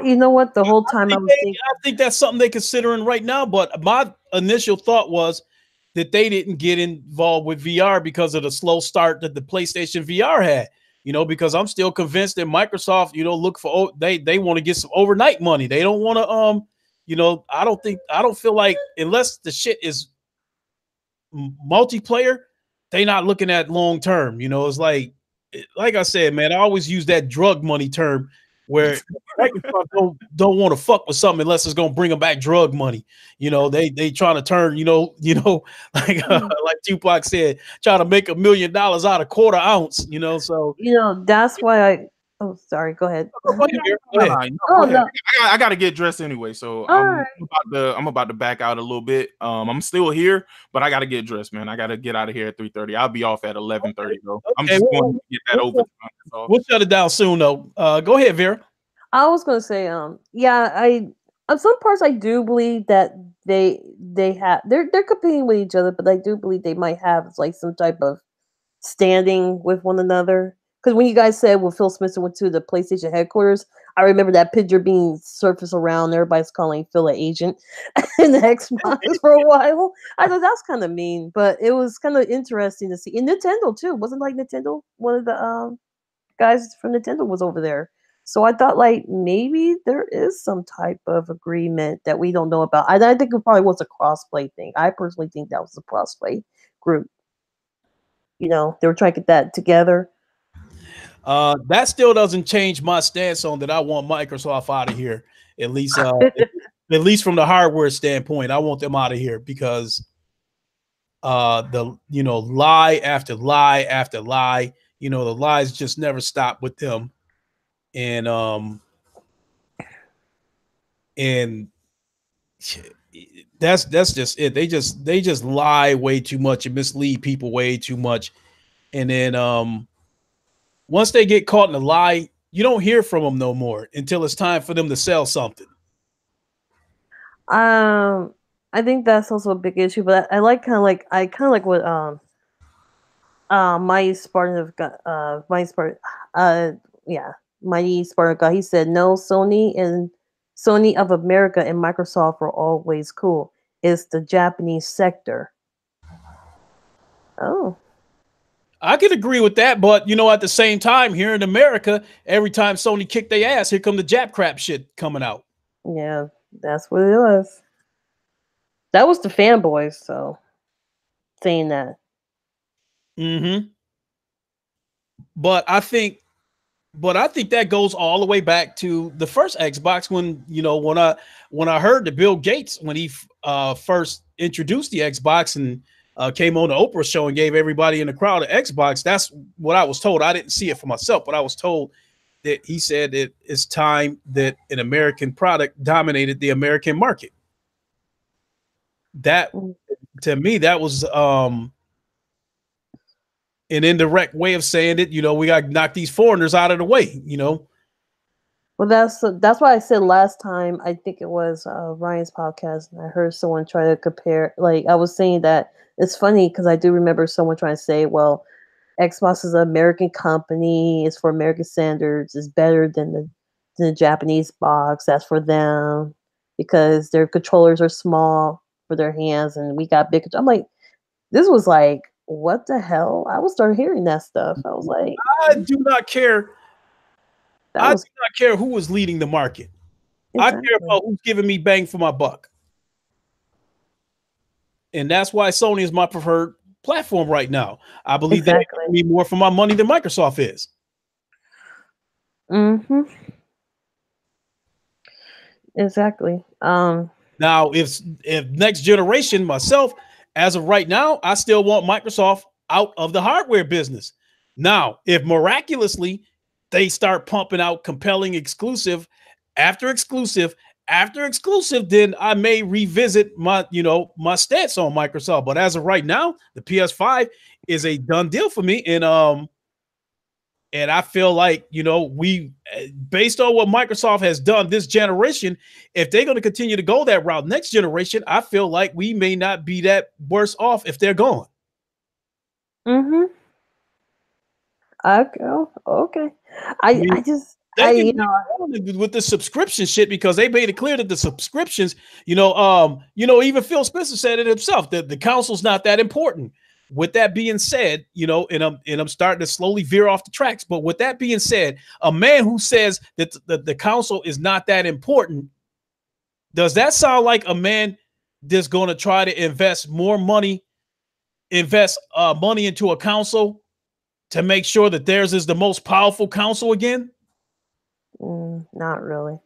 You know what? The whole time I think that's something they're considering right now. But my initial thought was that they didn't get involved with VR because of the slow start that the PlayStation VR had. You know, because I'm still convinced that Microsoft, you know, look for they want to get some overnight money. They don't want to you know, I don't feel like unless the shit is multiplayer, they not looking at long term. You know, it's like I said, man, I always use that drug money term where Microsoft don't want to fuck with something unless it's gonna bring them back drug money. You know, they trying to turn, like like Tupac said, trying to make $1 million out of quarter ounce. You know, so that's why I. Oh, sorry. Go ahead. Go ahead. No. I gotta get dressed anyway, so I'm about to back out a little bit. I'm still here, but I gotta get dressed, man. I gotta get out of here at 3:30. I'll be off at 11:30, though. I'm just going to get that over. We'll shut it down soon, though. Go ahead, Vera. I was gonna say, on some parts I do believe that they're competing with each other, but I do believe they might have like some type of standing with one another. because when you guys said when Phil Spencer went to the PlayStation headquarters, I remember that picture being surfaced around. Everybody's calling Phil an agent in the Xbox for a while. I thought that's kind of mean, but it was kind of interesting to see. And Nintendo too, wasn't like Nintendo. One of the guys from Nintendo was over there. So I thought like maybe there is some type of agreement that we don't know about. I think it probably was a crossplay thing. I personally think that was a crossplay group. You know, they were trying to get that together. That still doesn't change my stance on that. I want Microsoft out of here. At least from the hardware standpoint, I want them out of here because the lie after lie after lie, the lies just never stop with them. And that's just it. They just lie way too much and mislead people way too much. And then once they get caught in a lie, you don't hear from them no more until it's time for them to sell something. I think that's also a big issue, but I like what Mighty Spartan Mighty Spartan God. He said no, Sony of America and Microsoft were always cool. It's the Japanese sector. Oh. I could agree with that, but at the same time, here in America, every time Sony kicked their ass, here come the Jap crap shit coming out. Yeah, that's what it was. That was the fanboys, so saying that. Mm-hmm. But I think that goes all the way back to the first Xbox when I heard that Bill Gates, when he first introduced the Xbox and came on the Oprah show and gave everybody in the crowd an Xbox. That's what I was told. I didn't see it for myself, but I was told that he said that it's time that an American product dominated the American market. That, to me, that was an indirect way of saying it. We got to knock these foreigners out of the way. Well, that's why I said last time. I think it was Ryan's podcast, and I heard someone try to compare. Like I was saying that it's funny because I do remember someone trying to say, "Well, Xbox is an American company. It's for American standards. It's better than the Japanese box. That's for them because their controllers are small for their hands, and we got big." I'm like, this was like, what the hell? I was start hearing that stuff. I was like, I do not care. I do not care who is leading the market. Exactly. I care about who's giving me bang for my buck. And that's why Sony is my preferred platform right now. I believe they're giving me more for my money than Microsoft is. Mm-hmm. Exactly. Now, if next generation, myself, as of right now, I still want Microsoft out of the hardware business. Now, if miraculously they start pumping out compelling exclusive after exclusive after exclusive, then I may revisit my stance on Microsoft. But as of right now, the PS5 is a done deal for me. And I feel like, we, based on what Microsoft has done this generation, if they're going to continue to go that route next generation, I feel like we may not be that worse off if they're gone. Mm-hmm. Okay. I just with the subscription shit, because they made it clear that the subscriptions, even Phil Spencer said it himself, that the console's not that important. With that being said, and I'm starting to slowly veer off the tracks. But with that being said, a man who says that the console is not that important, does that sound like a man that's going to try to invest money into a console to make sure that theirs is the most powerful console again? Not really.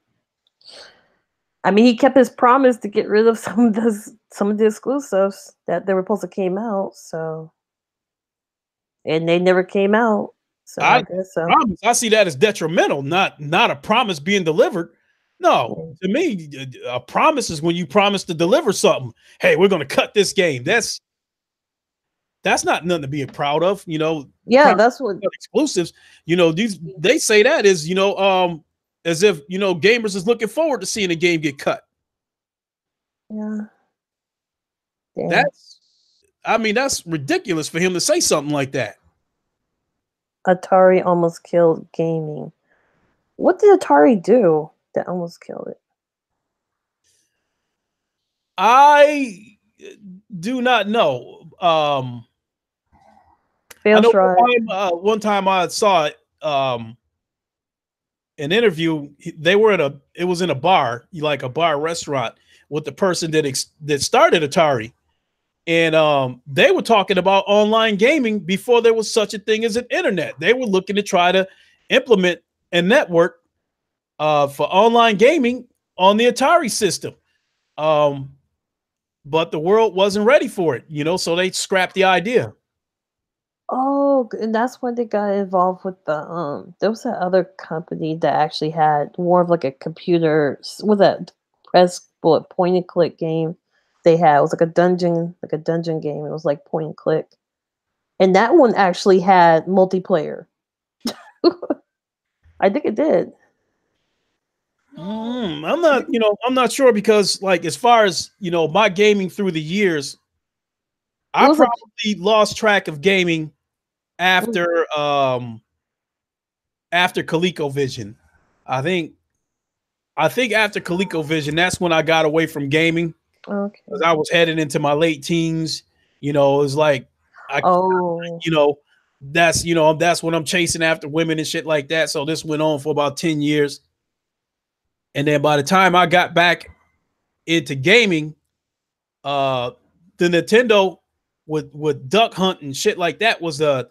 I mean, he kept his promise to get rid of some of the exclusives that they were supposed to came out. So, and they never came out. So I guess so. I see that as detrimental, not a promise being delivered. No, to me, a promise is when you promise to deliver something. Hey, we're going to cut this game. That's not nothing to be proud of. Yeah, that's what exclusives. They say that is as if gamers is looking forward to seeing a game get cut. Yeah. That's ridiculous for him to say something like that. Atari almost killed gaming. What did Atari do that almost killed it? I do not know. I Fail know Shroud. one time I saw it, an interview. They were it was in a bar, like a bar restaurant, with the person that started Atari, and they were talking about online gaming before there was such a thing as an internet. They were looking to try to implement a network for online gaming on the Atari system. But the world wasn't ready for it, so they scrapped the idea. Oh, and that's when they got involved with there was that other company that actually had more of like a computer with that press bullet point and click game they had. It was like a dungeon game. It was like point and click. And that one actually had multiplayer. I think it did. I'm not sure because, like, as far as my gaming through the years, It I was like probably lost track of gaming after ColecoVision. I think after ColecoVision, that's when I got away from gaming okay. because I was heading into my late teens. It was like Oh, that's when I'm chasing after women and shit like that. So this went on for about 10 years. And then by the time I got back into gaming, the Nintendo with Duck Hunt and shit like that was the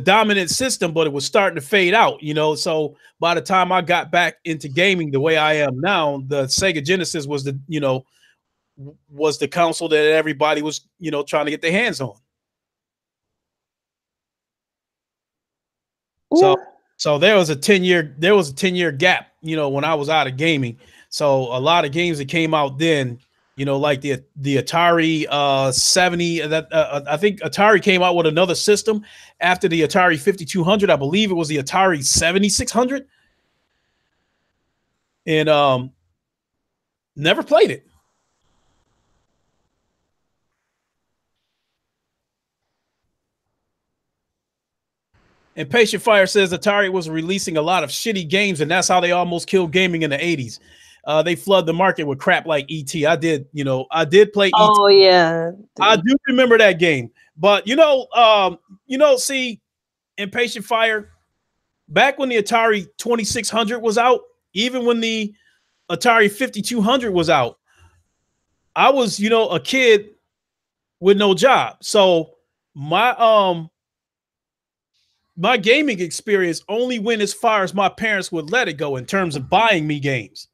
dominant system, but it was starting to fade out, So by the time I got back into gaming the way I am now, the Sega Genesis was the console that everybody was, trying to get their hands on. yeah. So there was a 10-year gap, when I was out of gaming. So a lot of games that came out then, like the Atari 70, that I think Atari came out with another system after the Atari 5200. I believe it was the Atari 7600. And never played it. And Patient Fire says Atari was releasing a lot of shitty games, and that's how they almost killed gaming in the 80s. They flood the market with crap like ET. I did play ET. Oh yeah. I do remember that game. But see, in Patient Fire, back when the Atari 2600 was out, even when the Atari 5200 was out, I was, a kid with no job. So my gaming experience only went as far as my parents would let it go in terms of buying me games.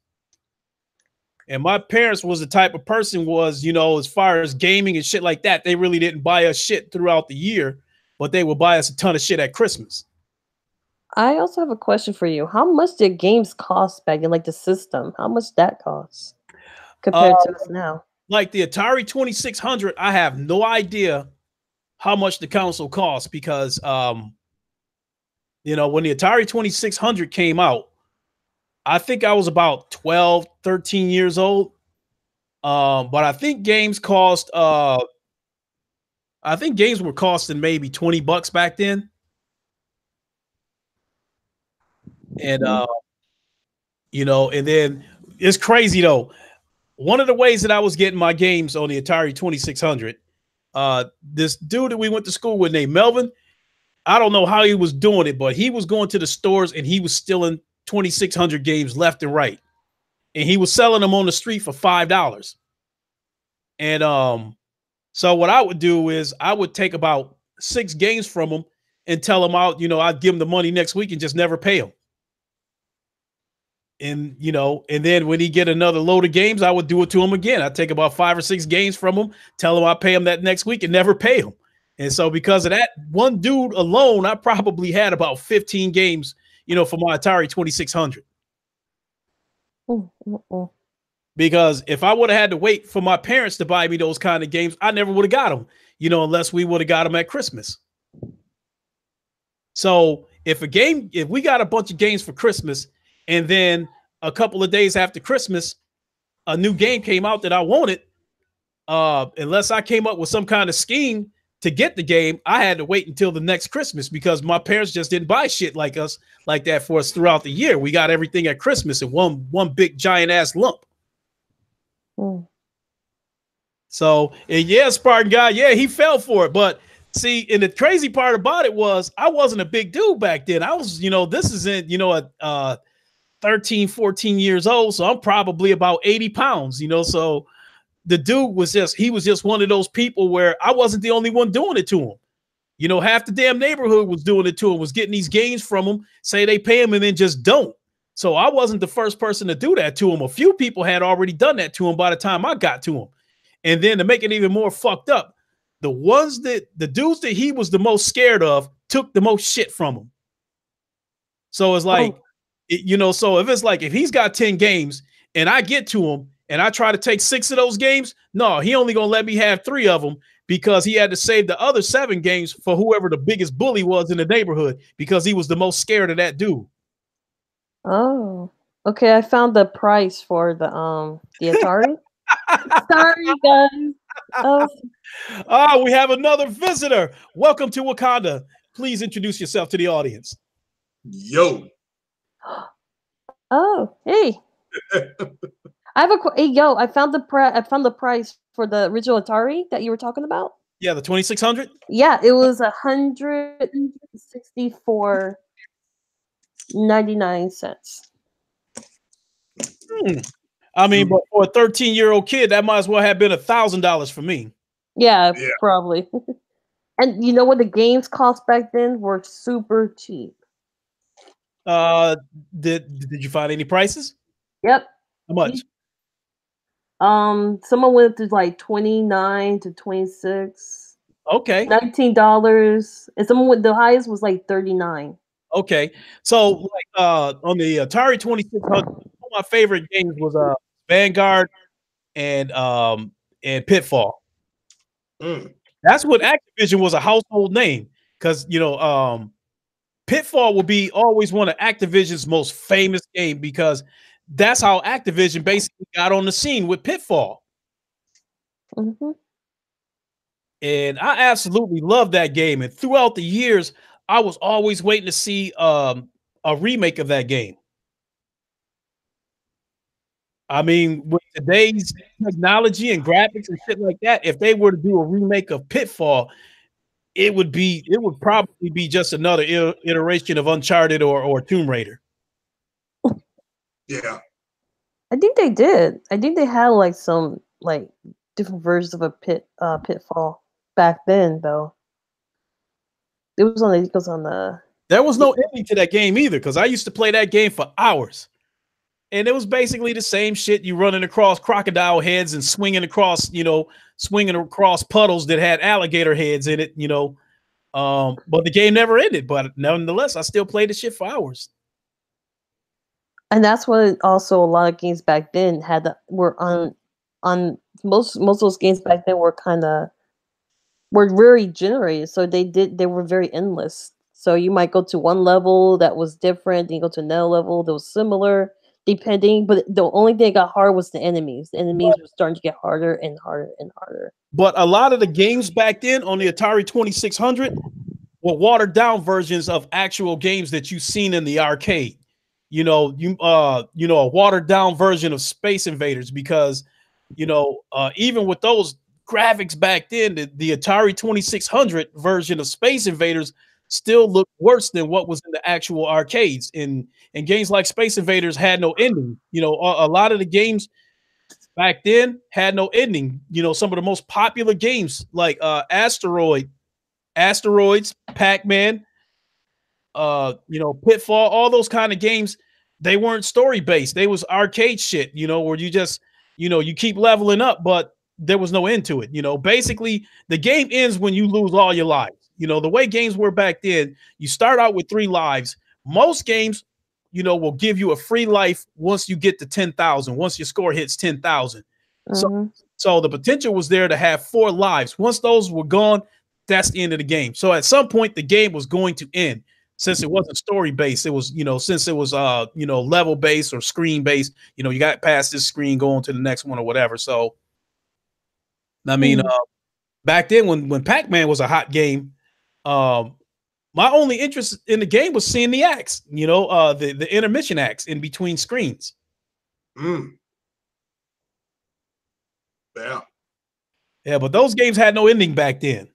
And my parents was the type of person was, as far as gaming and shit like that, they really didn't buy us shit throughout the year, but they would buy us a ton of shit at Christmas. I also have a question for you. How much did games cost back in like the system? How much that cost compared to us now? Like the Atari 2600, I have no idea how much the console cost because when the Atari 2600 came out, I think I was about 12, 13 years old. But I think games were costing maybe $20 back then. And and then it's crazy though. One of the ways that I was getting my games on the Atari 2600, this dude that we went to school with named Melvin, I don't know how he was doing it, but he was going to the stores and he was stealing 2600 games left and right. And he was selling them on the street for $5. And so what I would do is I would take about 6 games from him and tell him I'd give him the money next week and just never pay him. And and then when he get another load of games, I would do it to him again. I'd take about 5 or 6 games from him, tell him I'd pay him that next week and never pay him. And so because of that one dude alone, I probably had about 15 games, for my Atari 2600. Because if I would have had to wait for my parents to buy me those kind of games, I never would have got them, unless we would have got them at Christmas. So if we got a bunch of games for Christmas and then a couple of days after Christmas, a new game came out that I wanted, unless I came up with some kind of scheme to get the game, I had to wait until the next Christmas because my parents just didn't buy shit like that for us throughout the year. We got everything at Christmas in one big giant ass lump. Mm. So, and yeah, Spartan guy, yeah, he fell for it. But see, and the crazy part about it was I wasn't a big dude back then. I was, this isn't, at 13, 14 years old. So I'm probably about 80 pounds, so the dude was just one of those people where I wasn't the only one doing it to him. Half the damn neighborhood was doing it to him, was getting these games from him, say they pay him and then just don't. So I wasn't the first person to do that to him. A few people had already done that to him by the time I got to him. And then to make it even more fucked up, the dudes that he was the most scared of took the most shit from him. So it's like, so if it's like, if he's got 10 games and I get to him, and I try to take 6 of those games, no, he only gonna let me have 3 of them because he had to save the other 7 games for whoever the biggest bully was in the neighborhood because he was the most scared of that dude. Oh, okay. I found the price for the Atari. Sorry, guys. Oh, we have another visitor. Welcome to Wakanda. Please introduce yourself to the audience. Yo. Oh, hey. I have I found the price for the original Atari that you were talking about. Yeah, the 2600. Yeah, it was $164.99. I mean, but for a 13-year-old kid, that might as well have been $1,000 for me. Yeah, probably. And you know what the games cost back then were super cheap. Did you find any prices? Yep. How much? Someone went to like 29 to 26. Okay. $19. And someone with the highest was like 39. Okay. So like on the Atari 2600, one of my favorite games was Vanguard and Pitfall. That's what Activision was a household name because Pitfall will be always one of Activision's most famous game because that's how Activision basically got on the scene with Pitfall. Mm-hmm. And I absolutely love that game. And throughout the years, I was always waiting to see a remake of that game. I mean, with today's technology and graphics and shit like that, if they were to do a remake of Pitfall, it would probably be just another iteration of Uncharted or Tomb Raider. Yeah. I think they did. I think they had like some like different versions of a Pitfall back then though. There was There was no ending to that game either, because I used to play that game for hours. And it was basically the same shit. You running across crocodile heads and swinging across puddles that had alligator heads in it, but the game never ended. But nonetheless, I still played the shit for hours. And that's what also a lot of games back then were on most of those games back then were very generated. So they were very endless. So you might go to one level that was different, then you go to another level that was similar, depending. But the only thing that got hard was the enemies. The enemies were starting to get harder and harder and harder. But a lot of the games back then on the Atari 2600 were watered down versions of actual games that you've seen in the arcade. A watered down version of Space Invaders, because even with those graphics back then, the Atari 2600 version of Space Invaders still looked worse than what was in the actual arcades. And games like Space Invaders had no ending. A lot of the games back then had no ending. Some of the most popular games like Asteroids, Pac-Man, Pitfall, all those kind of games, they weren't story based. They was arcade shit, where you just, you keep leveling up, but there was no end to it. Basically the game ends when you lose all your lives. The way games were back then, you start out with 3 lives. Most games, will give you a free life once you get to 10,000, once your score hits 10,000. Mm-hmm. So the potential was there to have 4 lives. Once those were gone, that's the end of the game. So at some point the game was going to end. Since it wasn't story based, it was, since it was, level based or screen based, you got past this screen, going to the next one or whatever. So, I mean, back then when Pac-Man was a hot game, my only interest in the game was seeing the acts, the intermission acts in between screens. Yeah. Yeah, but those games had no ending back then.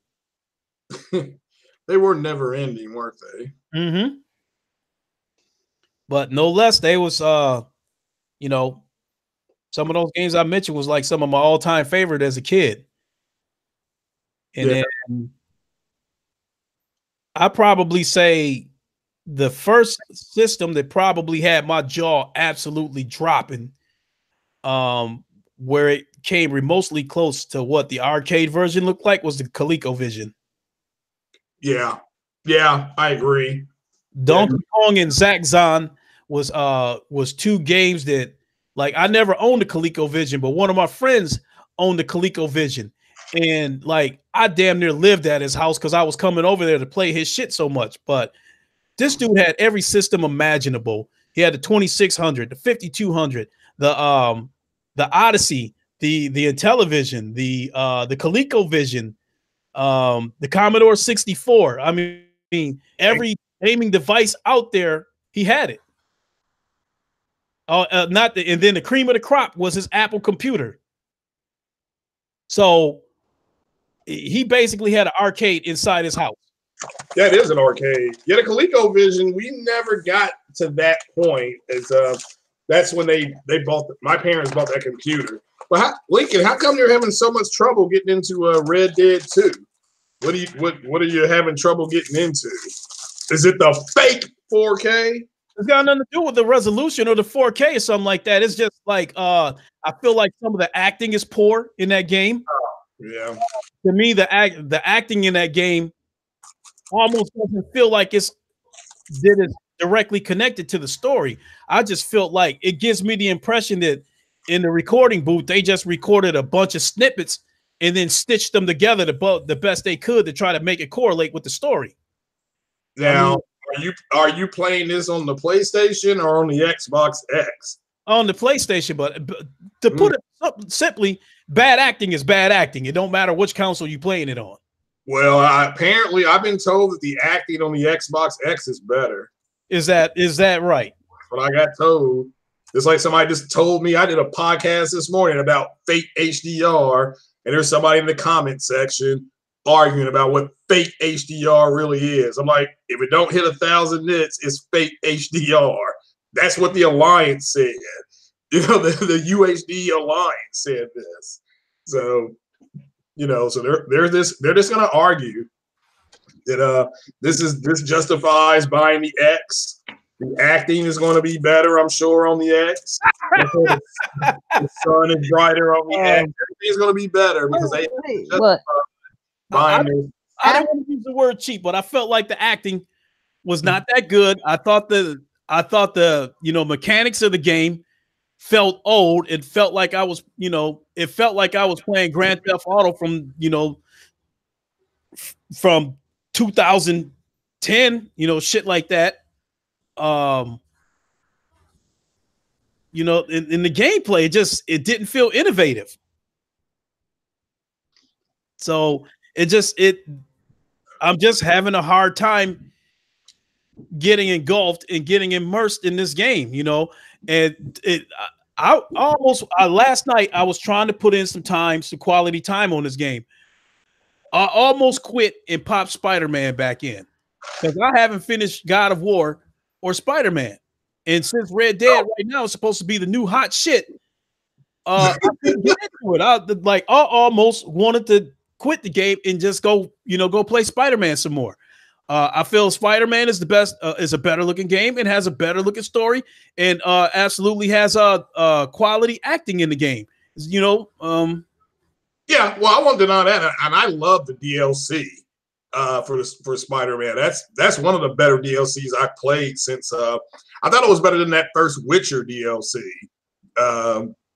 They were never ending, weren't they? Mm-hmm. But no less, they was some of those games I mentioned was like some of my all-time favorite as a kid. And then I probably say the first system that probably had my jaw absolutely dropping, where it came remotely close to what the arcade version looked like, was the ColecoVision. Yeah, I agree. Donkey Kong and Zaxxon was two games that, like, I never owned a ColecoVision, but one of my friends owned the ColecoVision, and like I damn near lived at his house because I was coming over there to play his shit so much. But this dude had every system imaginable. He had the 2600, the 5200, the Odyssey, the Intellivision, the ColecoVision, the Commodore 64. I mean, every gaming device out there, he had it. And then the cream of the crop was his Apple computer. So he basically had an arcade inside his house. That is an arcade. Yeah, the ColecoVision, we never got to that point. That's when they bought. My parents bought that computer. But Lincoln, how come you're having so much trouble getting into Red Dead 2? What are you having trouble getting into? Is it the fake 4K? It's got nothing to do with the resolution or the 4K or something like that. It's just like I feel like some of the acting is poor in that game. Yeah. To me, the acting in that game almost doesn't feel like it's directly connected to the story. I just felt like it gives me the impression that in the recording booth, they just recorded a bunch of snippets and then stitched them together the best they could to try to make it correlate with the story. Now, are you playing this on the PlayStation or on the Xbox X? On the PlayStation, but to put it simply, bad acting is bad acting. It don't matter which console you're playing it on. Well, apparently, I've been told that the acting on the Xbox X is better. Is that right? That's what I got told. It's like somebody just told me. I did a podcast this morning about fake HDR, and there's somebody in the comment section arguing about what fake HDR really is. I'm like, if it don't hit 1,000 nits, it's fake HDR. That's what the Alliance said. The UHD Alliance said this. So, so they're just gonna argue that this justifies buying the X. The acting is going to be better, I'm sure, on the X. The sun is brighter on the X. Everything's going to be better because they I don't want to use the word cheap, but I felt like the acting was not that good. I thought the mechanics of the game felt old. It felt like I was playing Grand Theft Auto from 2010, shit like that. In the gameplay, it didn't feel innovative. So I'm just having a hard time getting engulfed and getting immersed in this game, and last night I was trying to put in some quality time on this game. I almost quit and popped Spider-Man back in because I haven't finished God of War or Spider-Man. And since Red Dead right now is supposed to be the new hot shit, I couldn't get into it. I almost wanted to quit the game and just go play Spider-Man some more. I feel Spider-Man is the best, is a better looking game and has a better looking story and absolutely has quality acting in the game. Yeah, well, I won't deny that, and I love the DLC for Spider-Man. That's one of the better DLCs I've played since. I thought it was better than that first Witcher DLC.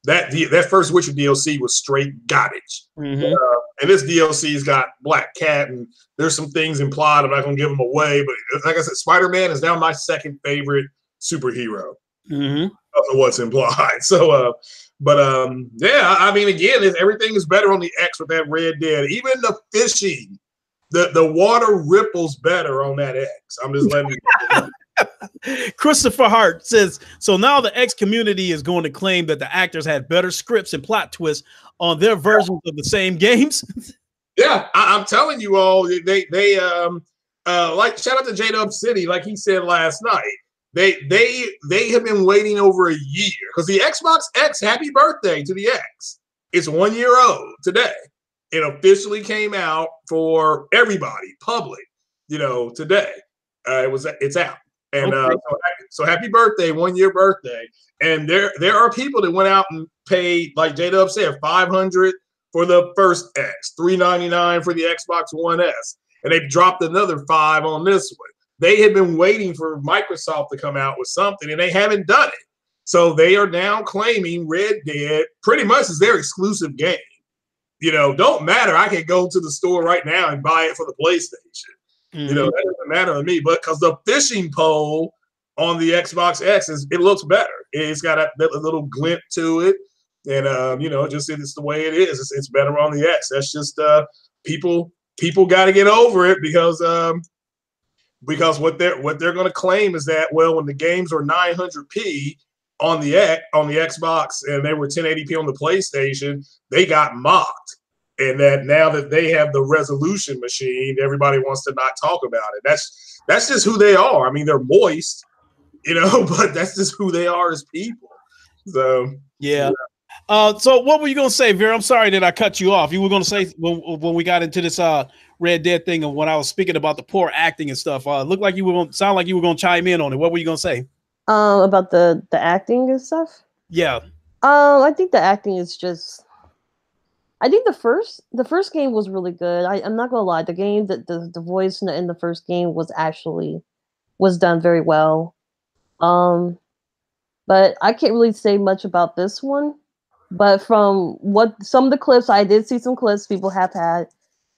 That first Witcher DLC was straight garbage. Mm-hmm. And this DLC's got Black Cat, and there's some things implied. I'm not going to give them away, but like I said, Spider-Man is now my second favorite superhero. Mm-hmm. Of what's implied. So, But yeah, I mean, again, everything is better on the X with that Red Dead. Even the fishing, the water ripples better on that X. I'm just letting you know. Christopher Hart says, so now the X community is going to claim that the actors had better scripts and plot twists on their versions of the same games. Yeah, I'm telling you all, they like shout out to J-Dub City, like he said last night. They have been waiting over a year because the Xbox X, happy birthday to the X. It's 1 year old today. It officially came out for everybody, public, today. It's out. And Okay. so happy birthday, 1 year birthday. And there are people that went out and paid, like J-Dub said, $500 for the first X, $399 for the Xbox One S. And they've dropped another $5 on this one. They had been waiting for Microsoft to come out with something, and they haven't done it. So they are now claiming Red Dead pretty much is their exclusive game. Don't matter. I can go to the store right now and buy it for the PlayStation. Mm-hmm. That doesn't matter to me. But because the fishing pole on the Xbox X it looks better. It's got a little glint to it, and just it's the way it is. It's better on the X. That's just people got to get over it because what they're going to claim is that, well, when the games are 900p on the Xbox and they were 1080p on the PlayStation, they got mocked. And that now that they have the resolution machine, everybody wants to not talk about it. That's just who they are. I mean, they're moist, but that's just who they are as people. So yeah. So what were you going to say, Vera? I'm sorry that I cut you off. You were going to say when we got into this Red Dead thing, and when I was speaking about the poor acting and stuff, looked like you were going to sound like you were going to chime in on it. What were you going to say? About the acting and stuff? Yeah. I think the acting is just. I think the first game was really good. I'm not gonna lie, the voice in the first game was done very well. But I can't really say much about this one. But from what some of the clips, I did see some clips people have had,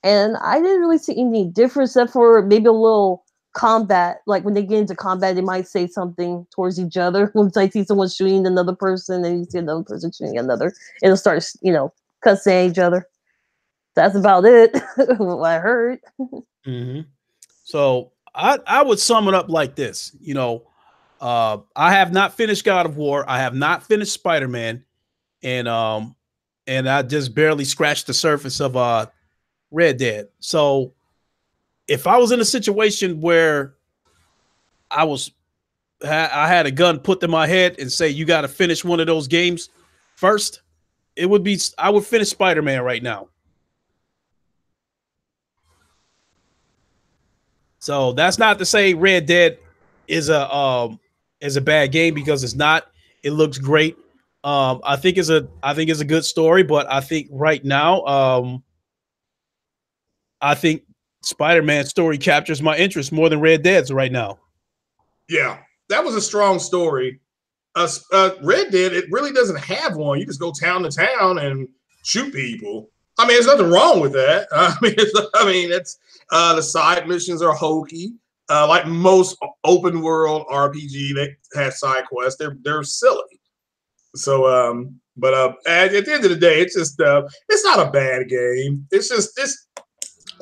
and I didn't really see any difference except for maybe a little combat. Like when they get into combat, they might say something towards each other. When I see someone shooting another person, and you see another person shooting another, it'll start, cussing at each other. That's about it. What I heard. Mm-hmm. So I would sum it up like this. I have not finished God of War. I have not finished Spider-Man, and I just barely scratched the surface of Red Dead. So if I was in a situation where I had a gun put to my head and say you got to finish one of those games first, I would finish Spider-Man right now. So that's not to say Red Dead is a bad game, because it's not. It looks great. I think it's a good story, but I think right now, I think Spider-Man's story captures my interest more than Red Dead's right now. Yeah, that was a strong story. Red Dead, it really doesn't have one. You just go town to town and shoot people. I mean, there's nothing wrong with that. It's the side missions are hokey. Like most open world RPG that have side quests, they're silly. So, but at the end of the day, it's just it's not a bad game. It's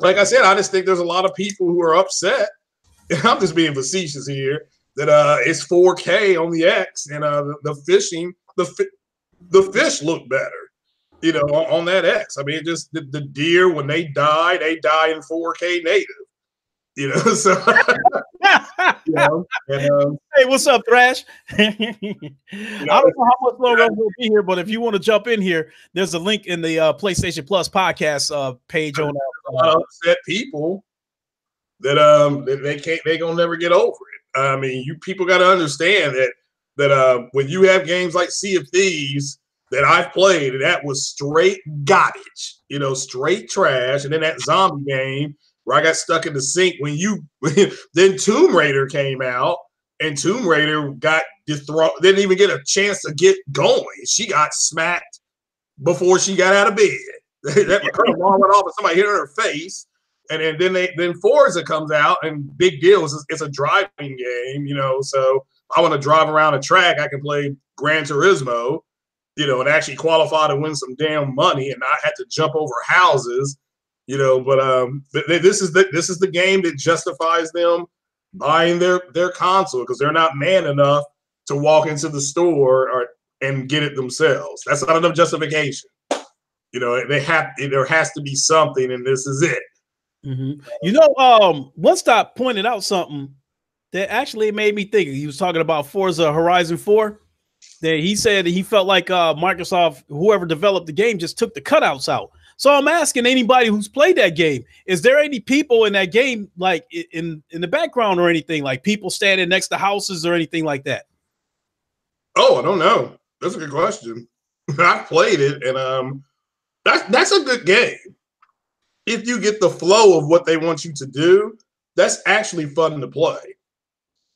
like I said, I just think there's a lot of people who are upset. And I'm just being facetious here. That it's 4K on the X, and the fish look better, on that X. I mean, just the deer, when they die in 4K native, so. Hey, what's up, Thrash? I don't know how much longer we'll be here, but if you want to jump in here, there's a link in the PlayStation Plus podcast page on a lot of upset people that they gonna never get over it. I mean, you people got to understand that when you have games like Sea of Thieves that I've played, that was straight garbage, straight trash, and then that zombie game where I got stuck in the sink then Tomb Raider came out, and Tomb Raider got dethroned, didn't even get a chance to get going. She got smacked before she got out of bed. That alarm went off and somebody hit her in her face. And then Forza comes out, and big deal. It's a driving game, so I want to drive around a track. I can play Gran Turismo, and actually qualify to win some damn money and not have to jump over houses, But this is the game that justifies them buying their console because they're not man enough to walk into the store and get it themselves. That's not enough justification. There has to be something, and this is it. One-Stop pointed out something that actually made me think. He was talking about Forza Horizon 4. That he said that he felt like Microsoft, whoever developed the game, just took the cutouts out. So I'm asking anybody who's played that game, is there any people in that game, like in the background or anything, like people standing next to houses or anything like that? Oh, I don't know. That's a good question. I've played it, and that's a good game. If you get the flow of what they want you to do, that's actually fun to play.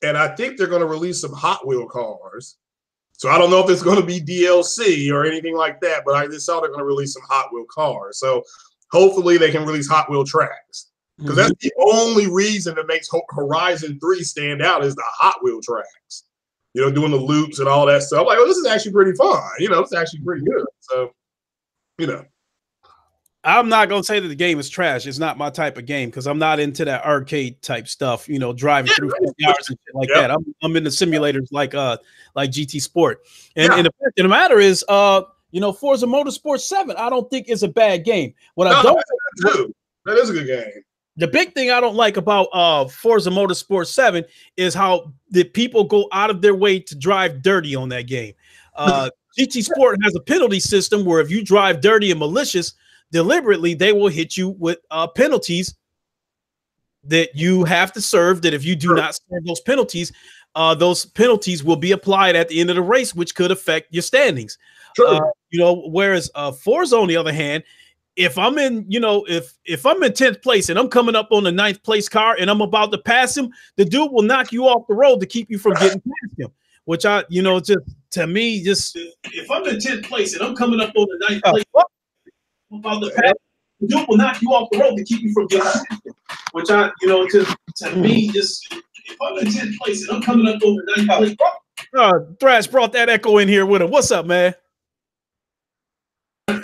And I think they're going to release some Hot Wheel cars. So I don't know if it's going to be DLC or anything like that, but I just saw they're going to release some Hot Wheel cars. So hopefully they can release Hot Wheel tracks because that's the only reason that makes Horizon 3 stand out is the Hot Wheel tracks. Doing the loops and all that stuff. I'm like, this is actually pretty fun. It's actually pretty good. So, I'm not going to say that the game is trash. It's not my type of game because I'm not into that arcade type stuff, driving through cars and shit like that. I'm into simulators like GT Sport. And the fact of the matter is, Forza Motorsport 7, I don't think is a bad game. That is a good game. The big thing I don't like about Forza Motorsport 7 is how the people go out of their way to drive dirty on that game. GT Sport has a penalty system where if you drive dirty and malicious, deliberately, they will hit you with penalties that you have to serve. That if you do not serve those penalties will be applied at the end of the race, which could affect your standings. Whereas Forza, on the other hand, if I'm in, if I'm in 10th place and I'm coming up on the 9th place car and I'm about to pass him, the dude will knock you off the road to keep you from getting past him. Which just to me, if I'm in 10th place and I'm coming up on the 9th place. About the pass, the dude will knock you off the road to keep you from getting it. Which to me, just if I'm in 10th place and I'm coming up over 9th place. Thrash brought that echo in here with him. What's up, man? Yeah,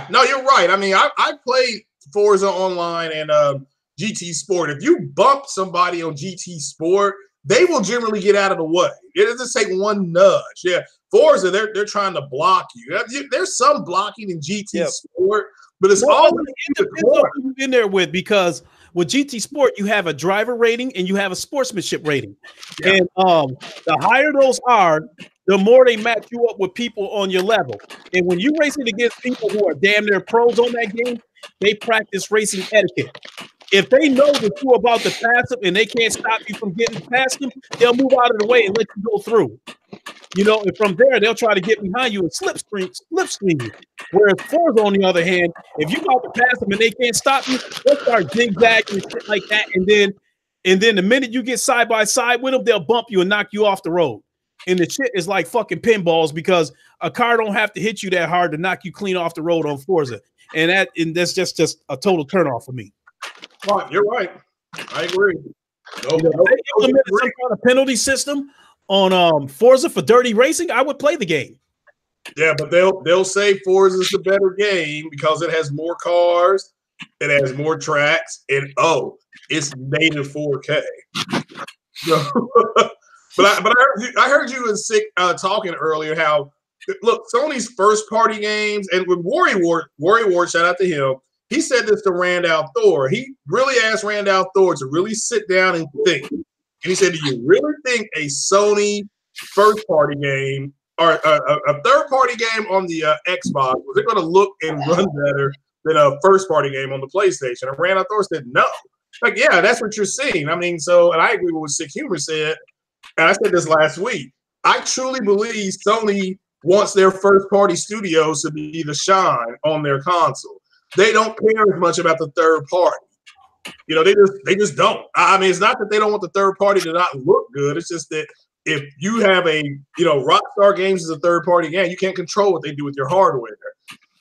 no, you're right. I mean, I played Forza Online and GT Sport. If you bump somebody on GT Sport, they will generally get out of the way. It doesn't take one nudge. Yeah. Forza, they're trying to block you. There's some blocking in GT Sport, but it's always in there with because with GT Sport you have a driver rating and you have a sportsmanship rating, and the higher those are, the more they match you up with people on your level. And when you're racing against people who are damn near pros on that game, they practice racing etiquette. If they know that you're about to pass them and they can't stop you from getting past them, they'll move out of the way and let you go through. And from there, they'll try to get behind you and slipstream you. Whereas Forza, on the other hand, if you about to pass them and they can't stop you, they'll start zigzagging and shit like that. And then the minute you get side by side with them, they'll bump you and knock you off the road. And the shit is like fucking pinballs because a car don't have to hit you that hard to knock you clean off the road on Forza. And that's just a total turnoff for me. Right, you're right. I agree. They implemented some kind of penalty system on Forza for dirty racing, I would play the game. Yeah, but they'll say Forza is the better game because it has more cars, it has more tracks, and it's native 4K. So, but I heard you and Sick talking earlier how look, Sony's first party games, and with Worry Ward, shout out to him. He said this to Randall Thor. He really asked Randall Thor to really sit down and think. And he said, do you really think a Sony first-party game or a third-party game on the Xbox, was it going to look and run better than a first-party game on the PlayStation? And Randall Thor said, no. Like, yeah, that's what you're seeing. I mean, and I agree with what Sick Humor said, and I said this last week. I truly believe Sony wants their first-party studios to be the shine on their console. They don't care as much about the third party. They just don't. I mean, it's not that they don't want the third party to not look good. It's just that if you have Rockstar Games is a third party game, you can't control what they do with your hardware.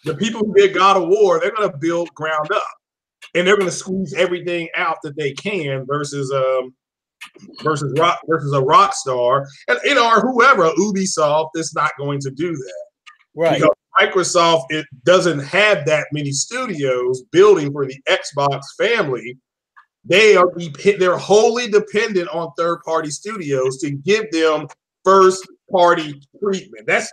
The people who did God of War, they're going to build ground up, and they're going to squeeze everything out that they can versus versus a Rockstar, and or whoever, Ubisoft is not going to do that. Right. Because Microsoft, it doesn't have that many studios building for the Xbox family. They're wholly dependent on third-party studios to give them first-party treatment. That's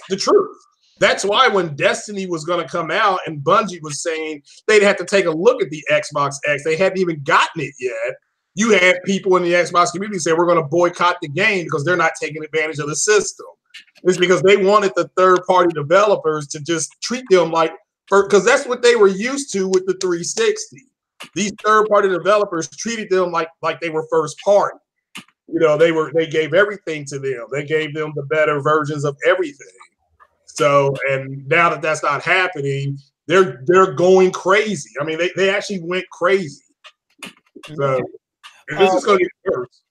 the truth. That's why when Destiny was going to come out and Bungie was saying they'd have to take a look at the Xbox X, they hadn't even gotten it yet. You had people in the Xbox community say we're going to boycott the game because they're not taking advantage of the system. It's because they wanted the third-party developers to just treat them because that's what they were used to with the 360. These third-party developers treated them like they were first party. They gave everything to them. They gave them the better versions of everything. So, and now that that's not happening, they're going crazy. I mean, they actually went crazy. So, and this is going to get worse.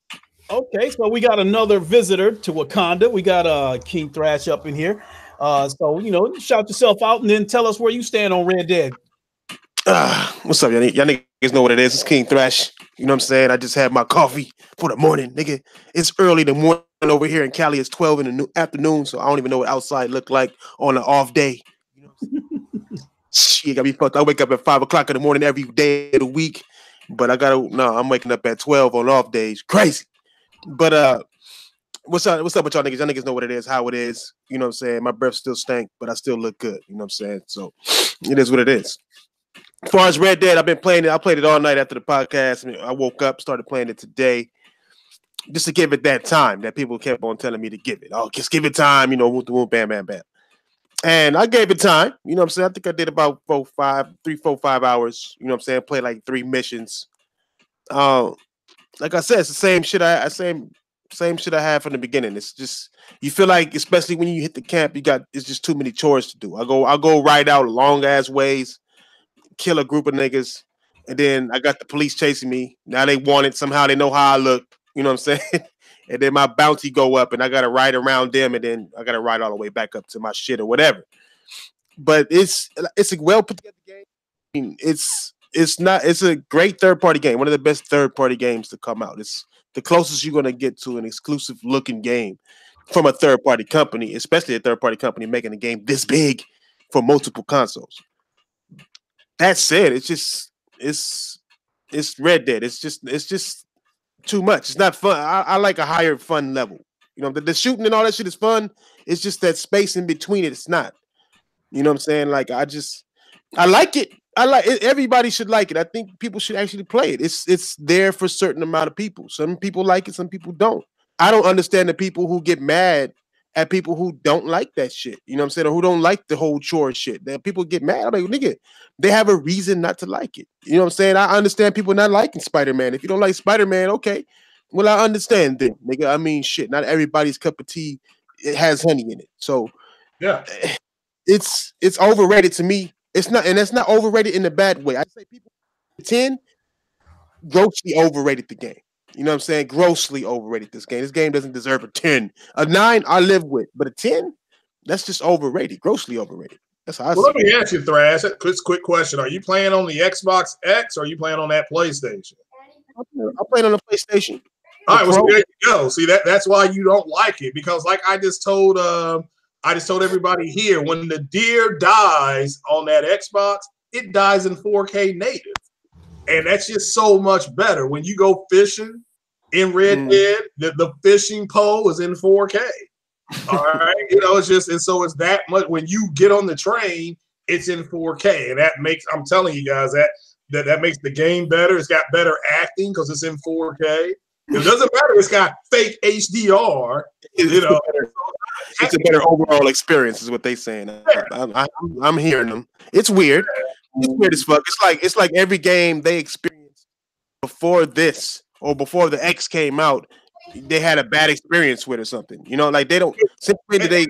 Okay, so we got another visitor to Wakanda. We got King Thrash up in here. So shout yourself out and then tell us where you stand on Red Dead. What's up, y'all niggas know what it is. It's King Thrash. You know what I'm saying? I just had my coffee for the morning, nigga. It's early in the morning over here in Cali. It's 12 in the afternoon, so I don't even know what outside look like on an off day. You know what I'm saying? Shit, got me fucked. I wake up at 5 o'clock in the morning every day of the week, but I'm waking up at 12 on off days. Crazy. But what's up with y'all niggas? Y'all niggas know what it is, how it is. You know what I'm saying? My breath still stank, but I still look good. You know what I'm saying? So it is what it is. As far as Red Dead, I've been playing it. I played it all night after the podcast. I woke up, started playing it today, just to give it that time that people kept on telling me to give it. Oh, just give it time, bam, bam, bam. And I gave it time. You know what I'm saying? I think I did about 3, 4, 5 hours. You know what I'm saying? Played like 3 missions. Like I said, it's the same shit. Same shit I had from the beginning. It's just you feel like, especially when you hit the camp, it's just too many chores to do. I'll go ride out long ass ways, kill a group of niggas, and then I got the police chasing me. Now they want it. Somehow they know how I look. You know what I'm saying? And then my bounty go up, and I gotta ride around them, and then I gotta ride all the way back up to my shit or whatever. But it's a well put together game. I mean, it's a great third party game. One of the best third party games to come out. It's the closest you're gonna get to an exclusive looking game from a third party company, especially a third party company making a game this big for multiple consoles. That said, it's Red Dead. It's just too much. It's not fun. I like a higher fun level. The shooting and all that shit is fun. It's just that space in between it. It's not. You know what I'm saying? Like I like it. I like it. Everybody should like it. I think people should actually play it. It's there for a certain amount of people. Some people like it. Some people don't. I don't understand the people who get mad at people who don't like that shit. You know what I'm saying? Or who don't like the whole chore shit. That people get mad. I'm like, nigga, they have a reason not to like it. You know what I'm saying? I understand people not liking Spider-Man. If you don't like Spider-Man, okay. Well, I understand then, nigga. I mean, shit. Not everybody's cup of tea it has honey in it. So yeah, it's overrated to me. It's not, and it's not overrated in a bad way. I say people 10 grossly overrated the game. You know what I'm saying? Grossly overrated this game. This game doesn't deserve a 10. A 9 I live with, but a 10, that's just overrated. Grossly overrated. That's how I see let me ask you, Thrash, quick question. Are you playing on the Xbox X or are you playing on that PlayStation? I'm playing on the PlayStation. All right, well, so there you go. See, that's why you don't like it, because like I just told everybody here, when the deer dies on that Xbox, it dies in 4K native. And that's just so much better. When you go fishing in Red Dead, the fishing pole is in 4K. All right. It's just, and so it's that much. When you get on the train, it's in 4K. And that makes, I'm telling you guys, that makes the game better. It's got better acting because it's in 4K. It doesn't matter. It's got fake HDR. It's a better overall experience, is what they're saying. I'm hearing them. It's weird. It's weird as fuck. It's like every game they experienced before this or before the X came out, they had a bad experience with or something. Like they don't simply do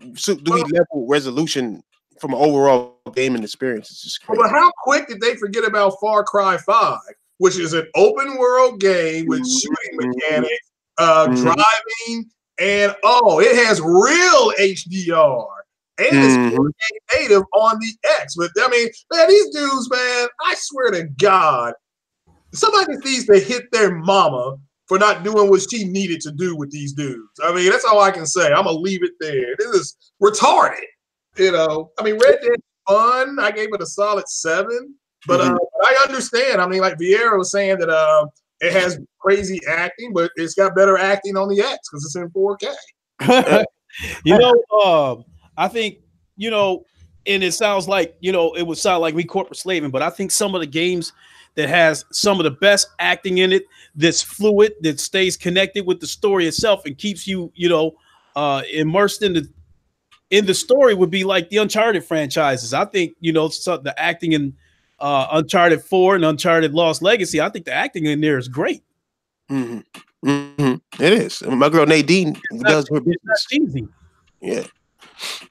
we level resolution from an overall gaming experience. It's just crazy. But how quick did they forget about Far Cry 5, which is an open world game with shooting mechanics, driving, and it has real HDR. And it's 4K native on the X. But I mean, man, these dudes, man, I swear to God, somebody needs to hit their mama for not doing what she needed to do with these dudes. I mean, that's all I can say. I'm gonna leave it there. This is retarded. You know, I mean, Red Dead fun. I gave it a solid 7, but I understand. I mean, like Vieira was saying that it has crazy acting, but it's got better acting on the X because it's in 4K. You know, I think, you know, and it sounds like, you know, it would sound like we corporate slaving, but I think some of the games that has some of the best acting in it, that's fluid, that stays connected with the story itself and keeps you, you know, immersed in the story would be like the Uncharted franchises. I think, you know, the acting in Uncharted 4 and Uncharted Lost Legacy, I think the acting in there is great. It is. My girl Nadine does her business. Easy. Yeah.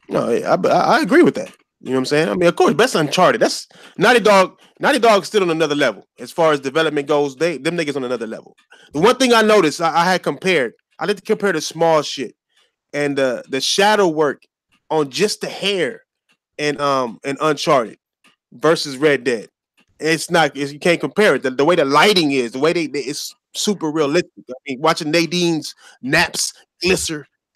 No, I agree with that. You know what I'm saying? I mean, of course, best Uncharted. That's Naughty Dog. Naughty Dog's still on another level as far as development goes. Them niggas on another level. The one thing I noticed, I had compared. I did compare the small shit and the shadow work on just the hair and Uncharted versus Red Dead. It's not. You can't compare it. The way the lighting is, the way it's super realistic. I mean, watching Nadine's naps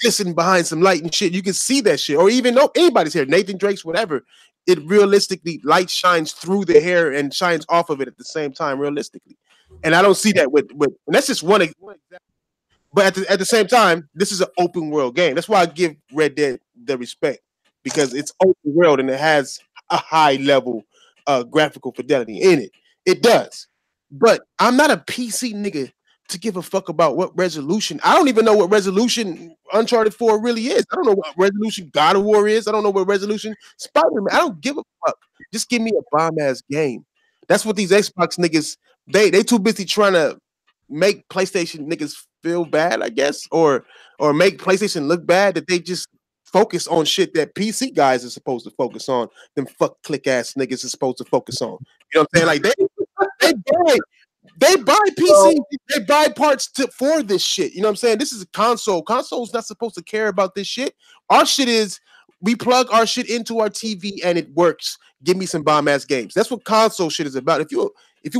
glisten behind some light and shit, you can see that shit. Or even though anybody's hair, Nathan Drake's, whatever, it realistically light shines through the hair and shines off of it at the same time, realistically. And I don't see that with and that's just one example. But at the same time, this is an open world game. That's why I give Red Dead the respect, because it's open world and it has a high level graphical fidelity in it. It does. But I'm not a PC nigga to give a fuck about what resolution. I don't even know what resolution Uncharted 4 really is. I don't know what resolution God of War is. I don't know what resolution Spider-Man. I don't give a fuck. Just give me a bomb-ass game. That's what these Xbox niggas, they too busy trying to make PlayStation niggas feel bad, I guess, or make PlayStation look bad, that they just focus on shit that PC guys are supposed to focus on. Them fuck click ass niggas are supposed to focus on. You know what I'm saying? Like they buy PC, they buy parts for this shit. You know what I'm saying? This is a console. Console's not supposed to care about this shit. Our shit is, we plug our shit into our TV and it works. Give me some bomb ass games. That's what console shit is about. If you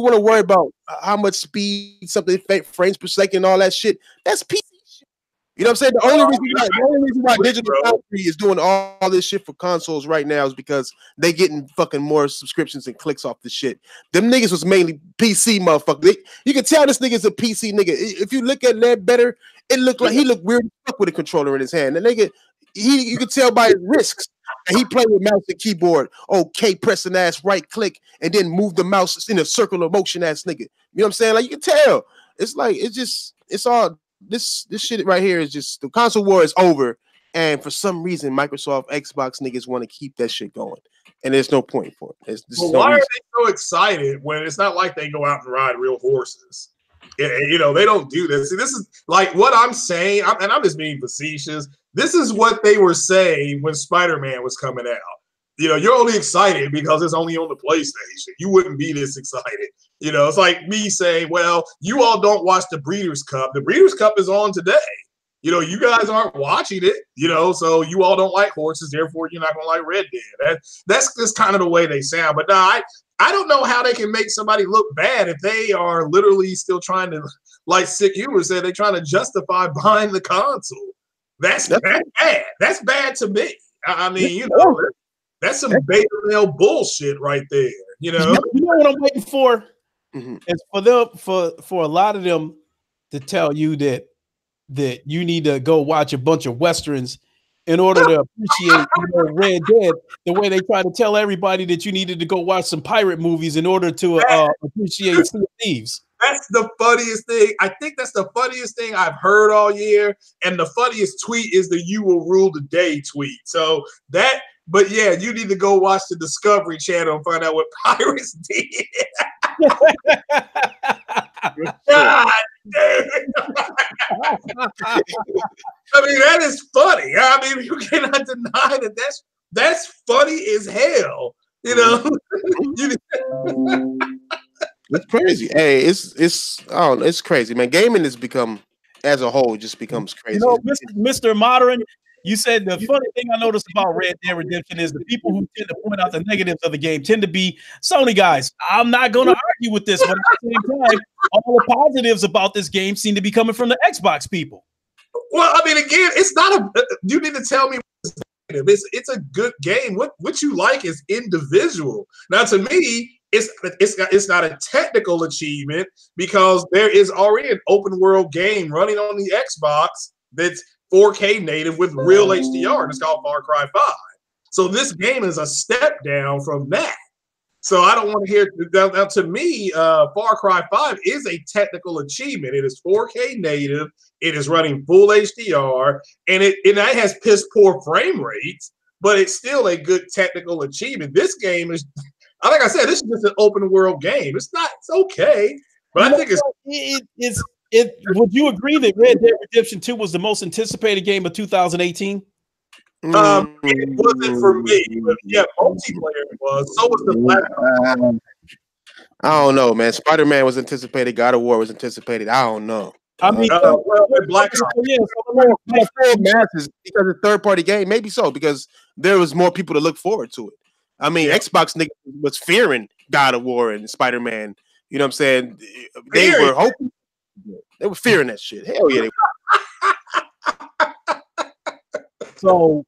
want to worry about how much speed, something frames per second, and all that shit, that's PC shit. You know what I'm saying? The only reason why Digital Foundry is doing all this shit for consoles right now is because they getting fucking more subscriptions and clicks off the shit. Them niggas was mainly PC motherfucker. You can tell this nigga's a PC nigga. If you look at that better, it looked like he looked weird with a controller in his hand. The nigga, you can tell by his risks. And he played with mouse and keyboard. Okay, pressing ass right click and then move the mouse in a circular motion ass nigga. You know what I'm saying? Like, you can tell. It's like, it's all this shit right here is just, the console war is over. And for some reason, Microsoft, Xbox niggas want to keep that shit going. And there's no point for it. Why are they so excited when it's not like they go out and ride real horses? You know, they don't do this. This is like what I'm saying, and I'm just being facetious. This is what they were saying when Spider-Man was coming out. You know, you're only excited because it's only on the PlayStation. You wouldn't be this excited. You know, it's like me saying, well, you all don't watch the Breeders' Cup. The Breeders' Cup is on today. You know, you guys aren't watching it, you know, so you all don't like horses, therefore you're not going to like Red Dead. That's just kind of the way they sound. But no, I don't know how they can make somebody look bad if they are literally still trying to, like Sick Humor said, they're trying to justify buying the console. That's bad. That's bad to me. I mean, you know, that's some beta male bullshit right there. You know what I'm waiting for? Is for a lot of them to tell you that you need to go watch a bunch of Westerns in order to appreciate Red Dead, the way they try to tell everybody that you needed to go watch some pirate movies in order to appreciate Sea of Thieves. That's the funniest thing. I think that's the funniest thing I've heard all year. And the funniest tweet is the "You will rule the day" tweet. So that, but yeah, you need to go watch the Discovery Channel and find out what pirates did. God damn. I mean, that is funny. I mean, you cannot deny that that's funny as hell. You know, it's crazy. Hey, it's crazy, man. Gaming has become, as a whole, just becomes crazy. You know, Mr. Modern, You said the funny thing I noticed about Red Dead Redemption is the people who tend to point out the negatives of the game tend to be Sony guys. I'm not going to argue with this, but at the same time, all the positives about this game seem to be coming from the Xbox people. Well, I mean, again, it's not a. You need to tell me what's negative. It's a good game. What you like is individual. Now, to me, it's not a technical achievement because there is already an open world game running on the Xbox that's 4K native with real HDR, and it's called Far Cry 5. So this game is a step down from that. So I don't want to hear. Now, to me, Far Cry 5 is a technical achievement. It is 4K native. It is running full HDR, and it has piss poor frame rates, but it's still a good technical achievement. This game is, like I said, this is just an open world game. It's not. It's okay, but I think it's. Would you agree that Red Dead Redemption 2 was the most anticipated game of 2018? It wasn't for me, but yeah, multiplayer was. So was the Black Ops. I don't know, man. Spider-Man was anticipated. God of War was anticipated. I don't know. I mean, Black Ops. Masses because it's a third-party game. Maybe so because there was more people to look forward to it. I mean, Xbox niggas was fearing God of War and Spider-Man. You know what I'm saying? They were hoping. They were fearing that shit. Hell yeah. So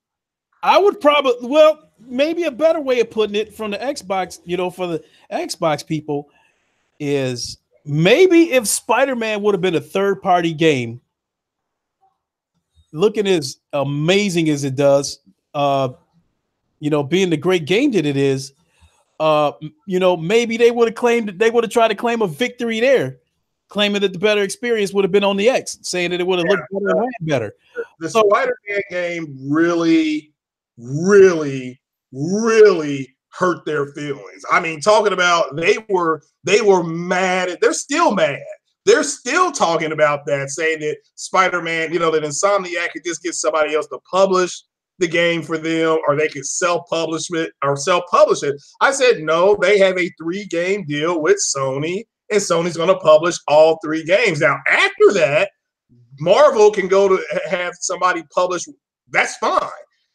I would probably, well, maybe a better way of putting it from the Xbox, for the Xbox people is maybe if Spider-Man would have been a third-party game, looking as amazing as it does, being the great game that it is, maybe they would have tried to claim a victory there, claiming that the better experience would have been on the X, saying that it would have looked better and ran better. The Spider-Man game really, really, really hurt their feelings. I mean, talking about they were mad. They're still mad. They're still talking about that, saying that Spider-Man, that Insomniac could just get somebody else to publish the game for them, or they could self-publish it. I said, no, they have a 3-game deal with Sony, and Sony's going to publish all 3 games. Now, after that, Marvel can go to have somebody publish. That's fine.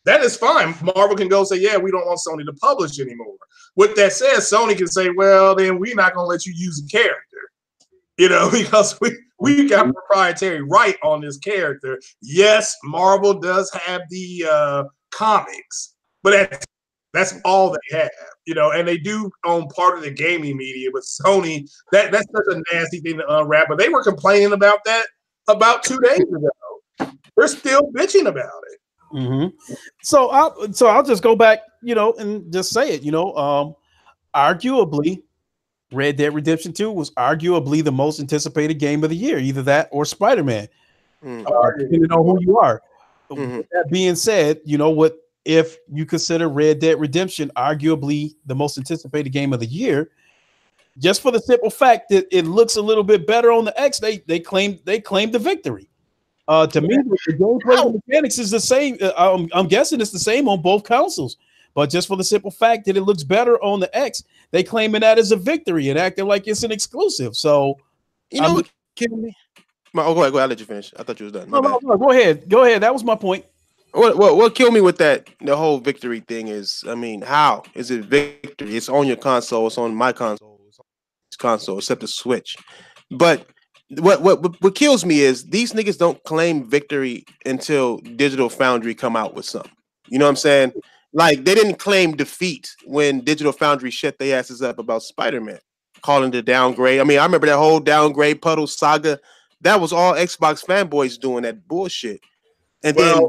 That is fine. Marvel can go say, yeah, we don't want Sony to publish anymore. With that said, Sony can say, well, then we're not going to let you use the character, because we got proprietary right on this character. Yes, Marvel does have the comics, but that's all they have, and they do own part of the gaming media. But Sony, that's such a nasty thing to unwrap. But they were complaining about that about 2 days ago. They're still bitching about it. Mm-hmm. So I'll just go back, and just say it. Arguably, Red Dead Redemption 2 was arguably the most anticipated game of the year, either that or Spider-Man, depending on who you are. Mm-hmm. With that being said, if you consider Red Dead Redemption arguably the most anticipated game of the year, just for the simple fact that it looks a little bit better on the X, they claim the victory. To me, the gameplay mechanics is the same. I'm guessing it's the same on both consoles, but just for the simple fact that it looks better on the X, they claiming that as a victory and acting like it's an exclusive. So, what kidding me? Go ahead. I'll let you finish. I thought you was done. No, go ahead. That was my point. What killed me with the whole victory thing is, I mean, how is it victory? It's on your console. It's on my console. It's console, except the Switch. But what kills me is these niggas don't claim victory until Digital Foundry come out with something. You know what I'm saying? Like, they didn't claim defeat when Digital Foundry shut their asses up about Spider-Man, calling the downgrade. I mean, I remember that whole downgrade puddle saga. That was all Xbox fanboys doing that bullshit. And then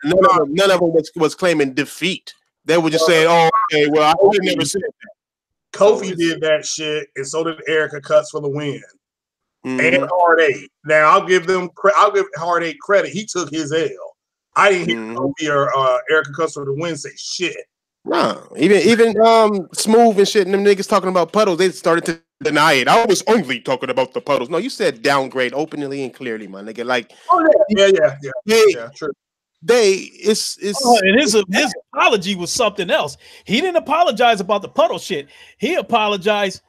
none of them was claiming defeat. They were just saying, "Oh, okay, well, I would never said that." Kofi did that shit, and so did Erica Cuts for the win, and Hard 8. Now I'll give Hard 8 credit. He took his L. I didn't hear Kofi or Erica Cuts for the win say shit. Nah, even Smooth and shit, and them niggas talking about puddles, they started to deny it. I was only talking about the puddles. No, you said downgrade openly and clearly, my nigga. Like, yeah, true. And his apology was something else. He didn't apologize about the puddle shit. He apologized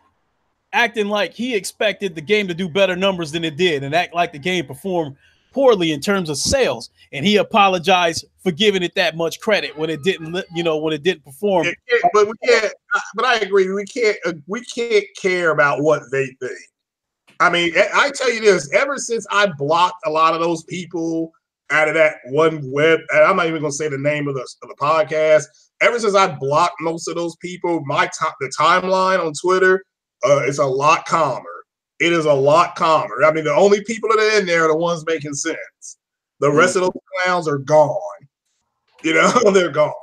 acting like he expected the game to do better numbers than it did, and act like the game performed poorly in terms of sales, and he apologized for giving it that much credit when it didn't, when it didn't perform. But we can't. But I agree. We can't care about what they think. I mean, I tell you this: ever since I blocked a lot of those people out of that one web, and I'm not even going to say the name of the podcast. Ever since I blocked most of those people, the timeline on Twitter is a lot calmer. It is a lot calmer. I mean, the only people that are in there are the ones making sense. The rest of those clowns are gone. They're gone.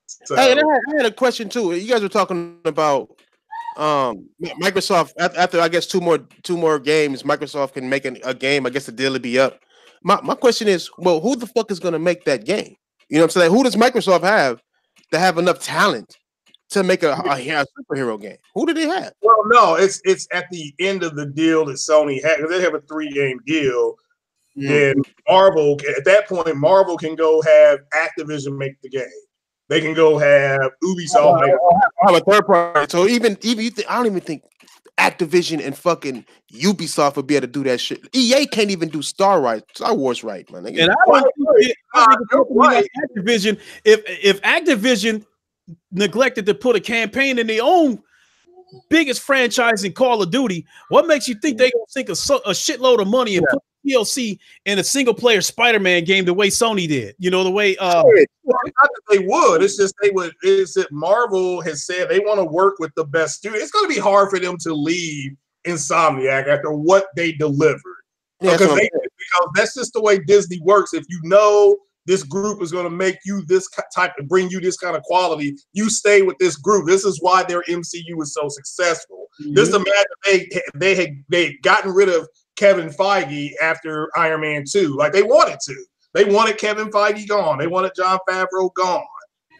So, hey, and I had a question too. You guys were talking about Microsoft after I guess two more games. Microsoft can make a game. I guess the deal will be up. My question is, well, who the fuck is going to make that game? You know what I'm saying? Who does Microsoft have to have enough talent to make a superhero game? Who do they have? Well, no, it's at the end of the deal that Sony had, because they have a 3-game deal. Then Marvel, at that point, Marvel can go have Activision make the game. They can go have Ubisoft make have a third party. So even you think, I don't even think Activision and fucking Ubisoft would be able to do that shit. EA can't even do Star Wars right, man. And I don't think Activision, if Activision neglected to put a campaign in their own biggest franchise in Call of Duty, what makes you think they gonna sink a shitload of money and put DLC in a single player Spider-Man game the way Sony did? The way not that they would. It's just it's that Marvel has said they want to work with the best studio. It's going to be hard for them to leave Insomniac after what they delivered. Because that's just the way Disney works. If you know this group is going to make you this type, bring you this kind of quality, you stay with this group. This is why their MCU is so successful. Just imagine they had gotten rid of Kevin Feige after Iron Man 2, like they wanted to. They wanted Kevin Feige gone. They wanted Jon Favreau gone,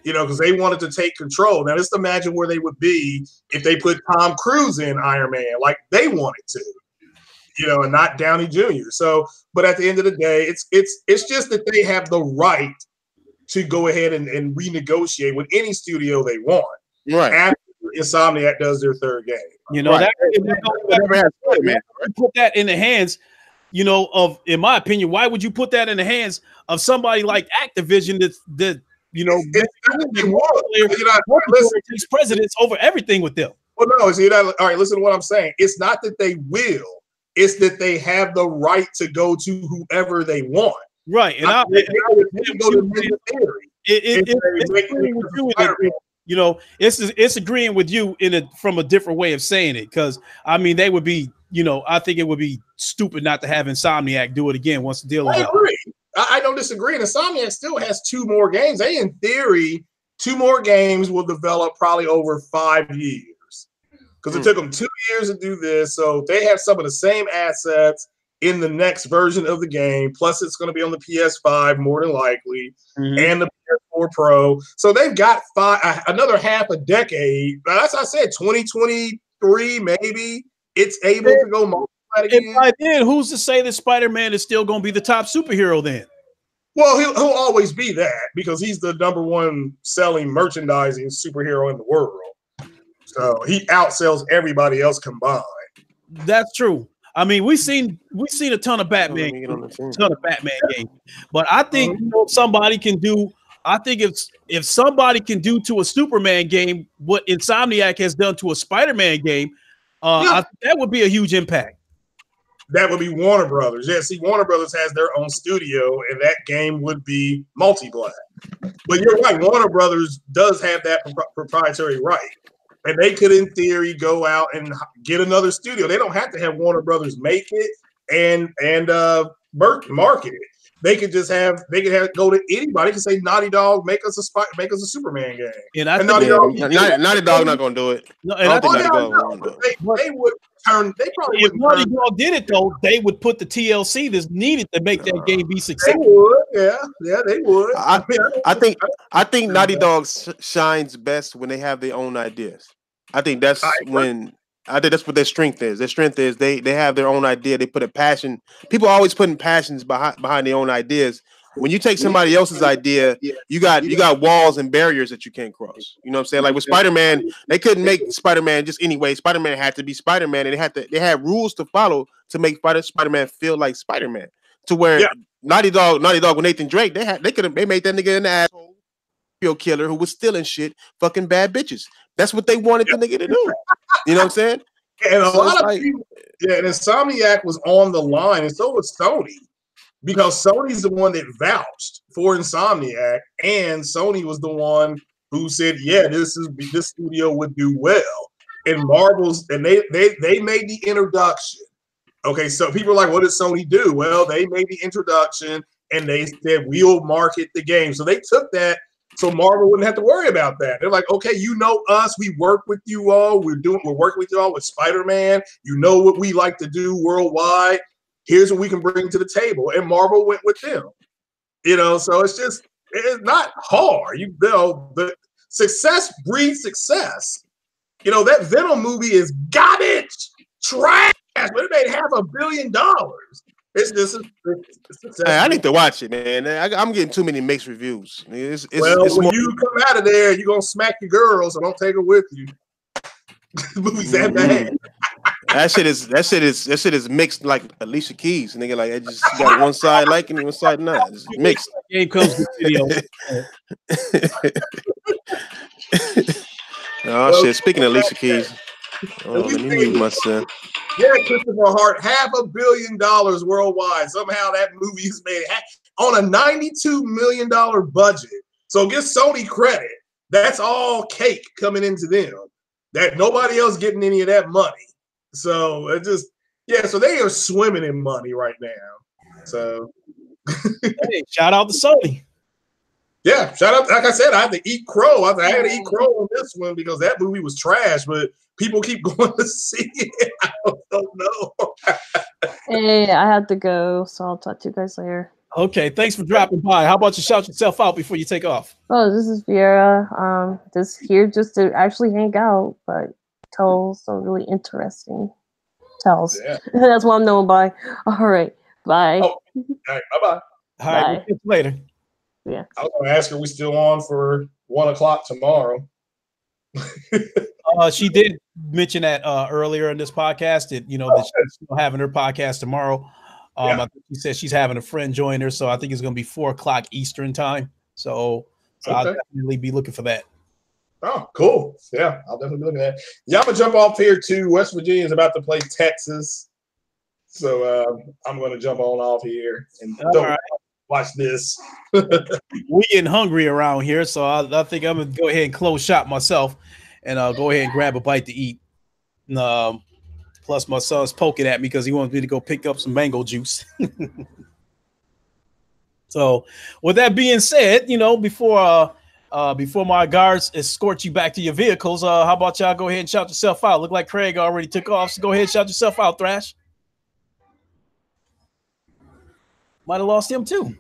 because they wanted to take control. Now, just imagine where they would be if they put Tom Cruise in Iron Man like they wanted to, and not Downey Jr. So, but at the end of the day, it's just that they have the right to go ahead and renegotiate with any studio they want. Right. After Insomniac does their third game. Right. Put that in the hands, of, in my opinion, why would you put that in the hands of somebody like Activision that takes precedence over everything with them? Well, no, all right, listen to what I'm saying. It's not that they will, it's that they have the right to go to whoever they want. Right. And it's agreeing with you from a different way of saying it, because I mean they would be, I think it would be stupid not to have Insomniac do it again once the deal is I up. agree. I don't disagree. And Insomniac still has 2 more games. They, in theory, 2 more games will develop probably over 5 years, because it took them 2 years to do this. So they have some of the same assets in the next version of the game. Plus, it's going to be on the PS5 more than likely, and the PS4 Pro. So they've got another half a decade. As I said, 2023 maybe it's able to go multiply again. And by then, who's to say that Spider-Man is still going to be the top superhero then? Well, he'll always be that, because he's the #1 selling merchandising superhero in the world. So he outsells everybody else combined. That's true. I mean, we've seen a ton of Batman games, but I think somebody can do. I think if somebody can do to a Superman game what Insomniac has done to a Spider-Man game, that would be a huge impact. That would be Warner Brothers. Yeah, see, Warner Brothers has their own studio, and that game would be multi-black. But you're right, Warner Brothers does have that proprietary right. And they could, in theory, go out and get another studio. They don't have to have Warner Brothers make it and market it. They could just go to anybody and say, Naughty Dog, make us a Superman game. And Naughty Dog not going to do it. No, and they would turn. They probably if Naughty Dog did it though, they would put the TLC that's needed to make that game be successful. They would, yeah, they would. I think Naughty Dog shines best when they have their own ideas. I think that's what their strength is. Their strength is they have their own idea. They put a passion. People are always putting passions behind their own ideas. When you take somebody else's idea, you got walls and barriers that you can't cross. You know what I'm saying? Like with Spider-Man, they couldn't make Spider-Man just anyway. Spider-Man had to be Spider-Man, and they had rules to follow to make Spider-Man feel like Spider-Man. To where Naughty Dog with Nathan Drake, they made that nigga an asshole serial killer who was stealing shit, fucking bad bitches. That's what they wanted the nigga to do. You know what I'm saying? And a So lot it's of like- people, yeah, and Insomniac was on the line, and so was Sony, because Sony's the one that vouched for Insomniac, and Sony was the one who said, "Yeah, this studio would do well." And Marvel's, and they made the introduction. Okay, so people are like, "What did Sony do?" Well, they made the introduction, and they said, "We'll market the game." So they took that, so Marvel wouldn't have to worry about that. They're like, "Okay, you know us. We work with you all. We're working with you all with Spider-Man. You know what we like to do worldwide. Here's what we can bring to the table." And Marvel went with them. You know, so it's not hard. You know, the success breeds success. You know, that Venom movie is garbage, trash, but it made $500 million. It's success. Hey, I need to watch it, man. I'm getting too many mixed reviews. It's When more. you come out of there, you're gonna smack your girl, so don't take her with you. The movie's that bad. That shit is mixed like Alicia Keys, nigga. Like it just got one side liking, one side not. It's mixed. Game comes with video. Oh shit! Speaking of Alicia Keys, let me mute myself. Yeah, Christopher Hart, $500 million worldwide. Somehow that movie is made on a $92 million budget. So give Sony credit. That's all cake coming into them. That nobody else getting any of that money. So it just, yeah, so they are swimming in money right now. So Hey, shout out to Sony. yeah, shout out. Like I said, I had to eat crow. I had to eat crow on this one because that movie was trash, but people keep going to see it. I don't know. Hey, I had to go, so I'll talk to you guys later. Okay, thanks for dropping by. How about you shout yourself out before you take off? Oh, this is Viera. Just here just to actually hang out, but tell some really interesting tells. Yeah. That's what I'm known by. All right, bye. Oh, all right, bye-bye. All right, we'll Bye. see you later. Yeah. I was going to ask her, we still on for 1:00 tomorrow? She did mention that earlier in this podcast that that she's still having her podcast tomorrow. I think she said she's having a friend join her, so I think it's going to be 4:00 Eastern time. So I'll definitely be looking for that. Oh, cool. Yeah, I'll definitely be looking at that. Yeah, I'm going to jump off here too. West Virginia is about to play Texas. So I'm going to jump on off here and watch this. We getting hungry around here, so I think I'm going to go ahead and close shop myself and go ahead and grab a bite to eat. Plus, my son's poking at me because he wants me to go pick up some mango juice. So, with that being said, before my guards escort you back to your vehicles, how about y'all go ahead and shout yourself out? Look like Craig already took off, so go ahead and shout yourself out, Thrash. Might have lost him too.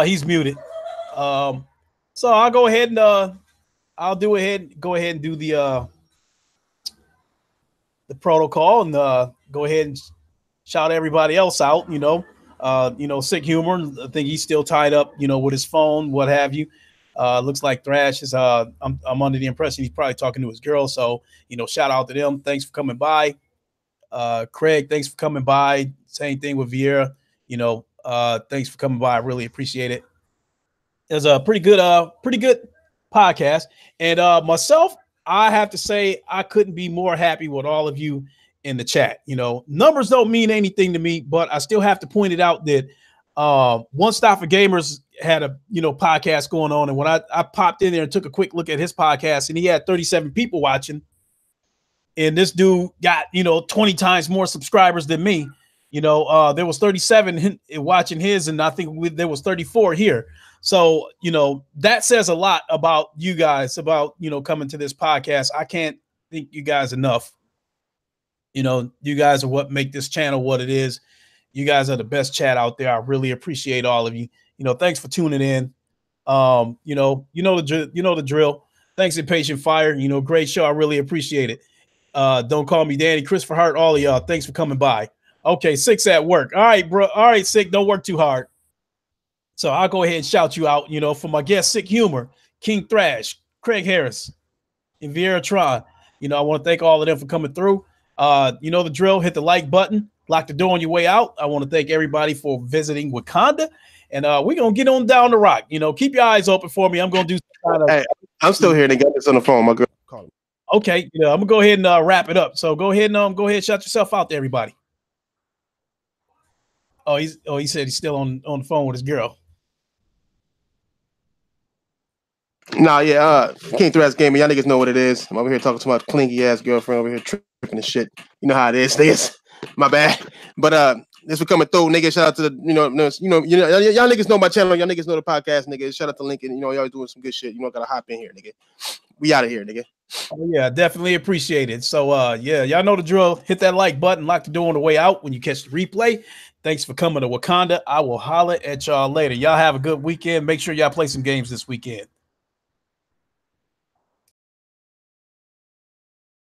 He's muted. So I'll go ahead and go ahead and do the protocol and go ahead and shout everybody else out. Sick Humor. I think he's still tied up, with his phone, what have you. Looks like Thrash is. I'm under the impression he's probably talking to his girl. So shout out to them. Thanks for coming by. Craig, thanks for coming by. Same thing with Vieira. Thanks for coming by. I really appreciate it. It was a pretty good podcast. And myself, I have to say I couldn't be more happy with all of you in the chat. Numbers don't mean anything to me, but I still have to point it out that One Stop for Gamers had a podcast going on, and when I popped in there and took a quick look at his podcast, and he had 37 people watching, and this dude got 20 times more subscribers than me. There was 37 watching his, and I think there was 34 here. So, that says a lot about you guys, about, coming to this podcast. I can't thank you guys enough. You guys are what make this channel what it is. You guys are the best chat out there. I really appreciate all of you. Thanks for tuning in. The drill. Thanks, Impatient Fire. Great show. I really appreciate it. Don't call me Danny, Christopher Hart, all of y'all. Thanks for coming by. Okay, Six at work. All right, bro. All right, Sick. Don't work too hard. So I'll go ahead and shout you out, for my guest, Sick Humor, King Thrash, Craig Harris, and Viera Tron. I want to thank all of them for coming through. You know the drill. Hit the like button. Lock the door on your way out. I want to thank everybody for visiting Wakanda. And we're going to get on down the rock. You know, keep your eyes open for me. I'm going to do some kind of... Hey, I'm still here. They got this on the phone. My girl calling. Okay, I'm going to go ahead and wrap it up. So go ahead and shut yourself out to everybody. He said he's still on the phone with his girl. Nah, yeah, King Threats Gaming. Y'all niggas know what it is. I'm over here talking to my clingy ass girlfriend over here tripping and shit. You know how it is, niggas. My bad. But this for coming through, nigga. Shout out to the y'all niggas know my channel. Y'all niggas know the podcast, nigga. Shout out to Lincoln. You know, y'all doing some good shit. You know, gotta hop in here, nigga. We out of here, nigga. Oh, yeah, definitely appreciate it. So yeah, y'all know the drill. Hit that like button, lock the door on the way out when you catch the replay. Thanks for coming to Wakanda. I will holler at y'all later. Y'all have a good weekend. Make sure y'all play some games this weekend.